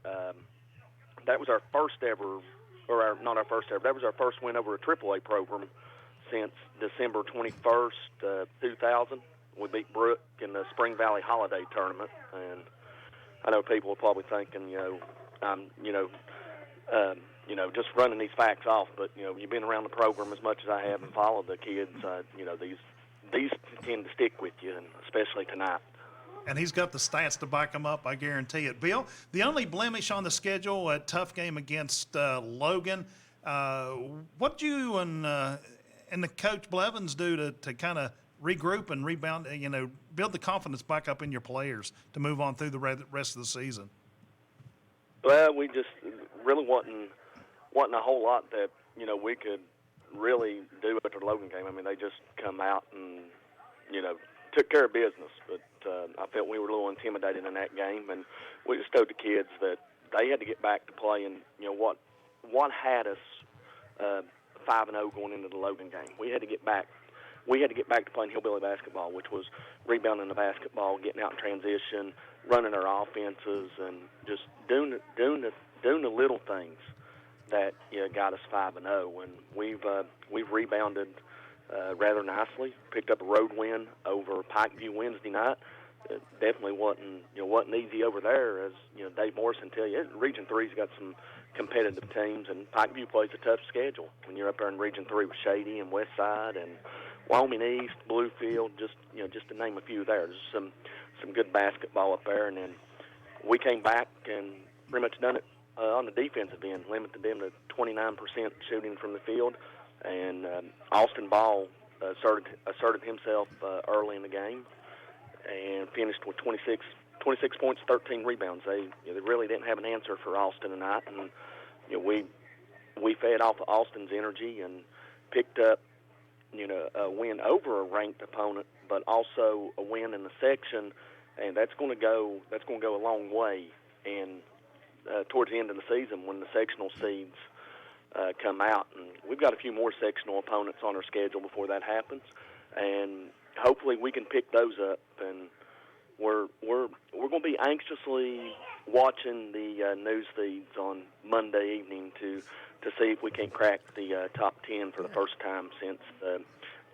our first ever, not our first ever. That was our first win over a AAA program since December 21st, 2000. We beat Brooke in the Spring Valley Holiday Tournament, and I know people are probably thinking, just running these facts off, but you've been around the program as much as I have and followed the kids. These tend to stick with you, and especially tonight. And he's got the stats to back him up, I guarantee it. Bill, the only blemish on the schedule, a tough game against Logan. What did you and the coach Blevins do to kind of regroup and rebound, build the confidence back up in your players to move on through the rest of the season? Well, we just really wasn't a whole lot that, we could really do at the Logan game. I mean, they just come out and, took care of business. But I felt we were a little intimidated in that game, and we just told the kids that they had to get back to playing, what had us 5-0 going into the Logan game. We had to get back to playing hillbilly basketball, which was rebounding the basketball, getting out in transition, running our offenses, and just doing the little things that got us 5-0. And we've rebounded rather nicely. Picked up a road win over Pikeview Wednesday night. It definitely wasn't easy over there, as Dave Morrison tell you. Region 3's got some competitive teams, and Pikeview plays a tough schedule when you're up there in Region 3 with Shady and Westside and Wyoming East, Bluefield, just to name a few there. There's some good basketball up there, and then we came back and pretty much done it on the defensive end, limited them to 29% shooting from the field, and Austin Ball asserted himself early in the game and finished with 26 points, 13 rebounds. They really didn't have an answer for Austin tonight, and we fed off of Austin's energy and picked up a win over a ranked opponent, but also a win in the section, and that's going to go a long way. And towards the end of the season, when the sectional seeds come out, and we've got a few more sectional opponents on our schedule before that happens, and hopefully we can pick those up. And we're going to be anxiously watching the news feeds on Monday evening to see if we can crack the top 10 for the first time since the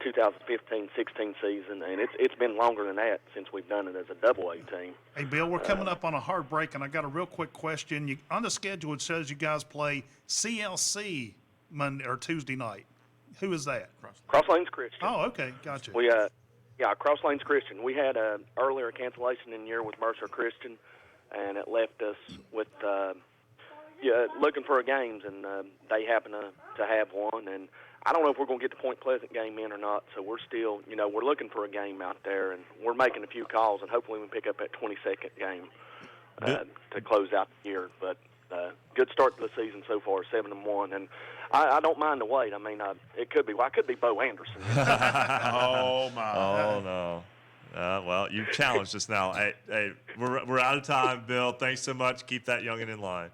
2015-16 season, and it's been longer than that since we've done it as a AA team. Hey, Bill, we're coming up on a hard break, and I got a real quick question. On the schedule, it says you guys play CLC Monday or Tuesday night. Who is that? Cross Lanes Christian. Oh, okay, gotcha. Cross Lanes Christian. We had an earlier cancellation in the year with Mercer Christian, and it left us with looking for games, and they happen to have one. And I don't know if we're going to get the Point Pleasant game in or not, so we're still, we're looking for a game out there, and we're making a few calls, and hopefully we can pick up that 22nd game to close out the year. But good start to the season so far, 7-1, and I don't mind the wait. I mean, it could be Bo Anderson. Oh my! Oh no! Well, you've challenged us now. Hey, we're out of time, Bill. Thanks so much. Keep that youngin' in line.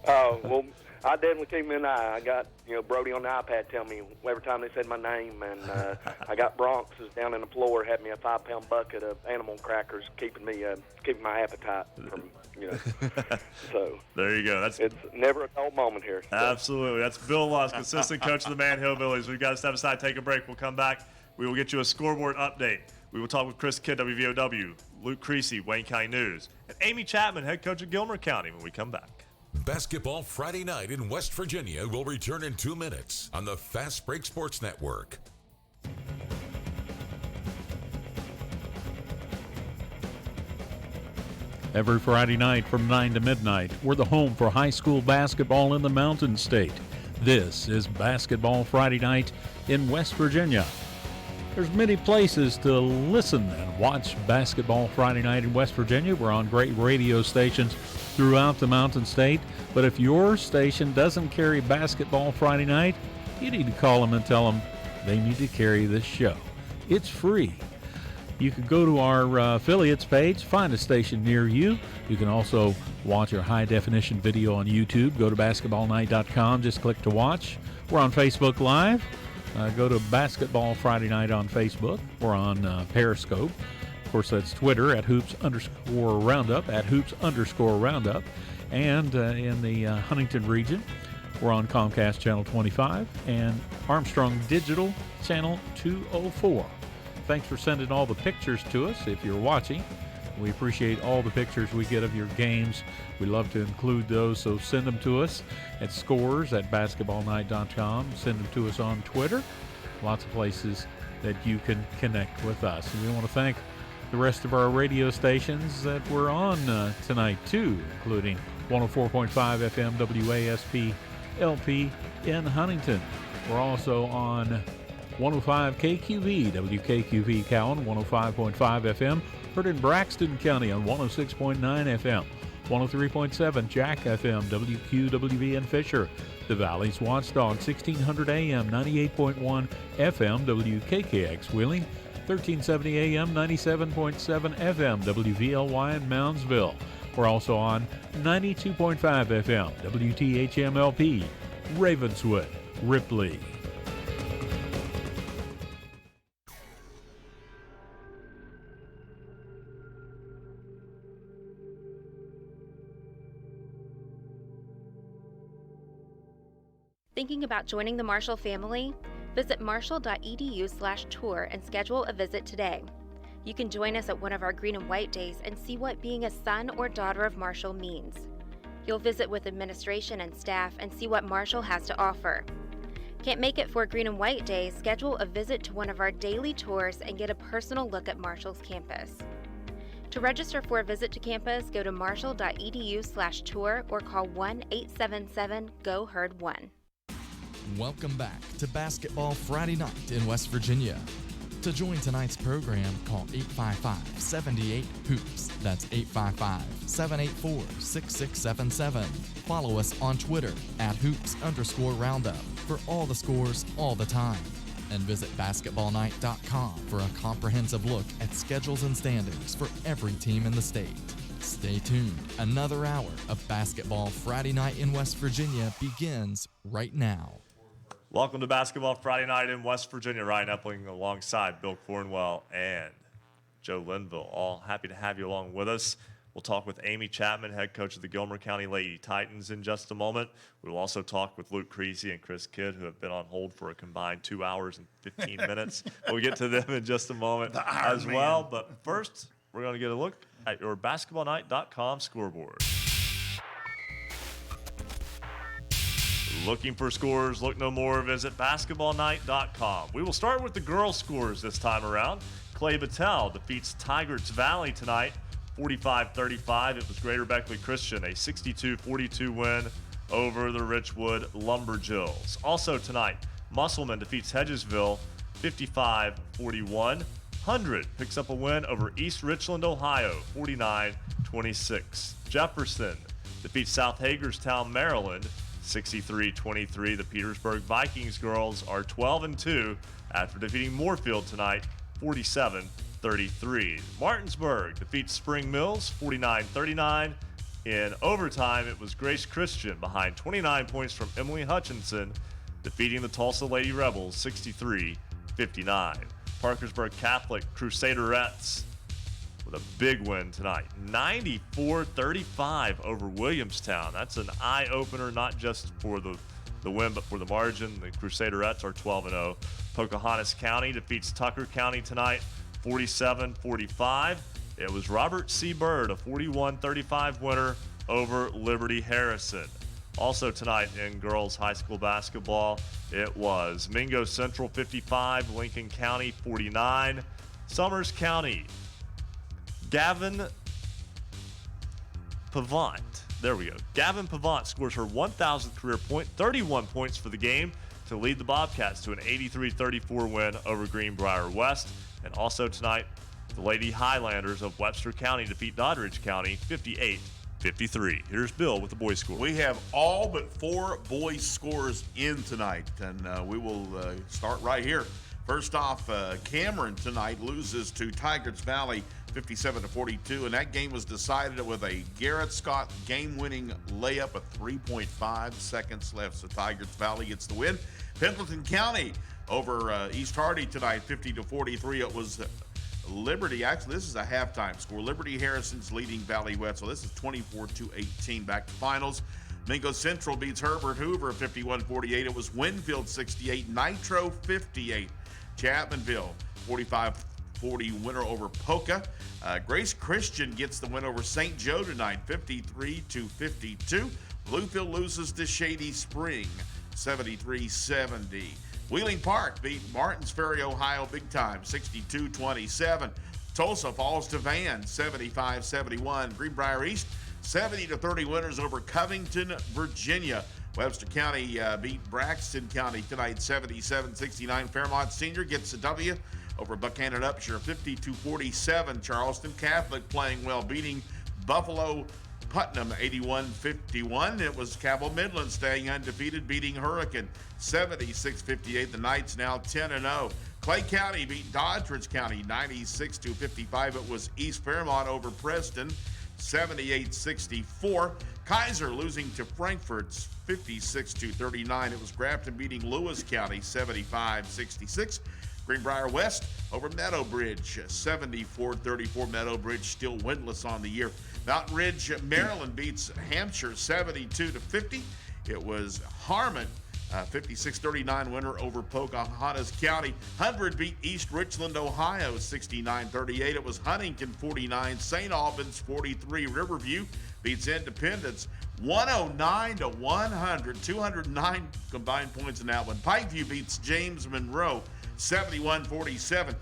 Well, I definitely keep him in the eye. I got Brody on the iPad telling me every time they said my name, and I got Bronx is down in the floor, had me a 5-pound bucket of animal crackers, keeping my appetite from So there you go. It's never a dull moment here. So. Absolutely. That's Bill Loss, consistent coach of the Man Hillbillies. We've got to step aside, take a break. We'll come back. We will get you a scoreboard update. We will talk with Chris Kidd, WVOW, Luke Creasy, Wayne County News, and Amy Chapman, head coach of Gilmer County, when we come back. Basketball Friday night in West Virginia will return in 2 minutes on the Fast Break Sports Network. Every Friday night from 9 to midnight, we're the home for high school basketball in the Mountain State. This is Basketball Friday night in West Virginia. There's many places to listen and watch Basketball Friday night in West Virginia. We're on great radio stations throughout the Mountain State. But if your station doesn't carry Basketball Friday night, you need to call them and tell them they need to carry this show. It's free. You can go to our affiliates page, find a station near you. You can also watch our high-definition video on YouTube. Go to basketballnight.com. Just click to watch. We're on Facebook Live. Go to Basketball Friday Night on Facebook. We're on Periscope. Of course, that's Twitter at @hoops_roundup, @hoops_roundup. And in the Huntington region, we're on Comcast Channel 25 and Armstrong Digital Channel 204. Thanks for sending all the pictures to us if you're watching. We appreciate all the pictures we get of your games. We love to include those, so send them to us at scores@basketballnight.com. Send them to us on Twitter. Lots of places that you can connect with us. And we want to thank the rest of our radio stations that we're on tonight, too, including 104.5 FM WASP LP in Huntington. We're also on 105 KQV, WKQV Cowan, 105.5 FM, heard in Braxton County on 106.9 FM, 103.7 Jack FM, WQWV in Fisher, the Valley's Watchdog, 1600 AM, 98.1 FM, WKKX Wheeling, 1370 AM, 97.7 FM, WVLY in Moundsville. We're also on 92.5 FM, WTHMLP, Ravenswood, Ripley. Thinking about joining the Marshall family? Visit marshall.edu/tour and schedule a visit today. You can join us at one of our Green and White days and see what being a son or daughter of Marshall means. You'll visit with administration and staff and see what Marshall has to offer. Can't make it for Green and White Day? Schedule a visit to one of our daily tours and get a personal look at Marshall's campus. To register for a visit to campus, go to marshall.edu/tour or call 1-877-GO-HERD1. Welcome back to Basketball Friday Night in West Virginia. To join tonight's program, call 855-78-HOOPS. That's 855-784-6677. Follow us on Twitter @hoops_roundup for all the scores all the time. And visit basketballnight.com for a comprehensive look at schedules and standings for every team in the state. Stay tuned. Another hour of Basketball Friday Night in West Virginia begins right now. Welcome to Basketball Friday Night in West Virginia. Ryan Epling alongside Bill Cornwell and Joe Linville. All happy to have you along with us. We'll talk with Amy Chapman, head coach of the Gilmer County Lady Titans, in just a moment. We will also talk with Luke Creasy and Chris Kidd, who have been on hold for a combined 2 hours and 15 minutes. We'll get to them in just a moment as well. But first, we're going to get a look at your basketballnight.com scoreboard. Looking for scores? Look no more. Visit basketballnight.com. We will start with the girls' scores this time around. Clay Battelle defeats Tygarts Valley tonight, 45-35. It was Greater Beckley Christian, a 62-42 win over the Richwood Lumberjills. Also tonight, Musselman defeats Hedgesville, 55-41. 100 picks up a win over East Richland, Ohio, 49-26. Jefferson defeats South Hagerstown, Maryland, 63-23. The Petersburg Vikings girls are 12-2 after defeating Moorfield tonight, 47-33. Martinsburg defeats Spring Mills, 49-39. In overtime, it was Grace Christian behind 29 points from Emily Hutchinson, defeating the Tulsa Lady Rebels, 63-59. Parkersburg Catholic Crusaderettes with a big win tonight, 94-35 over Williamstown. That's an eye-opener, not just for the win, but for the margin. The Crusaderettes are 12-0. Pocahontas County defeats Tucker County tonight, 47-45. It was Robert C. Byrd, a 41-35 winner over Liberty Harrison. Also tonight in girls high school basketball, it was Mingo Central 55, Lincoln County 49. Summers County, Gavin Pavant. There we go. Gavin Pavant scores her 1,000th career point, 31 points for the game to lead the Bobcats to an 83-34 win over Greenbrier West. And also tonight, the Lady Highlanders of Webster County defeat Doddridge County 58-53. Here's Bill with the boys' score. We have all but 4 boys' scores in tonight, and we will start right here. First off, Cameron tonight loses to Tygarts Valley 57-42, and that game was decided with a Garrett Scott game-winning layup with 3.5 seconds left. So Tygarts Valley gets the win. Pendleton County over East Hardy tonight, 50-43. It was Liberty. Actually, this is a halftime score. Liberty Harrison's leading Valley West. So this is 24-18. Back to finals. Mingo Central beats Herbert Hoover 51-48. It was Winfield 68, Nitro 58. Chapmanville 61-40 winner over Polka. Grace Christian gets the win over St. Joe tonight, 53-52. Bluefield loses to Shady Spring, 73-70. Wheeling Park beat Martins Ferry, Ohio, big time, 62-27. Tulsa falls to Van, 75-71. Greenbrier East, 70-30 winners over Covington, Virginia. Webster County beat Braxton County tonight, 77-69. Fairmont Senior gets the W over Buchanan Upshur, 52-47. Charleston Catholic playing well, beating Buffalo Putnam, 81-51. It was Cabell Midland staying undefeated, beating Hurricane, 76-58. The Knights now 10-0. Clay County beat Doddridge County, 96-55. It was East Fairmont over Preston, 78-64. Kaiser losing to Frankfurt's 56-39. It was Grafton beating Lewis County, 75-66. Greenbrier West over Meadowbridge, 74-34. Meadowbridge still winless on the year. Mountain Ridge, Maryland beats Hampshire, 72-50. It was Harmon, 56-39 winner over Pocahontas County. Hundred beat East Richland, Ohio, 69-38. It was Huntington 49, St. Albans 43. Riverview beats Independence 109-100, 209 combined points in that one. Pikeview beats James Monroe, 71-47.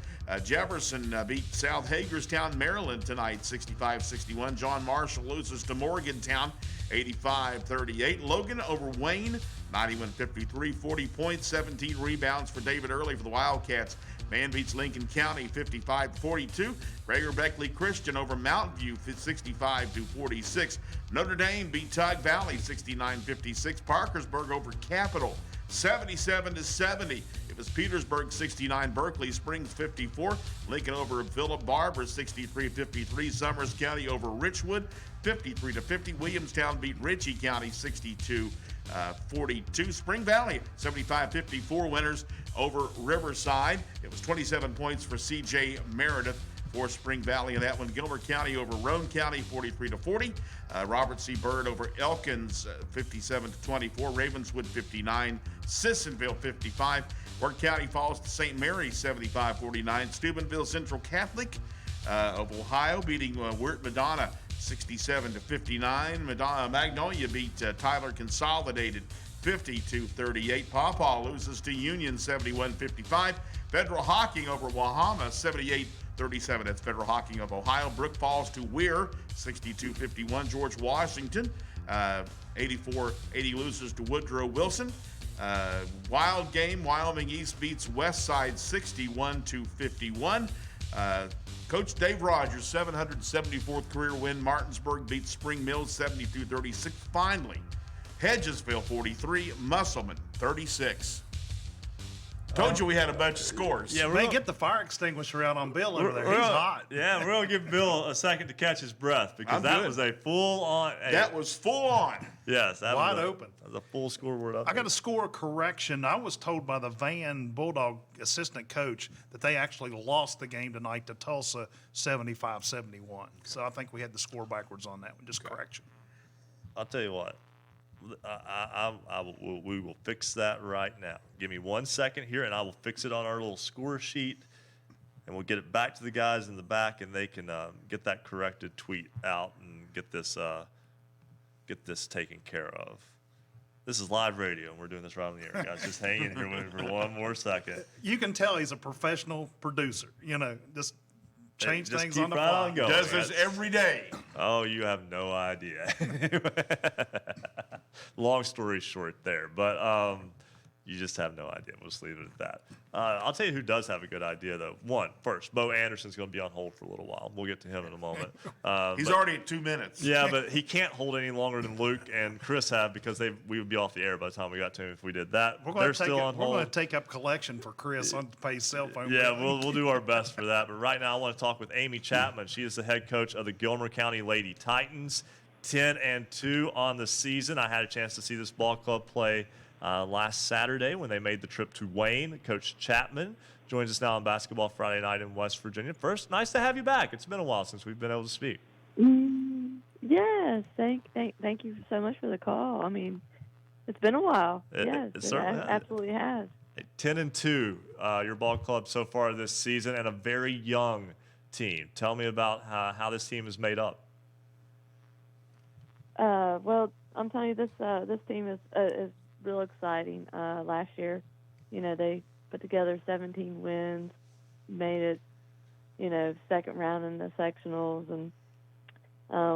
Jefferson beat South Hagerstown, Maryland tonight, 65-61. John Marshall loses to Morgantown, 85-38. Logan over Wayne, 91-53, 40 points, 17 rebounds for David Early for the Wildcats. Man beats Lincoln County, 55-42. Gregor Beckley Christian over Mountain View, 65-46. Notre Dame beat Tug Valley, 69-56. Parkersburg over Capital, 77-70. It was Petersburg 69, Berkeley Springs 54. Lincoln over Philip Barber, 63-53. Summers County over Richwood, 53-50. Williamstown beat Ritchie County, 62-42. Spring Valley 75-54 winners over Riverside. It was 27 points for C.J. Meredith for Spring Valley in that one. Gilmer County over Roane County, 43-40. Robert C. Byrd over Elkins, 57-24. Ravenswood 59. Sissonville 55. Work County falls to St. Mary's, 75-49. Steubenville Central Catholic of Ohio beating Wirt Madonna, 67-59. Magnolia beat Tyler Consolidated, 50-38. Pawpaw loses to Union, 71-55. Federal Hocking over Wahama, 78-37. That's Federal Hocking of Ohio. Brook falls to Weir, 62-51. George Washington, 84-80 loses to Woodrow Wilson. Wild game, Wyoming East beats Westside 61-51. Coach Dave Rogers, 774th career win. Martinsburg beats Spring Mills 72-36. Finally, Hedgesville 43, Musselman 36. Told you we had a bunch of scores. Yeah, they get the fire extinguisher out on Bill over there. He's hot. Yeah, we're going to give Bill a second to catch his breath because that was a full-on. That was full-on. Yes. That Wide was open. That was a full scoreboard up I got a score correction. I was told by the Van Bulldog assistant coach that they actually lost the game tonight to Tulsa 75-71. So I think we had the score backwards on that one. Just correction. I'll tell you what. We will fix that right now. Give me 1 second here, and I will fix it on our little score sheet, and we'll get it back to the guys in the back, and they can get that corrected tweet out and get this taken care of. This is live radio, and we're doing this right on the air, guys. Just hang in here with me for 1 more second. You can tell he's a professional producer. You know, just change Just things keep on the right fly. on going, Does this guys. every day. Oh, you have no idea. Long story short there, but you just have no idea. We'll just leave it at that. I'll tell you who does have a good idea, though. First, Bo Anderson's going to be on hold for a little while. We'll get to him in a moment. He's already at 2 minutes. Yeah, but he can't hold any longer than Luke and Chris have because we would be off the air by the time we got to him if we did that. They're still on hold. We're going to take up collection for Chris on to pay his cell phone. Yeah, bill. we'll do our best for that. But right now, I want to talk with Amy Chapman. She is the head coach of the Gilmer County Lady Titans, 10-2 on the season. I had a chance to see this ball club play last Saturday when they made the trip to Wayne. Coach Chapman joins us now on Basketball Friday Night in West Virginia. First, nice to have you back. It's been a while since we've been able to speak. Yes, thank you so much for the call. I mean, it's been a while. Yes, it certainly has. absolutely has. 10-2, your ball club so far this season, and a very young team. Tell me about how this team is made up. Well, I'm telling you, this team is real exciting. Last year, they put together 17 wins, made it, second round in the sectionals, and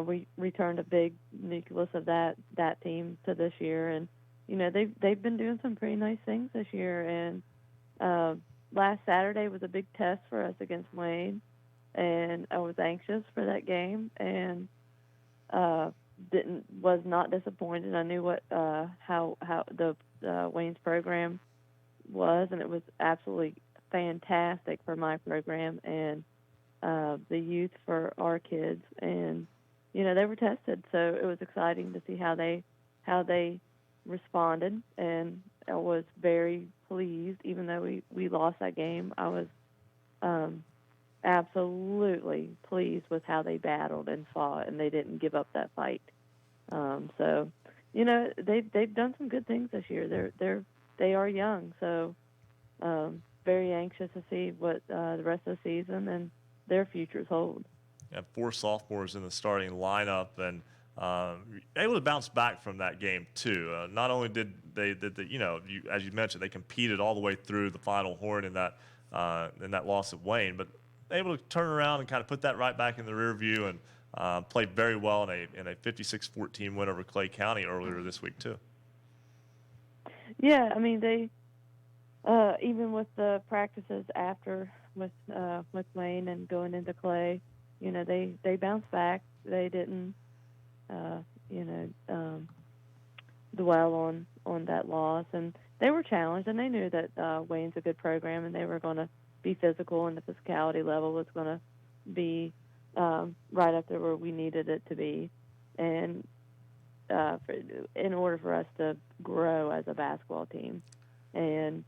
we returned a big nucleus of that team to this year. And they've been doing some pretty nice things this year. And last Saturday was a big test for us against Wayne, and I was anxious for that game, and was not disappointed. I knew what how the Wayne's program was, and it was absolutely fantastic for my program and the youth for our kids. And they were tested, so it was exciting to see how they responded, and I was very pleased. Even though we lost that game, I was absolutely pleased with how they battled and fought, and they didn't give up that fight. So they've done some good things this year. They are young, so very anxious to see what the rest of the season and their futures hold. Yeah, 4 sophomores in the starting lineup, and able to bounce back from that game too. Not only did they as you mentioned, they competed all the way through the Final Horn in that loss at Wayne, but able to turn around and kind of put that right back in the rear view, and played very well in a 56-14 win over Clay County earlier this week too. Yeah, I mean they even with the practices after with Wayne and going into Clay, they bounced back. They didn't dwell on that loss, and they were challenged, and they knew that Wayne's a good program, and they were going to be physical, and the physicality level was going to be right up there where we needed it to be, and in order for us to grow as a basketball team, and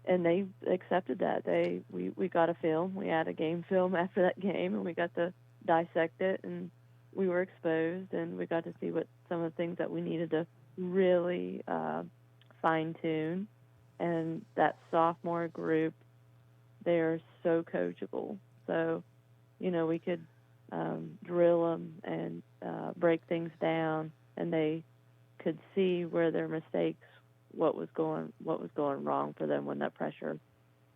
they accepted that. We got a film. We had a game film after that game, and we got to dissect it, and we were exposed, and we got to see what some of the things that we needed to really fine tune. And that sophomore group, they're so coachable. So, we could drill them and break things down, and they could see where their mistakes, what was going wrong for them when that pressure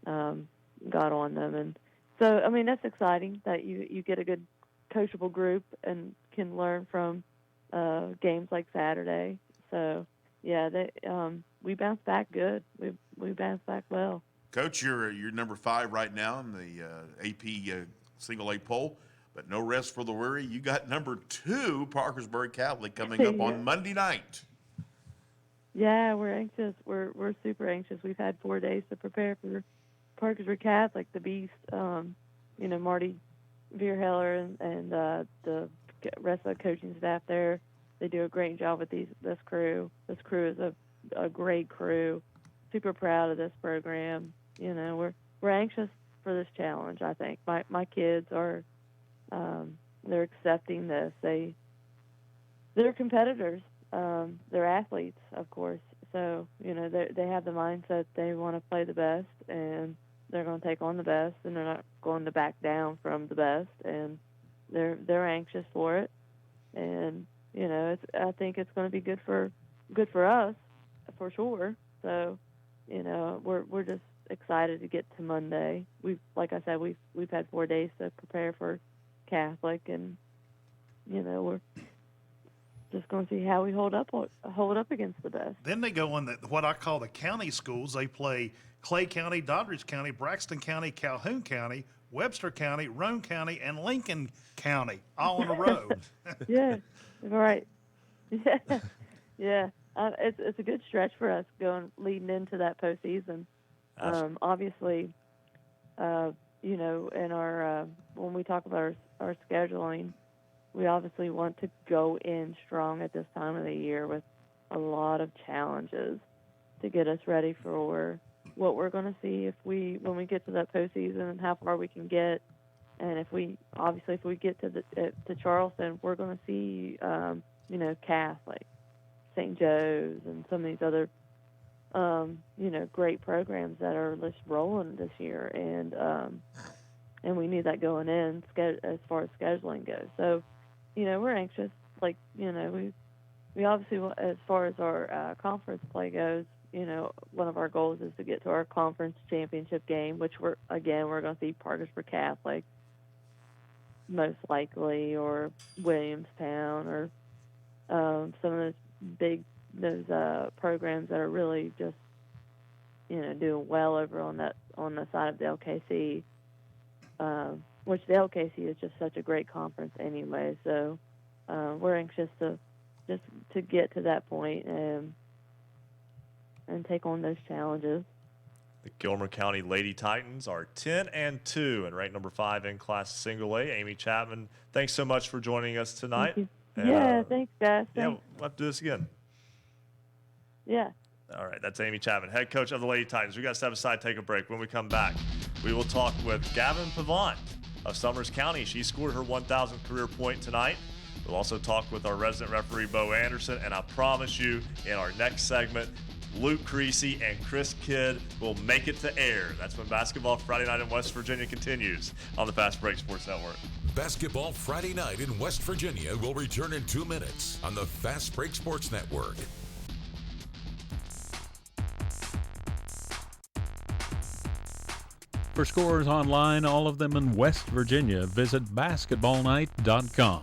got on them. And so, I mean, that's exciting that you get a good coachable group and can learn from games like Saturday. So, yeah, we bounced back good. We bounced back well. Coach, you're number 5 right now in the AP single A poll, but no rest for the weary. You got number 2, Parkersburg Catholic, coming up on Monday night. Yeah, we're anxious. We're super anxious. We've had 4 days to prepare for Parkersburg Catholic, the Beast. Marty Vierheller and the rest of the coaching staff there, they do a great job with this crew. This crew is a great crew. Super proud of this program. We're anxious for this challenge. I think my kids are they're accepting this. They're competitors. They're athletes, of course. So they have the mindset they want to play the best, and they're going to take on the best, and they're not going to back down from the best, and they're anxious for it. And I think it's going to be good for us for sure. So we're just excited to get to Monday. Like I said, we've had 4 days to prepare for Catholic, and we're just going to see how we hold up against the best. Then they go on what I call the county schools. They play Clay County, Doddridge County, Braxton County, Calhoun County, Webster County, Roane County, and Lincoln County, all in a row. Yeah, right. Yeah. It's a good stretch for us leading into that postseason. Obviously, in our when we talk about our scheduling, we obviously want to go in strong at this time of the year with a lot of challenges to get us ready for what we're going to see when we get to that postseason, and how far we can get. And if we get to Charleston, we're going to see Catholic, St. Joe's, and some of these other great programs that are just rolling this year, and we knew that going in as far as scheduling goes. So, we're anxious. We obviously, as far as our conference play goes, one of our goals is to get to our conference championship game, which we're going to see Parkersburg Catholic, most likely, or Williamstown, or some of those programs that are really just doing well over on the side of the LKC, which the LKC is just such a great conference anyway. So we're anxious to get to that point and take on those challenges. The Gilmer County Lady Titans are 10-2 and ranked number 5 in Class Single A. Amy Chapman, thanks so much for joining us tonight. And, thanks, guys. Yeah, we'll have to do this again. Yeah. All right, that's Amy Chapman, head coach of the Lady Titans. We got to step aside, take a break. When we come back, we will talk with Gavin Pavant of Summers County. She scored her 1,000th career point tonight. We'll also talk with our resident referee, Bo Anderson, and I promise you, in our next segment, Luke Creasy and Chris Kidd will make it to air. That's when Basketball Friday Night in West Virginia continues on the Fast Break Sports Network. Basketball Friday Night in West Virginia will return in 2 minutes on the Fast Break Sports Network. For scores online, all of them in West Virginia, visit basketballnight.com.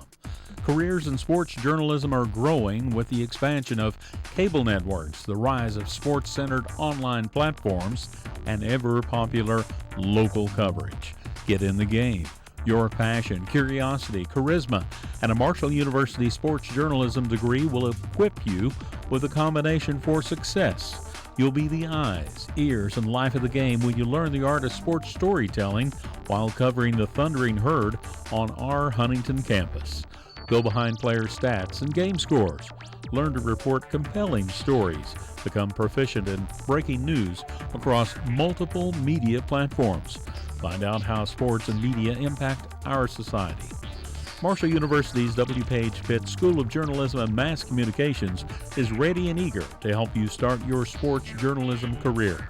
Careers in sports journalism are growing with the expansion of cable networks, the rise of sports-centered online platforms, and ever-popular local coverage. Get in the game. Your passion, curiosity, charisma, and a Marshall University sports journalism degree will equip you with a combination for success. You'll be the eyes, ears, and life of the game when you learn the art of sports storytelling while covering the Thundering Herd on our Huntington campus. Go behind player stats and game scores. Learn to report compelling stories. Become proficient in breaking news across multiple media platforms. Find out how sports and media impact our society. Marshall University's W. Page Pitt School of Journalism and Mass Communications is ready and eager to help you start your sports journalism career.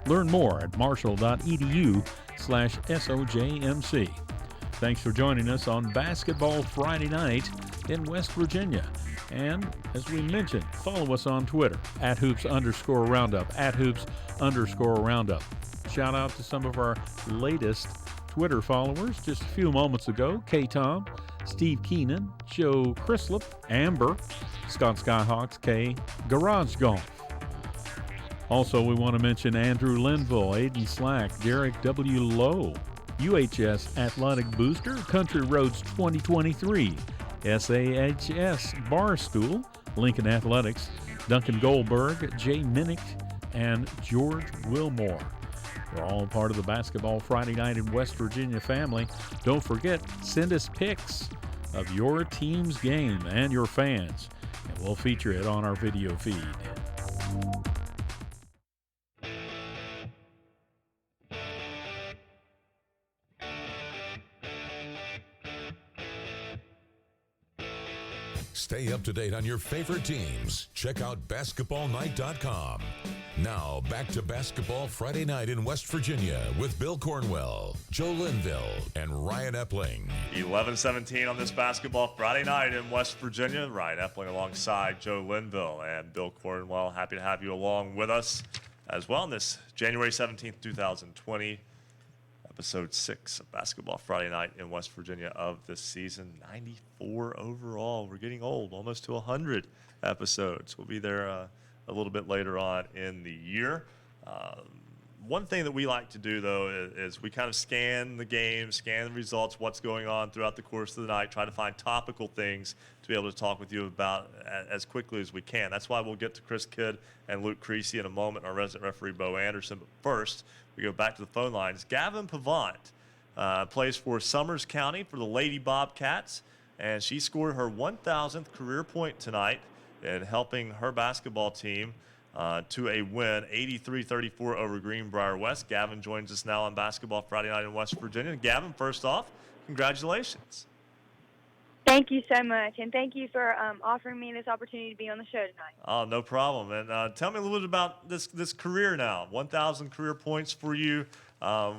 Learn more at marshall.edu/SOJMC. Thanks for joining us on Basketball Friday Night in West Virginia. And as we mentioned, follow us on Twitter at @hoops_roundup, @hoops_roundup. Shout out to some of our latest Twitter followers just a few moments ago: K-Tom, Steve Keenan, Joe Crislip, Amber, Scott Skyhawks, K, Garage Golf. Also, we want to mention Andrew Linville, Aiden Slack, Derek W. Lowe, UHS Athletic Booster, Country Roads 2023, SAHS Barstool, Lincoln Athletics, Duncan Goldberg, Jay Minnick, and George Wilmore. We're all part of the Basketball Friday Night in West Virginia family. Don't forget, send us pics of your team's game and your fans, and we'll feature it on our video feed. Stay up to date on your favorite teams. Check out basketballnight.com. Now, back to Basketball Friday Night in West Virginia with Bill Cornwell, Joe Linville, and Ryan Epling. 11-17 on this Basketball Friday Night in West Virginia. Ryan Epling alongside Joe Linville and Bill Cornwell. Happy to have you along with us as well on this January 17th, 2020, episode 6 of Basketball Friday Night in West Virginia of this season. 94 overall. We're getting old, almost to 100 episodes. We'll be there a little bit later on in the year. One thing that we like to do, though, is we kind of scan the game, scan the results, what's going on throughout the course of the night, try to find topical things to be able to talk with you about as quickly as we can. That's why we'll get to Chris Kidd and Luke Creasy in a moment, our resident referee, Bo Anderson. But first, we go back to the phone lines. Gavin Pavant plays for Summers County for the Lady Bobcats, and she scored her 1,000th career point tonight in helping her basketball team to a win, 83-34 over Greenbrier West. Gavin joins us now on Basketball Friday Night in West Virginia. Gavin, first off, congratulations. Thank you so much, and thank you for offering me this opportunity to be on the show tonight. Oh, no problem. And tell me a little bit about this career now. 1,000 career points for you.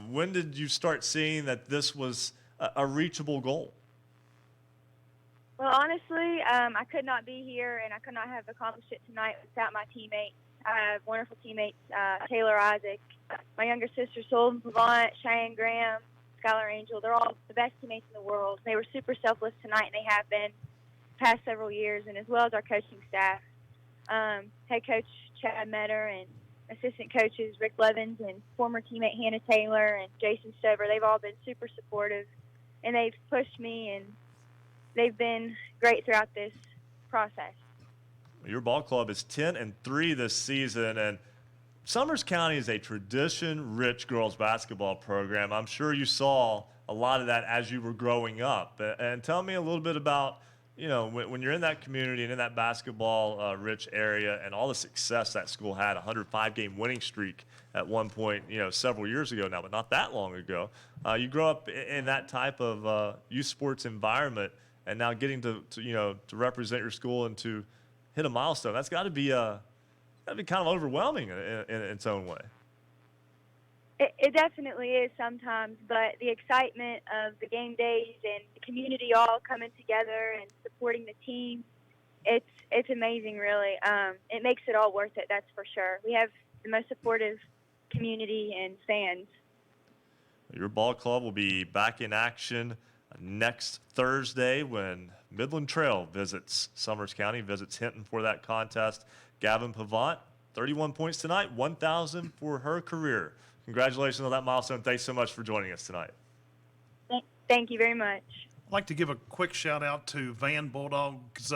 When did you start seeing that this was a reachable goal? Well, honestly, I could not be here, and I could not have accomplished it tonight without my teammates. I have wonderful teammates, Taylor Isaac, my younger sister, Sullivan Pavant, Cheyenne Graham, Skylar Angel. They're all the best teammates in the world. They were super selfless tonight, and they have been the past several years, and as well as our coaching staff. Head coach Chad Metter and assistant coaches Rick Levins and former teammate Hannah Taylor and Jason Stover. They've all been super supportive, and they've pushed me, and they've been great throughout this process. Your ball club is 10-3 this season, and Summers County is a tradition-rich girls basketball program. I'm sure you saw a lot of that as you were growing up. And tell me a little bit about, when you're in that community and in that basketball-rich area and all the success that school had, a 105-game winning streak at one point, several years ago now, but not that long ago. You grow up in that type of youth sports environment, and now getting to represent your school and to hit a milestone, that's got to be kind of overwhelming in its own way. It definitely is sometimes, but the excitement of the game days and the community all coming together and supporting the team, it's amazing, really. It makes it all worth it, that's for sure. We have the most supportive community and fans. Your ball club will be back in action next Thursday when Midland Trail visits Summers County, visits Hinton for that contest. Gavin Pavant, 31 points tonight, 1,000 for her career. Congratulations on that milestone. Thanks so much for joining us tonight. Thank you very much. I'd like to give a quick shout out to Van Bulldogs,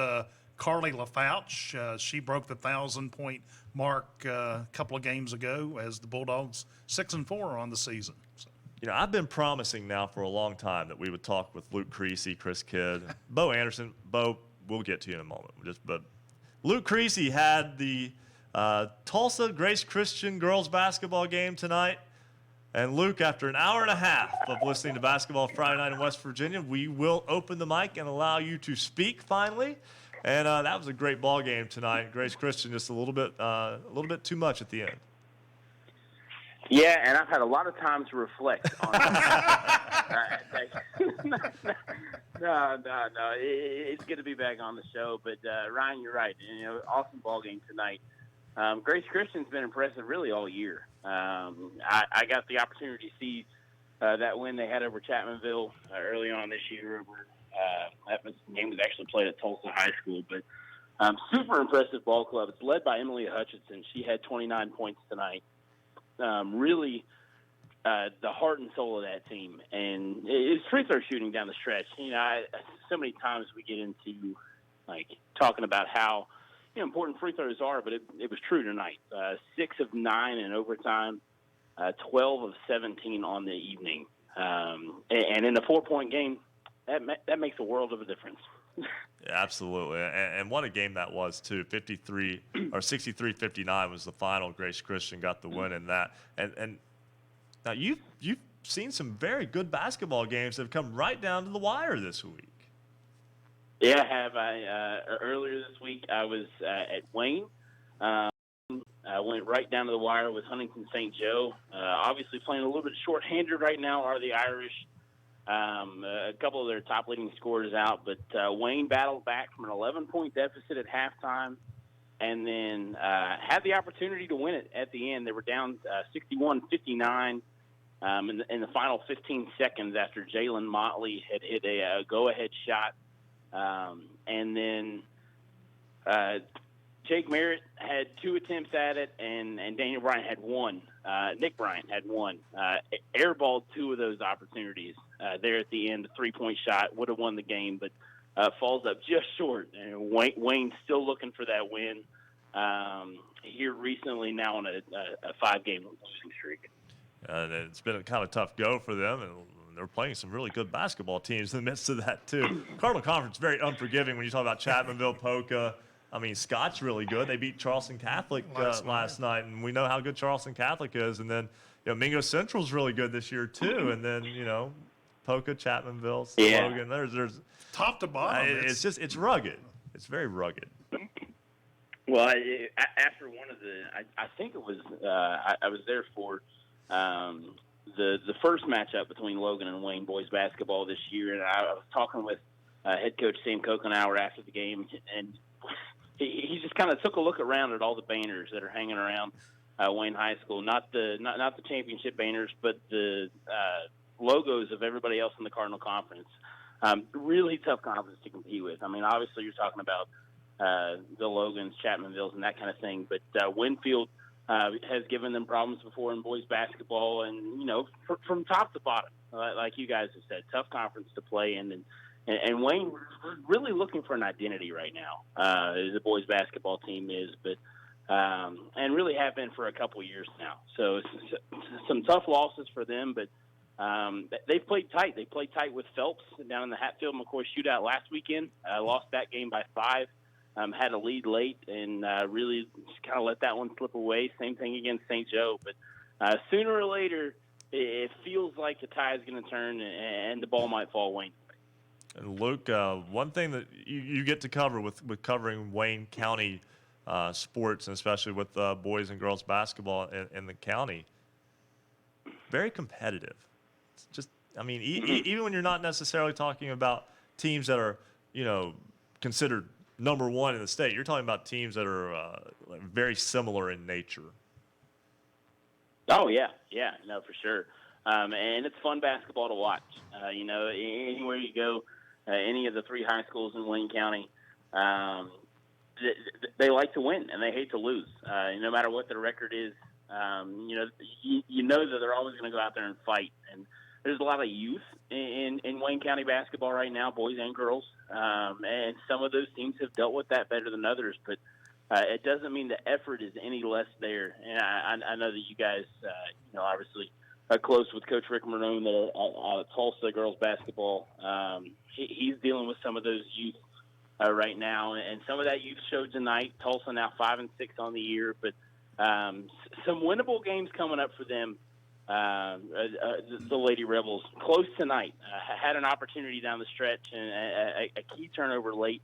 Carly LaFouch. She broke the 1,000-point mark a couple of games ago as the Bulldogs 6-4 on the season. So. I've been promising now for a long time that we would talk with Luke Creasy, Chris Kidd, Bo Anderson. Bo, we'll get to you in a moment. But Luke Creasy had the Tulsa Grace Christian girls basketball game tonight. And Luke, after an hour and a half of listening to Basketball Friday Night in West Virginia, we will open the mic and allow you to speak finally. And that was a great ball game tonight. Grace Christian just a little bit too much at the end. Yeah, and I've had a lot of time to reflect on that. No. It's good to be back on the show. But, Ryan, you're right. Awesome ball game tonight. Grace Christian's been impressive really all year. I got the opportunity to see that win they had over Chapmanville early on this year. That game was actually played at Tulsa High School. But super impressive ball club. It's led by Emily Hutchinson. She had 29 points tonight. Really the heart and soul of that team. And it's free throw shooting down the stretch. So many times we get into, talking about how important free throws are, but it was true tonight. 6 of 9 in overtime, 12 of 17 on the evening. And in a 4-point game, that makes a world of a difference. Yeah, absolutely. And what a game that was, too. 63-59 was the final. Grace Christian got the win in that. And now you've seen some very good basketball games that have come right down to the wire this week. Yeah, I have. Earlier this week, I was at Wayne. I went right down to the wire with Huntington St. Joe. Obviously playing a little bit shorthanded right now are the Irish. A couple of their top leading scorers out, but Wayne battled back from an 11-point deficit at halftime and then had the opportunity to win it at the end. They were down 61-59 in the final 15 seconds after Jalen Motley had hit a go-ahead shot. And then Jake Merritt had 2 attempts at it, and Daniel Bryant had 1. Nick Bryant had 1. Airballed 2 of those opportunities there at the end. A 3-point shot would have won the game, but falls up just short. And Wayne's still looking for that win here recently, now on a 5-game losing streak. It's been a kind of tough go for them, and they're playing some really good basketball teams in the midst of that, too. Cardinal Conference, very unforgiving when you talk about Chapmanville, Polka. I mean, Scott's really good. They beat Charleston Catholic last night, and we know how good Charleston Catholic is. And then, Mingo Central's really good this year, too. And then, Polka, Chapmanville, Yeah. Logan. There's top to bottom. It's rugged. It's very rugged. Well, after one of the, I think it was, I was there for the first matchup between Logan and Wayne boys basketball this year, and I was talking with head coach Sam Kokenauer after the game, and he just kind of took a look around at all the banners that are hanging around Wayne High School, not the championship banners, but the logos of everybody else in the Cardinal Conference. Really tough conference to compete with. I mean, obviously you're talking about the Logans, Chapmanvilles, and that kind of thing, but Winfield has given them problems before in boys basketball, and from top to bottom, like you guys have said, tough conference to play in, and Wayne, we're really looking for an identity right now. The boys basketball team is, but and really have been for a couple years now. So it's some tough losses for them, but they've played tight. They played tight with Phelps down in the Hatfield-McCoy shootout last weekend. Lost that game by 5. Had a lead late and really just kind of let that one slip away. Same thing against St. Joe. But sooner or later, it feels like the tide is going to turn and the ball might fall Wayne. And Luke, one thing that you get to cover with covering Wayne County sports, and especially with boys and girls basketball in the county, very competitive. It's just, I mean, even when you're not necessarily talking about teams that are, considered number one in the state, you're talking about teams that are very similar in nature. Oh, yeah, no, for sure. And it's fun basketball to watch. Anywhere you go, any of the 3 high schools in Wayne County, they like to win and they hate to lose. No matter what their record is, you know that they're always going to go out there and fight. And there's a lot of youth in Wayne County basketball right now, boys and girls. And some of those teams have dealt with that better than others, but it doesn't mean the effort is any less there. And I know that you guys, obviously are close with Coach Rick Marone there at Tulsa girls basketball. He's dealing with some of those youth right now, and some of that youth showed tonight. Tulsa now 5-6 on the year, but some winnable games coming up for them. The Lady Rebels close tonight. Had an opportunity down the stretch, and a key turnover late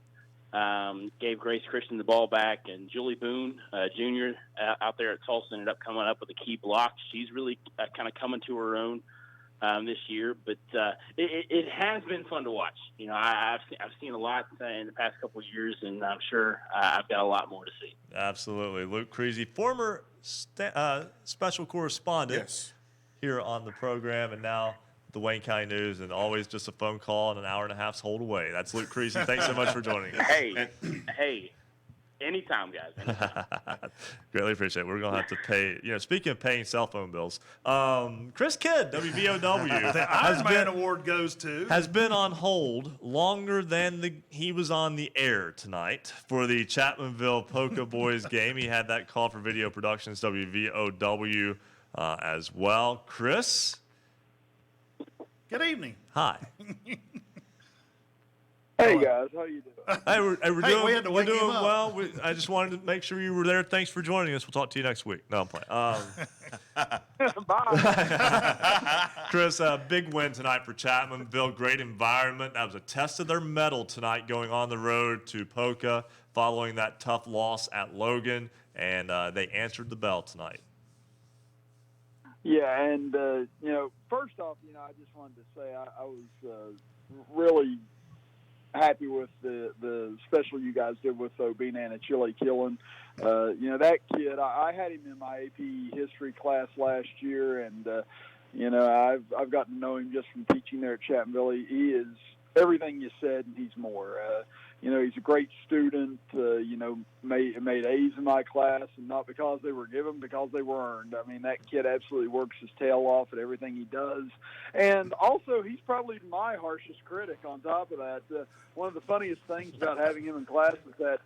gave Grace Christian the ball back, and Julie Boone, Jr. Out there at Tulsa ended up coming up with a key block. She's really kind of coming to her own this year, but it has been fun to watch. I've seen a lot in the past couple of years, and I'm sure I've got a lot more to see. Absolutely. Luke Creasy, former special correspondent here on the program, and now the Wayne County News, and always just a phone call and an hour and a half's hold away. That's Luke Creasy. Thanks so much for joining us. Hey, anytime, guys. Anytime. Greatly appreciate it. We're going to have to pay, speaking of paying cell phone bills, Chris Kidd, WVOW. The Iron Man Award goes to. Has been on hold longer than he was on the air tonight for the Chapmanville Polka Boys game. He had that call for Video Productions, WVOW as well. Chris? Good evening. Hi. Hey guys, how you doing? Hey, we're doing, we had to wake doing him up. well. I just wanted to make sure you were there. Thanks for joining us. We'll talk to you next week. No, I'm playing. Bye. Chris, big win tonight for Chapmanville. Great environment. That was a test of their mettle tonight, going on the road to Polka following that tough loss at Logan, and they answered the bell tonight. Yeah, and first off, I just wanted to say I was really happy with the special you guys did with Obina and Chili Killen. That kid, I had him in my AP history class last year, and I've gotten to know him just from teaching there at Chapmanville. He is everything you said, and he's more. He's a great student. Made A's in my class, and not because they were given, because they were earned. I mean, that kid absolutely works his tail off at everything he does. And also, he's probably my harshest critic on top of that. One of the funniest things about having him in class is that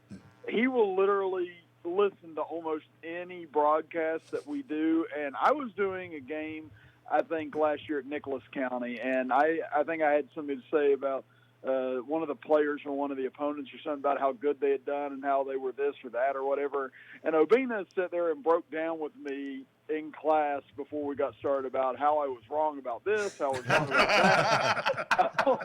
he will literally listen to almost any broadcast that we do. And I was doing a game, I think, last year at Nicholas County, and I think I had something to say about one of the players or one of the opponents or something about how good they had done and how they were this or that or whatever. And Obina sat there and broke down with me in class before we got started about how I was wrong about this, how I was wrong about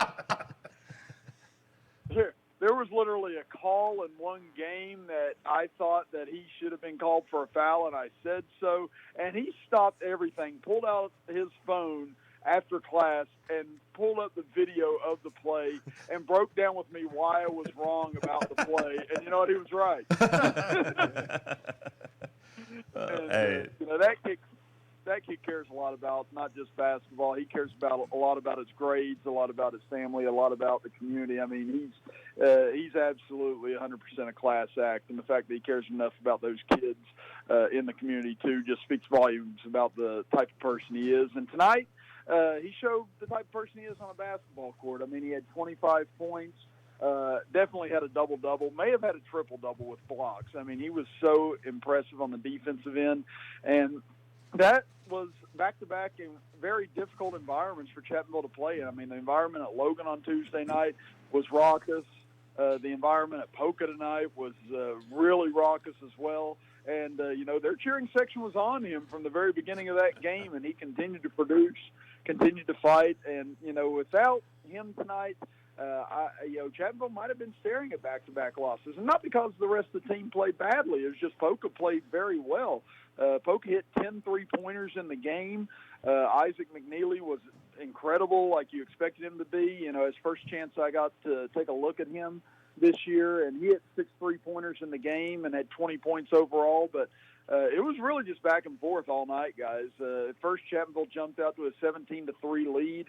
that. There was literally a call in one game that I thought that he should have been called for a foul, and I said so. And he stopped everything, pulled out his phone after class, and pulled up the video of the play and broke down with me why I was wrong about the play. And you know what? He was right. Hey. That kid cares a lot about not just basketball. He cares about a lot about his grades, a lot about his family, a lot about the community. I mean, he's absolutely 100% a class act, and the fact that he cares enough about those kids in the community too just speaks volumes about the type of person he is. And tonight, he showed the type of person he is on a basketball court. I mean, he had 25 points. Definitely had a double-double, may have had a triple-double with blocks. I mean, he was so impressive on the defensive end, and that was back-to-back in very difficult environments for Chapmanville to play in. I mean, the environment at Logan on Tuesday night was raucous. The environment at Poca tonight was really raucous as well. And, their cheering section was on him from the very beginning of that game, and he continued to produce, continued to fight. And, without him tonight, Chapmanville might have been staring at back-to-back losses, and not because the rest of the team played badly. It was just Poca played very well. Poca hit 10 three-pointers in the game. Isaac McNeely was incredible, like you expected him to be. His first chance I got to take a look at him this year, and he hit 6 three-pointers in the game and had 20 points overall. But it was really just back and forth all night, guys. At first, Chapmanville jumped out to a 17-3 lead,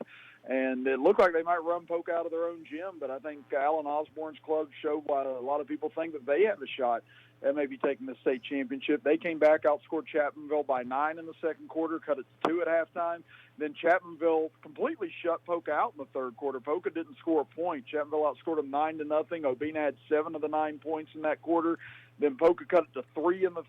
and it looked like they might run Poca out of their own gym. But I think Alan Osborne's club showed why a lot of people think that they have a shot at maybe taking the state championship. They came back, outscored Chapmanville by 9 in the second quarter, cut it to 2 at halftime. Then Chapmanville completely shut Poca out in the third quarter. Poca didn't score a point. Chapmanville outscored them 9-0. Obina had 7 of the 9 points in that quarter. Then Poca cut it to 3 in the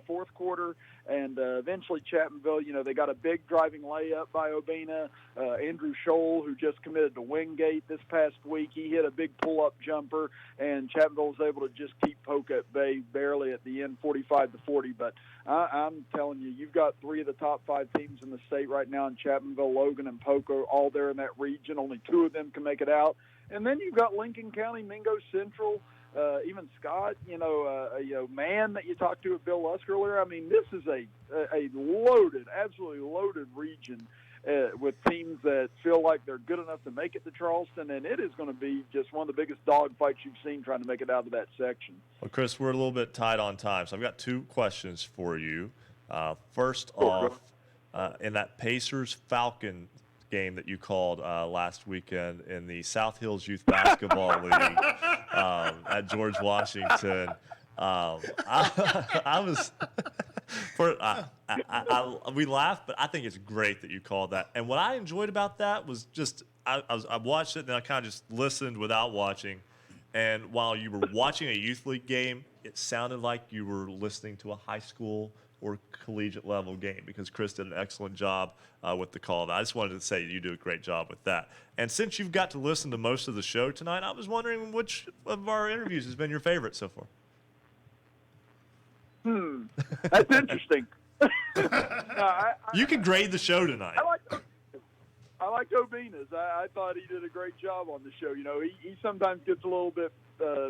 fourth quarter, and eventually Chapmanville, they got a big driving layup by Obina. Andrew Scholl, who just committed to Wingate this past week, he hit a big pull-up jumper, and Chapmanville was able to just keep Poca at bay barely at the end, 45-40. But I'm telling you, you've got 3 of the top 5 teams in the state right now in Chapmanville, Logan, and Poca, all there in that region. Only 2 of them can make it out. And then you've got Lincoln County, Mingo Central, even Scott, Man that you talked to at Bill Lusk earlier. I mean, this is a loaded, absolutely loaded region with teams that feel like they're good enough to make it to Charleston, and it is going to be just one of the biggest dog fights you've seen trying to make it out of that section. Well, Chris, we're a little bit tight on time, so I've got 2 questions for you. First off, in that Pacers-Falcon game that you called last weekend in the South Hills Youth Basketball League at George Washington. We laughed, but I think it's great that you called that. And what I enjoyed about that was just I watched it and then I kind of just listened without watching. And while you were watching a youth league game, it sounded like you were listening to a high school or collegiate level game because Chris did an excellent job with the call. I just wanted to say you do a great job with that. And since you've got to listen to most of the show tonight, I was wondering which of our interviews has been your favorite so far. That's interesting. You can grade the show tonight. I liked Obina's. I thought he did a great job on the show. He sometimes gets a little bit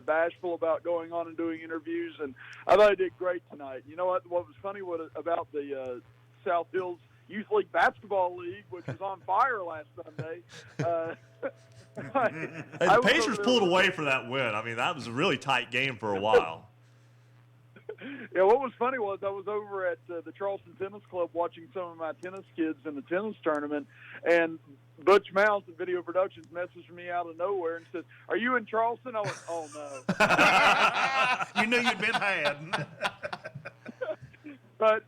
bashful about going on and doing interviews, and I thought he did great tonight. You know what was funny about the South Hills Youth League Basketball League, which was on fire last Sunday. The Pacers pulled away for that win. I mean, that was a really tight game for a while. Yeah, what was funny was I was over at the Charleston Tennis Club watching some of my tennis kids in the tennis tournament, and Butch Mounts at Video Productions messaged me out of nowhere and said, "Are you in Charleston?" I went, "Oh, no." You knew you'd been had. But,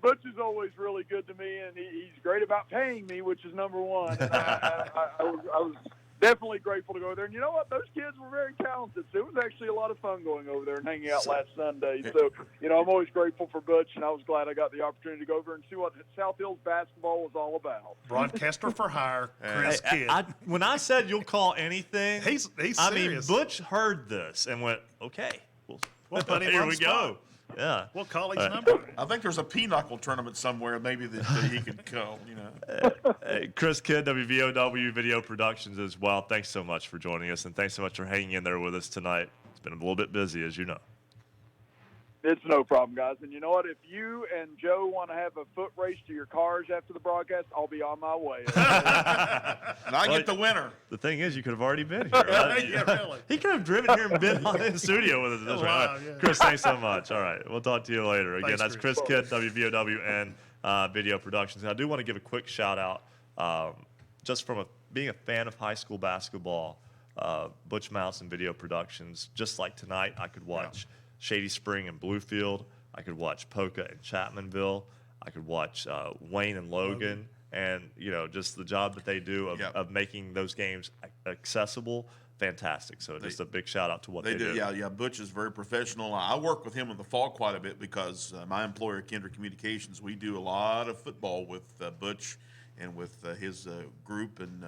Butch is always really good to me, and he's great about paying me, which is number one. And I was definitely grateful to go there. And you know what? Those kids were very talented. So it was actually a lot of fun going over there and hanging out last Sunday. So, I'm always grateful for Butch, and I was glad I got the opportunity to go over and see what South Hills basketball was all about. Broadcaster for hire, Chris Kidd. When I said you'll call anything, he's I serious. mean, Butch heard this and went, okay, we'll put him here on we the go. spot. Yeah. We'll call his number. I think there's a pinochle tournament somewhere maybe that he could call, Hey, Chris Kidd, WVOW Video Productions as well. Thanks so much for joining us, and thanks so much for hanging in there with us tonight. It's been a little bit busy, as you know. It's no problem, guys. And you know what? If you and Joe want to have a foot race to your cars after the broadcast, I'll be on my way. And I get the winner. The thing is, you could have already been here. Right? Yeah, really. He could have driven here and been in the studio with us. That's right. Wow, yeah. Chris, thanks so much. All right. We'll talk to you later. Again, Thanks, that's Chris Kidd, WVOW and Video Productions. And I do want to give a quick shout out just from being a fan of high school basketball, Butch Mouse and Video Productions. Just like tonight, I could watch Shady Spring and Bluefield. I could watch Polka and Chapmanville. I could watch Wayne and Logan. And, just the job that they do of making those games accessible, fantastic. So just a big shout out to what they do. Yeah. Butch is very professional. I work with him in the fall quite a bit because my employer, Kendrick Communications, we do a lot of football with Butch and with his group, and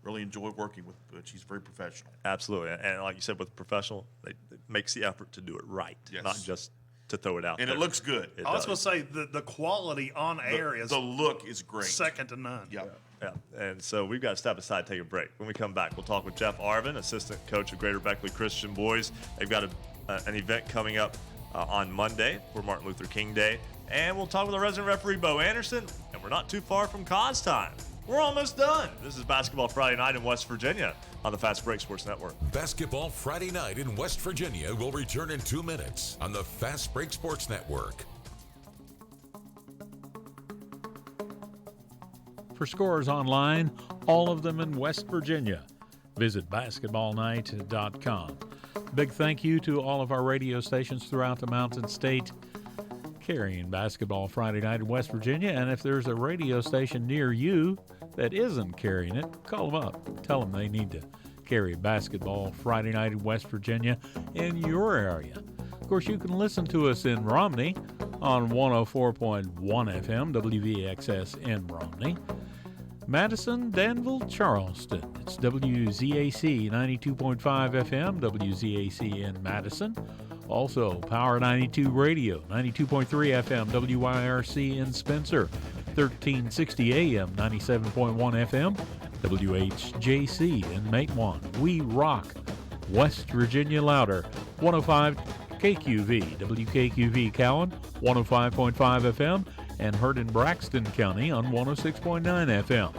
really enjoy working with Butch. He's very professional. Absolutely. And like you said, with professional, it makes the effort to do it right, not just to throw it out and there. it looks good. I was going to say the quality on air is the look is great, second to none. Yeah. And so we've got to step aside, take a break. When we come back, we'll talk with Jeff Arvin, assistant coach of Greater Beckley Christian Boys. They've got an event coming up on Monday for Martin Luther King Day, and we'll talk with our resident referee Bo Anderson. And we're not too far from cause time. We're almost done. This is Basketball Friday Night in West Virginia on the Fast Break Sports Network. Basketball Friday Night in West Virginia will return in 2 minutes on the Fast Break Sports Network. For scores online, all of them in West Virginia, visit basketballnight.com. Big thank you to all of our radio stations throughout the Mountain State carrying Basketball Friday Night in West Virginia. And if there's a radio station near you that isn't carrying it, call them up. Tell them they need to carry Basketball Friday Night in West Virginia in your area. Of course, you can listen to us in Romney on 104.1 FM, WVXS in Romney. Madison, Danville, Charleston. It's WZAC 92.5 FM, WZAC in Madison. Also, Power 92 Radio, 92.3 FM, WYRC in Spencer. 1360 AM, 97.1 FM, WHJC in Matewan. We rock West Virginia louder. 105 KQV, WKQV Cowan, 105.5 FM, and heard in Braxton County on 106.9 FM.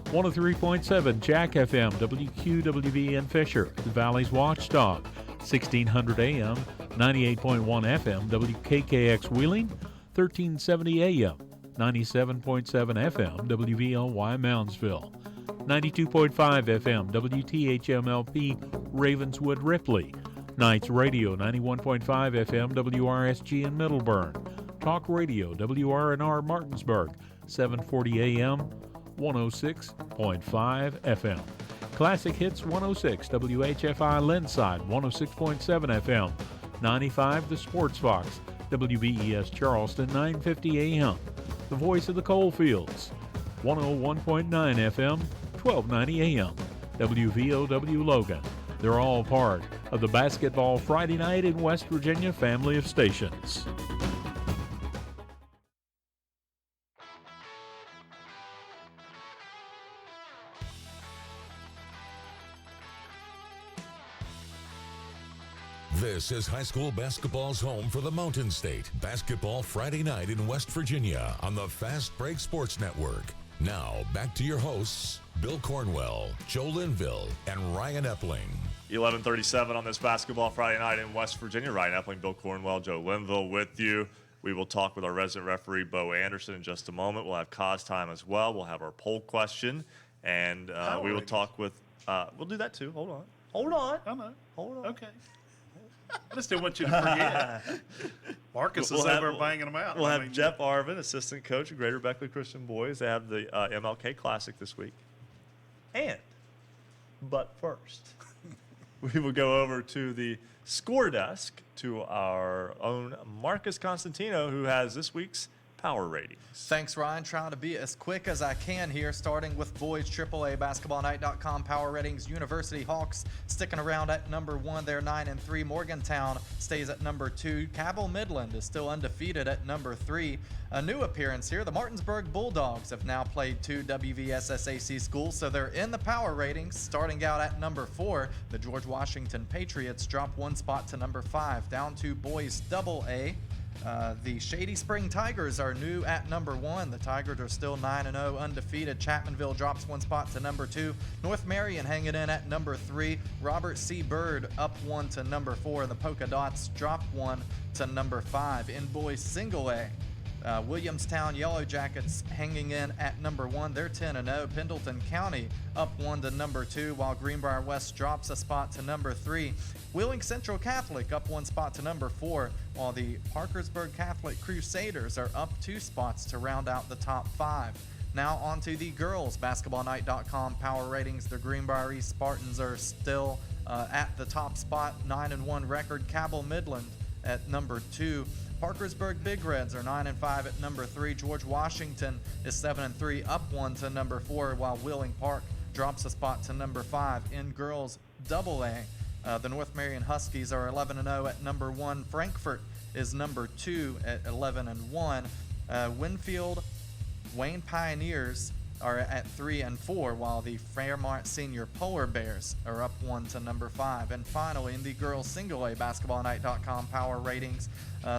103.7 Jack FM, WQWV in Fisher, the Valley's Watchdog. 1600 AM, 98.1 FM, WKKX Wheeling. 1370 AM, 97.7 FM, WVLY Moundsville. 92.5 FM, WTHMLP Ravenswood Ripley. Knights Radio, 91.5 FM, WRSG in Middleburn. Talk Radio, WRNR Martinsburg, 740 AM, 106.5 FM. Classic Hits 106, WHFI Linside, 106.7 FM. 95 The Sports Fox, WBES Charleston, 950 AM. The Voice of the Coalfields, 101.9 FM, 1290 AM. WVOW Logan. They're all part of the Basketball Friday Night in West Virginia family of stations. This is high school basketball's home for the Mountain State. Basketball Friday Night in West Virginia on the Fast Break Sports Network. Now, back to your hosts, Bill Cornwell, Joe Linville, and Ryan Epling. 11:37 on this Basketball Friday Night in West Virginia. Ryan Epling, Bill Cornwell, Joe Linville with you. We will talk with our resident referee, Bo Anderson, in just a moment. We'll have cause time as well. We'll have our poll question, and we will talk with we'll do that too. Hold on. I know. Hold on. Okay. I just didn't want you to forget. Marcus is over banging them out. We'll have Jeff Arvin, assistant coach of Greater Beckley Christian Boys. They have the MLK Classic this week. And But first, we will go over to the score desk to our own Marcus Constantino, who has this week's power ratings. Thanks, Ryan. Trying to be as quick as I can here, starting with boys AAA basketballnight.com power ratings. University Hawks sticking around at number 1. They're 9-3. Morgantown stays at number 2. Cabell Midland is still undefeated at number 3. A new appearance here. The Martinsburg Bulldogs have now played 2 WVSSAC schools, so they're in the power ratings. Starting out at number 4, the George Washington Patriots drop 1 spot to number 5. Down to boys AA. The Shady Spring Tigers are new at number 1. The Tigers are still 9-0 undefeated. Chapmanville drops 1 spot to number 2. North Marion hanging in at number 3. Robert C. Byrd up 1 to number 4. The Polka Dots drop 1 to number 5. In boys single A, Williamstown Yellow Jackets hanging in at number 1. They're 10-0. Pendleton County up 1 to number 2, while Greenbrier West drops a spot to number 3. Wheeling Central Catholic up 1 spot to number 4, while the Parkersburg Catholic Crusaders are up 2 spots to round out the top 5. Now on to the girls basketballnight.com power ratings. The Greenbrier East Spartans are still at the top spot, 9-1 record. Cabell Midland at number 2. Parkersburg Big Reds are 9-5 at number 3. George Washington is 7-3, up 1 to number 4, while Wheeling Park drops a spot to number 5. In girls AA, the North Marion Huskies are 11-0 at number 1. Frankfort is number 2 at 11-1. Winfield Wayne Pioneers are at 3-4, while the Fairmont Senior Polar Bears are up 1 to number 5. And finally, in the girls single A basketballnight.com power ratings,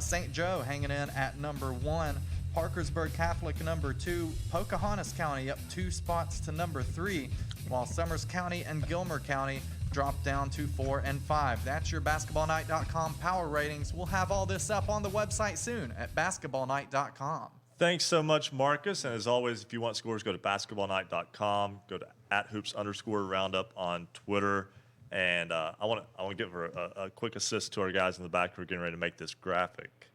St. Joe hanging in at number 1. Parkersburg Catholic number 2. Pocahontas County up 2 spots to number 3, while Summers County and Gilmer County drop down to 4 and 5. That's your basketballnight.com power ratings. We'll have all this up on the website soon at basketballnight.com. Thanks so much, Marcus. And as always, if you want scores, go to basketballnight.com. Go to @hoops_roundup on Twitter. And I want to give a quick assist to our guys in the back who are getting ready to make this graphic.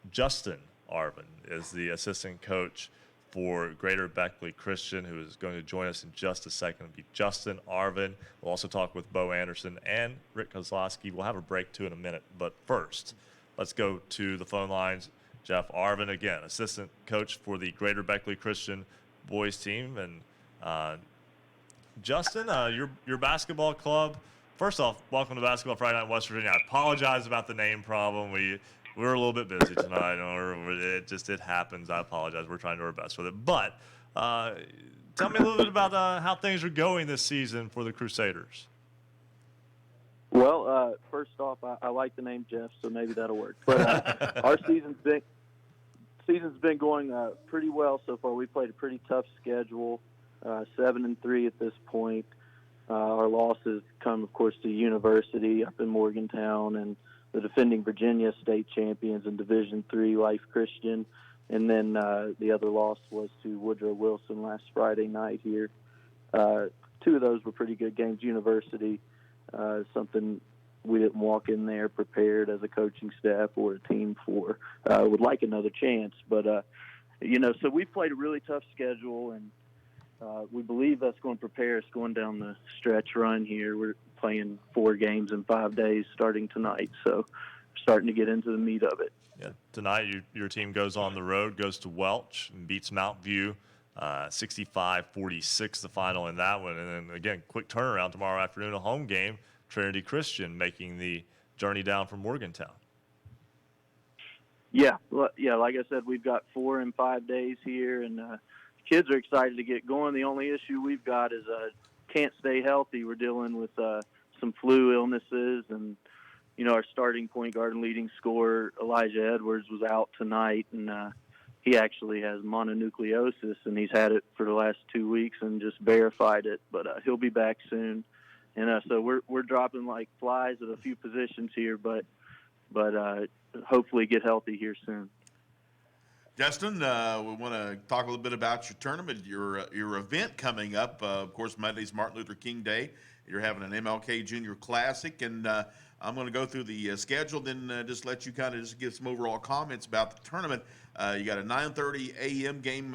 Justin Arvin is the assistant coach for Greater Beckley Christian, who is going to join us in just a second. It'll be Justin Arvin. We'll also talk with Bo Anderson and Rick Kozlowski. We'll have a break too in a minute. But first, let's go to the phone lines. Jeff Arvin, again, assistant coach for the Greater Beckley Christian boys team. And Justin, your basketball club, first off, welcome to Basketball Friday Night in West Virginia. I apologize about the name problem. We were a little bit busy tonight. It happens. I apologize. We're trying to do our best with it. But tell me a little bit about how things are going this season for the Crusaders. Well, first off, I like the name Jeff, so maybe that'll work. But our season's been going pretty well so far. We played a pretty tough schedule, 7-3 at this point. Our losses come, of course, to University up in Morgantown and the defending Virginia state champions in Division III, Life Christian. And then the other loss was to Woodrow Wilson last Friday night here. 2 of those were pretty good games. University, something we didn't walk in there prepared as a coaching staff or a team for. Would like another chance. But, so we've played a really tough schedule, and we believe that's going to prepare us going down the stretch run here. We're playing 4 games in 5 days starting tonight, so starting to get into the meat of it. Yeah, tonight your team goes on the road, goes to Welch, and beats Mount View, 65-46 the final in that one. And then, again, quick turnaround tomorrow afternoon, a home game, Trinity Christian making the journey down from Morgantown. Yeah, like I said, we've got 4 in 5 days here, and kids are excited to get going. The only issue we've got is can't stay healthy. We're dealing with some flu illnesses, and our starting point guard and leading scorer Elijah Edwards was out tonight, and he actually has mononucleosis, and he's had it for the last 2 weeks and just verified it. But he'll be back soon, and so we're dropping like flies at a few positions here, but hopefully get healthy here soon. Justin, we want to talk a little bit about your tournament, your event coming up. Of course, Monday's Martin Luther King Day, You're having an MLK Junior Classic, and I'm going to go through the schedule, then just let you kind of just give some overall comments about the tournament. You got a 9:30 a.m. game,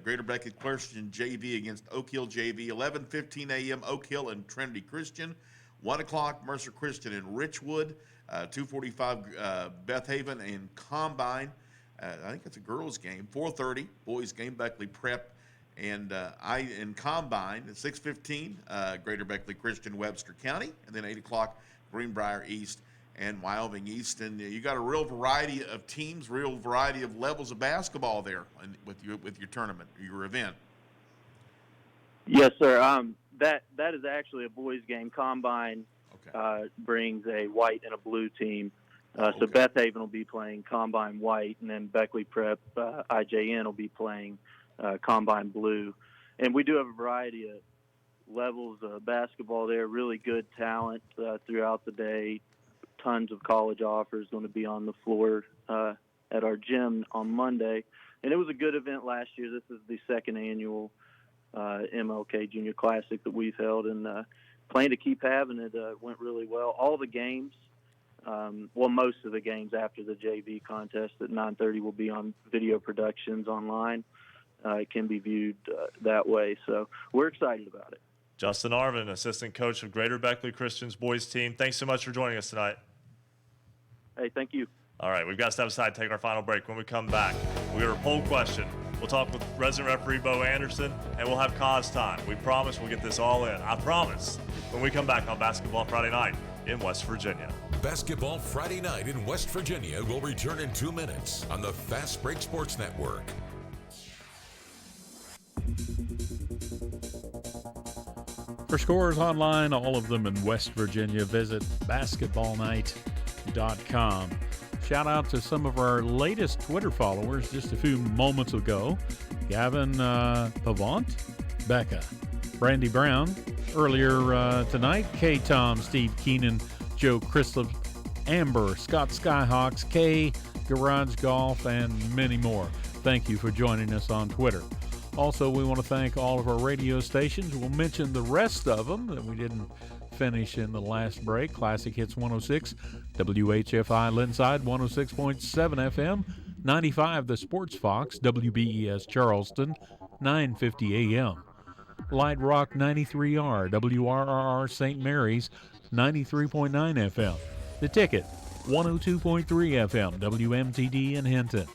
Greater Beckley Christian JV against Oak Hill JV. 11:15 a.m. Oak Hill and Trinity Christian. 1 o'clock Mercer Christian and Richwood. 2:45 Beth Haven and Combine. I think it's a girls' game. 4:30 boys' game, Beckley Prep and Combine. At 6:15 Greater Beckley Christian, Webster County, and then 8 o'clock Greenbrier East and Wyoming East. And you got a real variety of teams, real variety of levels of basketball there with your tournament, your event. Yes, sir. That is actually a boys' game. Combine brings a white and a blue team. So Beth Haven will be playing Combine white, and then Beckley Prep IJN will be playing Combine blue. And we do have a variety of levels of basketball there, really good talent throughout the day. Tons of college offers going to be on the floor at our gym on Monday. And it was a good event last year. This is the second annual MLK Junior Classic that we've held, and plan to keep having it. Went really well. All the games, most of the games after the JV contest at 9:30 will be on video productions online. It can be viewed that way. So we're excited about it. Justin Arvin, assistant coach of Greater Beckley Christian's boys team. Thanks so much for joining us tonight. Hey, thank you. All right, we've got to step aside, take our final break. When we come back, we got a poll question. We'll talk with resident referee Bo Anderson, and we'll have cause time. We promise we'll get this all in. I promise. When we come back on Basketball Friday Night in West Virginia. Basketball Friday Night in West Virginia will return in 2 minutes on the Fast Break Sports Network. For scores online, all of them in West Virginia, visit basketballnight.com. Shout out to some of our latest Twitter followers just a few moments ago. Gavin Pavant, Becca, Brandy Brown, earlier tonight, K-Tom, Steve Keenan, Joe Chrislop, Amber, Scott Skyhawks, Kay, Garage Golf, and many more. Thank you for joining us on Twitter. Also, we want to thank all of our radio stations. We'll mention the rest of them that we didn't finish in the last break. Classic Hits 106, WHFI Linside 106.7 FM, 95 The Sports Fox, WBES Charleston, 950 AM. Light Rock 93R, WRRR St. Mary's, 93.9 FM. The Ticket, 102.3 FM, WMTD in Hinton.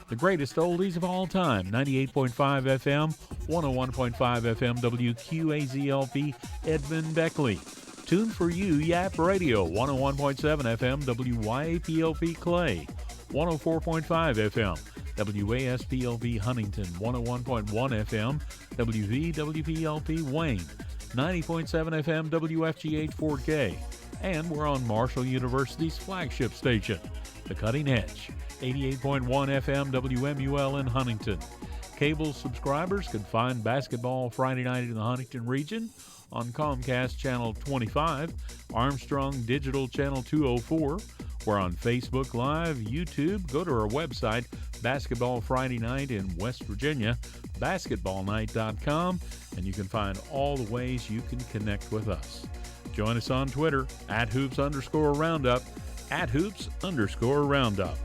The greatest oldies of all time, 98.5 FM, 101.5 FM, WQAZLP, Edmund Beckley. Tune for You, Yap Radio, 101.7 FM, WYAPLP Clay, 104.5 FM, WASPLP Huntington, 101.1 FM, WVWPLP Wayne, 90.7 FM, WFGH Fort Gay. And we're on Marshall University's flagship station, The Cutting Edge, 88.1 FM WMUL in Huntington. Cable subscribers can find Basketball Friday Night in the Huntington region on Comcast Channel 25, Armstrong Digital Channel 204. We're on Facebook Live, YouTube. Go to our website, Basketball Friday Night in West Virginia, basketballnight.com, and you can find all the ways you can connect with us. Join us on Twitter, @hoops_roundup, @hoops_roundup.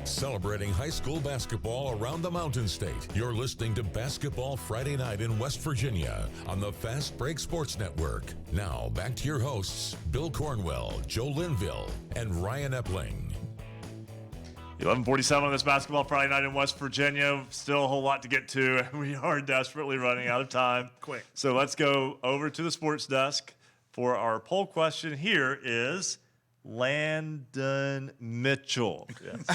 Celebrating high school basketball around the Mountain State. You're listening to Basketball Friday Night in West Virginia on the Fast Break Sports Network. Now, back to your hosts, Bill Cornwell, Joe Linville, and Ryan Epling. 11:47 on this Basketball Friday Night in West Virginia. Still a whole lot to get to. We are desperately running out of time. Quick. So let's go over to the sports desk for our poll question. Here is Landon Mitchell. Yes.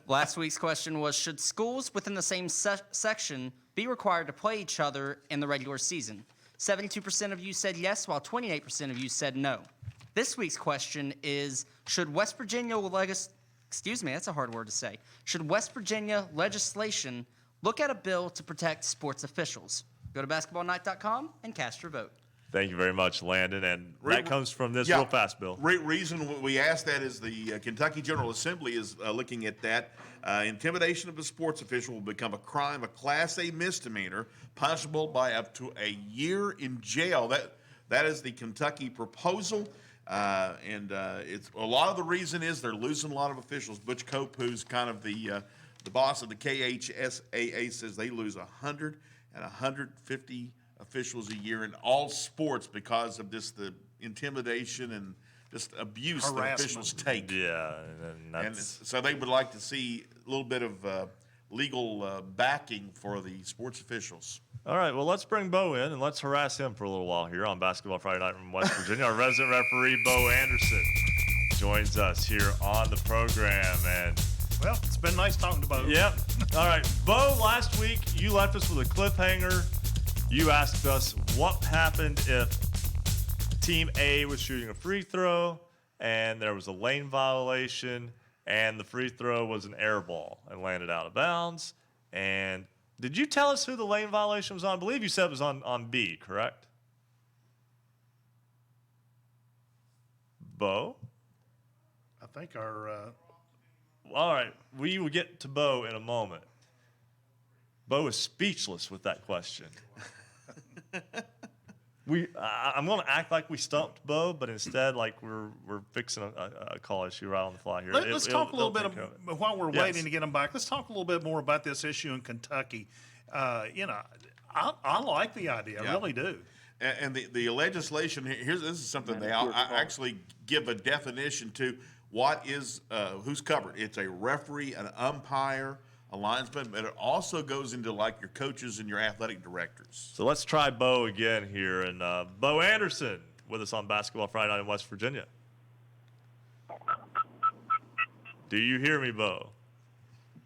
Last week's question was, should schools within the same section be required to play each other in the regular season? 72% of you said yes, while 28% of you said no. This week's question is, should West Virginia that's a hard word to say. Should West Virginia legislation look at a bill to protect sports officials? Go to basketballnight.com and cast your vote. Thank you very much, Landon. And that comes from this real fast, Bill. Reason we asked that is the Kentucky General Assembly is looking at that. Intimidation of a sports official will become a crime, a Class A misdemeanor, punishable by up to a year in jail. That is the Kentucky proposal. It's a lot of the reason is they're losing a lot of officials. Butch Cope, who's kind of the boss of the KHSAA, says they lose 100 and 150 officials a year in all sports because of the intimidation and just abuse that officials take. Yeah, and so they would like to see a little bit of legal backing for the sports officials. All right, well, let's bring Bo in and let's harass him for a little while here on Basketball Friday Night from West Virginia. Our resident referee, Bo Anderson, joins us here on the program. And well, it's been nice talking to Bo. Yep. All right, Bo, last week you left us with a cliffhanger. You asked us what happened if Team A was shooting a free throw and there was a lane violation and the free throw was an air ball and landed out of bounds. And did you tell us who the lane violation was on? I believe you said it was on B, correct? Bo? I think our... All right, we will get to Bo in a moment. Bo is speechless with that question. I'm going to act like we stumped Bo, but instead, like we're fixing a call issue right on the fly here. Let's talk a little bit while we're waiting to get them back. Let's talk a little bit more about this issue in Kentucky. I like the idea. I really do. And the legislation here. This is something they actually give a definition to what is who's covered. It's a referee, an umpire, a linesman, but it also goes into like your coaches and your athletic directors. So let's try Bo again here. And Bo Anderson with us on Basketball Friday Night in West Virginia. Do you hear me, Bo?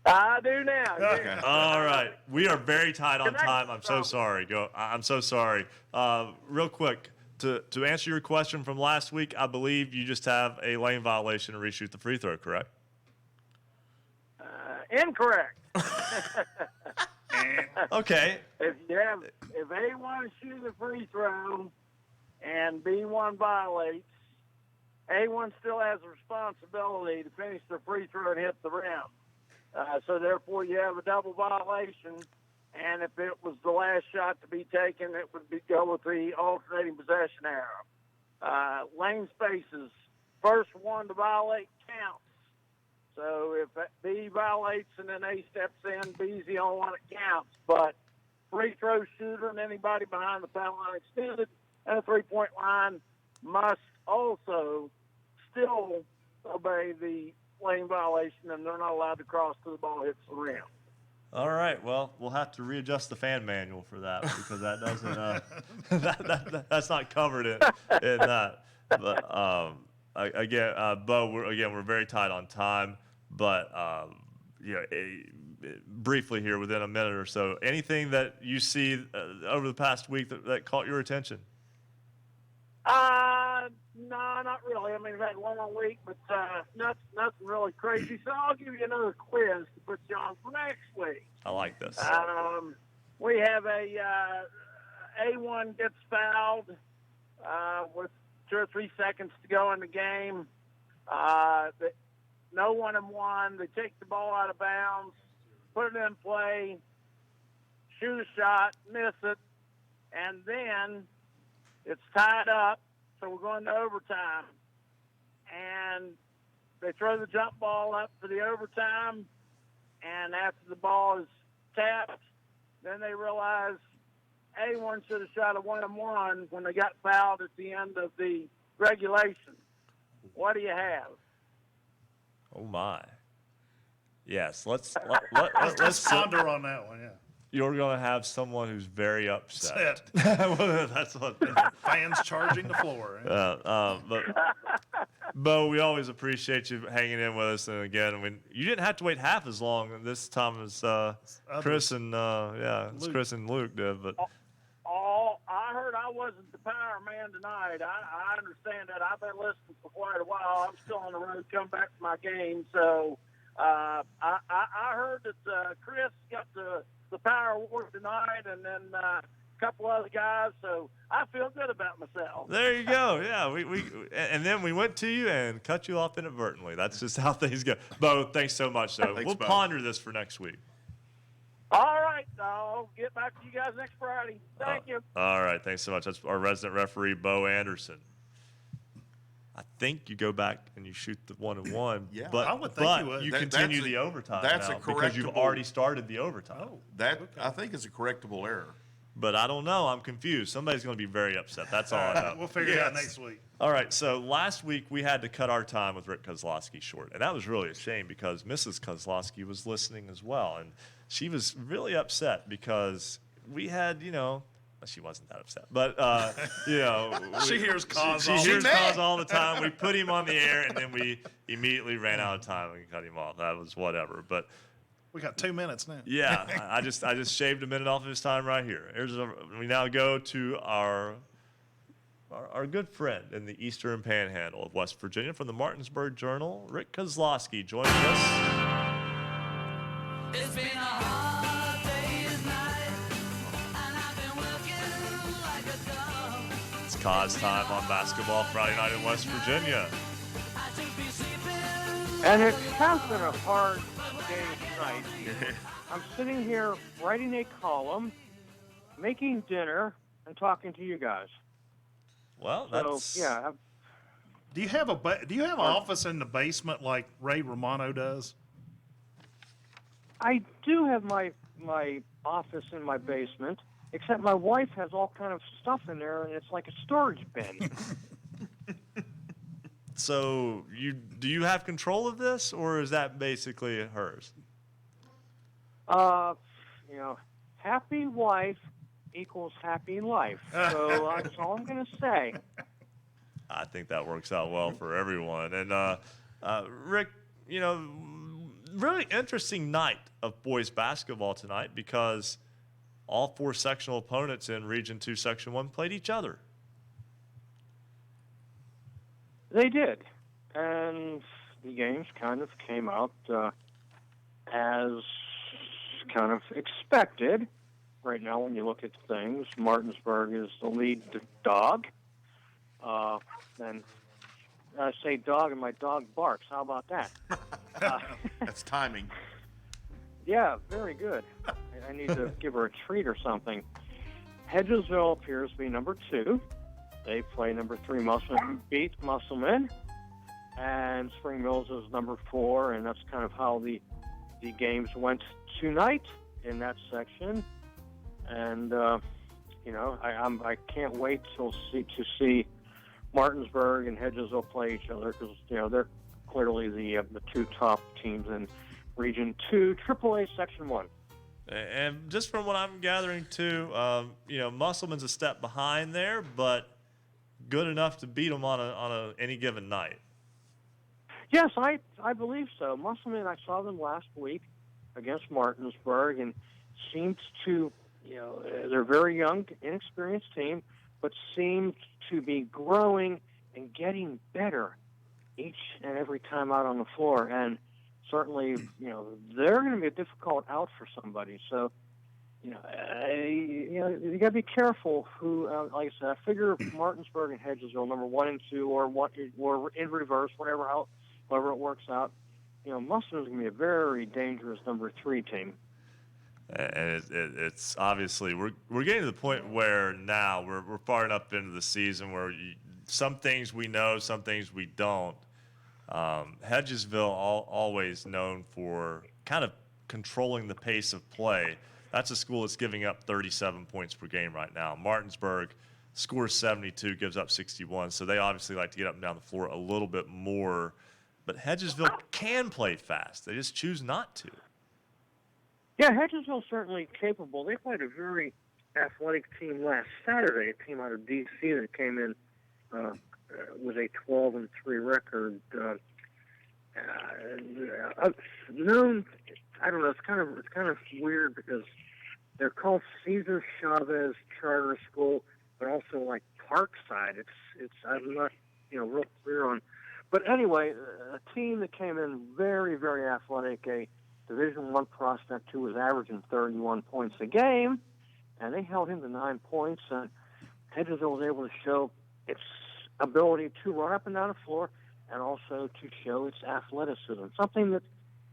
I do now. Okay. All right. We are very tight on time. I'm so sorry. I'm so sorry. Real quick, to answer your question from last week, I believe you just have a lane violation and reshoot the free throw, correct? Incorrect. Okay. If A1 shoots a free throw and B1 violates, A1 still has a responsibility to finish the free throw and hit the rim. So therefore, you have a double violation. And if it was the last shot to be taken, it would go with the alternating possession arrow. Lane spaces, first one to violate counts. So if B violates and then A steps in, B's the only one that counts. But free throw shooter and anybody behind the foul line extended and a three-point line must also still obey the lane violation, and they're not allowed to cross till the ball hits the rim. All right. Well, we'll have to readjust the fan manual for that because that doesn't that's not covered in that. But again, Bo, we're very tight on time. But briefly here, within a minute or so, anything that you see over the past week that caught your attention? No, not really. I mean, we've had a long week, but nothing really crazy. So I'll give you another quiz to put you on for next week. I like this. We have A1 gets fouled with 2 or 3 seconds to go in the game. No 1-and-1. They take the ball out of bounds, put it in play, shoot a shot, miss it, and then it's tied up. So we're going to overtime. And they throw the jump ball up for the overtime. And after the ball is tapped, then they realize A1 should have shot a 1-and-1 when they got fouled at the end of the regulation. What do you have? Oh, my. Yes, let's ponder on that one, yeah. You're going to have someone who's very upset. That's what fans charging the floor. But Bo, we always appreciate you hanging in with us. And again, you didn't have to wait half as long this time as Chris and Chris and Luke did. But I heard I wasn't the power man tonight. I understand that. I've been listening for quite a while. I'm still on the road, come back to my game. So I heard that Chris got the power award tonight, and then a couple other guys, so I feel good about myself. There you go. Yeah, and then we went to you and cut you off inadvertently. That's just how things go. Bo, thanks so much, though. Thanks, We'll Bo. ponder this for next week. All right, I'll get back to you guys next Friday. Thank you. All right, thanks so much. That's our resident referee, Bo Anderson. I think you go back and you shoot the 1-1. Yeah, but I would think you would. you That- continue that's a- the overtime that's now a because you've correctable- already started the overtime. I think it's a correctable error. But I don't know. I'm confused. Somebody's going to be very upset. That's all I know. We'll figure it out next week. All right, so last week we had to cut our time with Rick Kozlowski short, and that was really a shame because Mrs. Kozlowski was listening as well, and she was really upset because we had, she wasn't that upset, but She hears cause She all the hears time. cause all the time. We put him on the air, and then we immediately ran out of time and cut him off. That was whatever, but. We got 2 minutes now. Yeah, I just shaved a minute off of his time right here. We now go to our good friend in the Eastern Panhandle of West Virginia from the Martinsburg Journal, Rick Kozlowski, joining us. It's been a hard day's night, and I've been working like a dog. It's Koz time on Basketball Friday night in West Virginia. And it has been a hard day tonight. I'm sitting here writing a column, making dinner, and talking to you guys. Well, So, yeah. Do you have an office in the basement like Ray Romano does? I do have my office in my basement, except my wife has all kind of stuff in there, and it's like a storage bin. So do you have control of this, or is that basically hers? Happy wife equals happy life. So that's all I'm going to say. I think that works out well for everyone. And Rick, really interesting night of boys basketball tonight because all 4 sectional opponents in Region 2, Section 1 played each other. They did. And the games kind of came out as kind of expected. Right now, when you look at things, Martinsburg is the lead dog. And I say dog, and my dog barks. How about that? That's timing. Yeah, very good. I need to give her a treat or something. Hedgesville appears to be number 2. They play number 3 Musselman, beat Musselman. And Spring Mills is number 4, and that's kind of how the games went tonight in that section. And, I can't wait to see Martinsburg and Hedgesville play each other because, they're clearly the 2 top teams in Region 2, AAA Section 1. And just from what I'm gathering, too, Musselman's a step behind there, but good enough to beat them on any given night. Yes, I believe so. Musselman, I saw them last week against Martinsburg, and seems to, they're a very young, inexperienced team, but seems to be growing and getting better each and every time out on the floor. And certainly, they're going to be a difficult out for somebody. So, you got to be careful who, like I said, I figure Martinsburg and Hedgesville, number 1 and 2, or in reverse, however it works out. Musselman's going to be a very dangerous number 3 team. And it's obviously we're getting to the point where now we're far enough into the season where some things we know, some things we don't. Hedgesville always known for kind of controlling the pace of play. That's a school that's giving up 37 points per game right now. Martinsburg scores 72, gives up 61, so they obviously like to get up and down the floor a little bit more. But Hedgesville can play fast. They just choose not to. Yeah, Hedgesville's certainly capable. They played a very athletic team last Saturday, a team out of D.C. that came in with a 12-3 record. Known, I don't know. It's kind of weird because they're called Cesar Chavez Charter School, but also like Parkside. It's I'm not real clear on. But anyway, a team that came in very, very athletic, a Division I prospect who was averaging 31 points a game, and they held him to 9 points. And Hedgesville was able to show its ability to run up and down the floor and also to show its athleticism, something that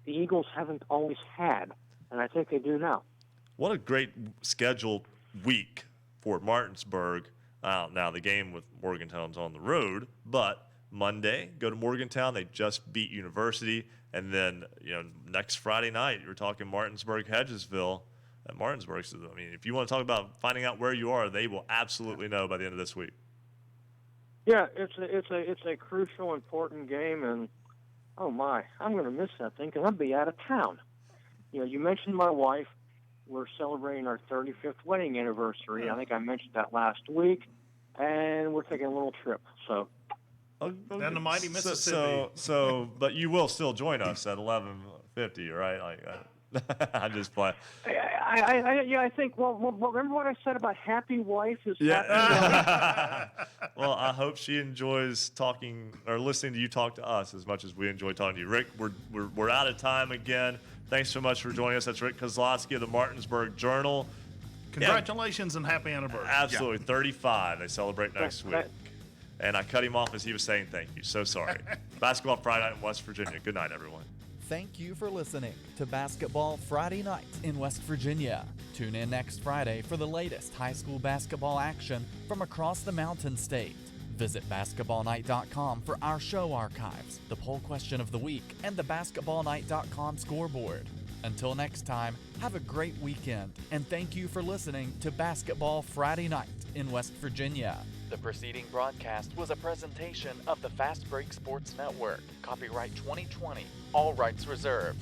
the Eagles haven't always had, and I think they do now. What a great scheduled week for Martinsburg. Now, the game with Morgantown's on the road, but Monday, go to Morgantown. They just beat University. And then, next Friday night, you're talking Martinsburg-Hedgesville. At Martinsburg, so, I mean, if you want to talk about finding out where you are, they will absolutely know by the end of this week. Yeah, it's a crucial, important game, and oh my, I'm going to miss that thing because I'll be out of town. You mentioned my wife. We're celebrating our 35th wedding anniversary. I think I mentioned that last week, and we're taking a little trip. So, down the mighty Mississippi. But you will still join us at 11:50, right? I'm just playing. I think. Well, remember what I said about happy wife is happy wife? Well, I hope she enjoys talking or listening to you talk to us as much as we enjoy talking to you. Rick, we're out of time again. Thanks so much for joining us. That's Rick Kozlowski of the Martinsburg Journal. Congratulations and happy anniversary. Absolutely. 35. They celebrate next week. And I cut him off as he was saying thank you. So sorry. Basketball Friday night in West Virginia. Good night, everyone. Thank you for listening to Basketball Friday Night in West Virginia. Tune in next Friday for the latest high school basketball action from across the Mountain State. Visit basketballnight.com for our show archives, the poll question of the week, and the basketballnight.com scoreboard. Until next time, have a great weekend, and thank you for listening to Basketball Friday Night in West Virginia. The preceding broadcast was a presentation of the Fast Break Sports Network. Copyright 2020. All rights reserved.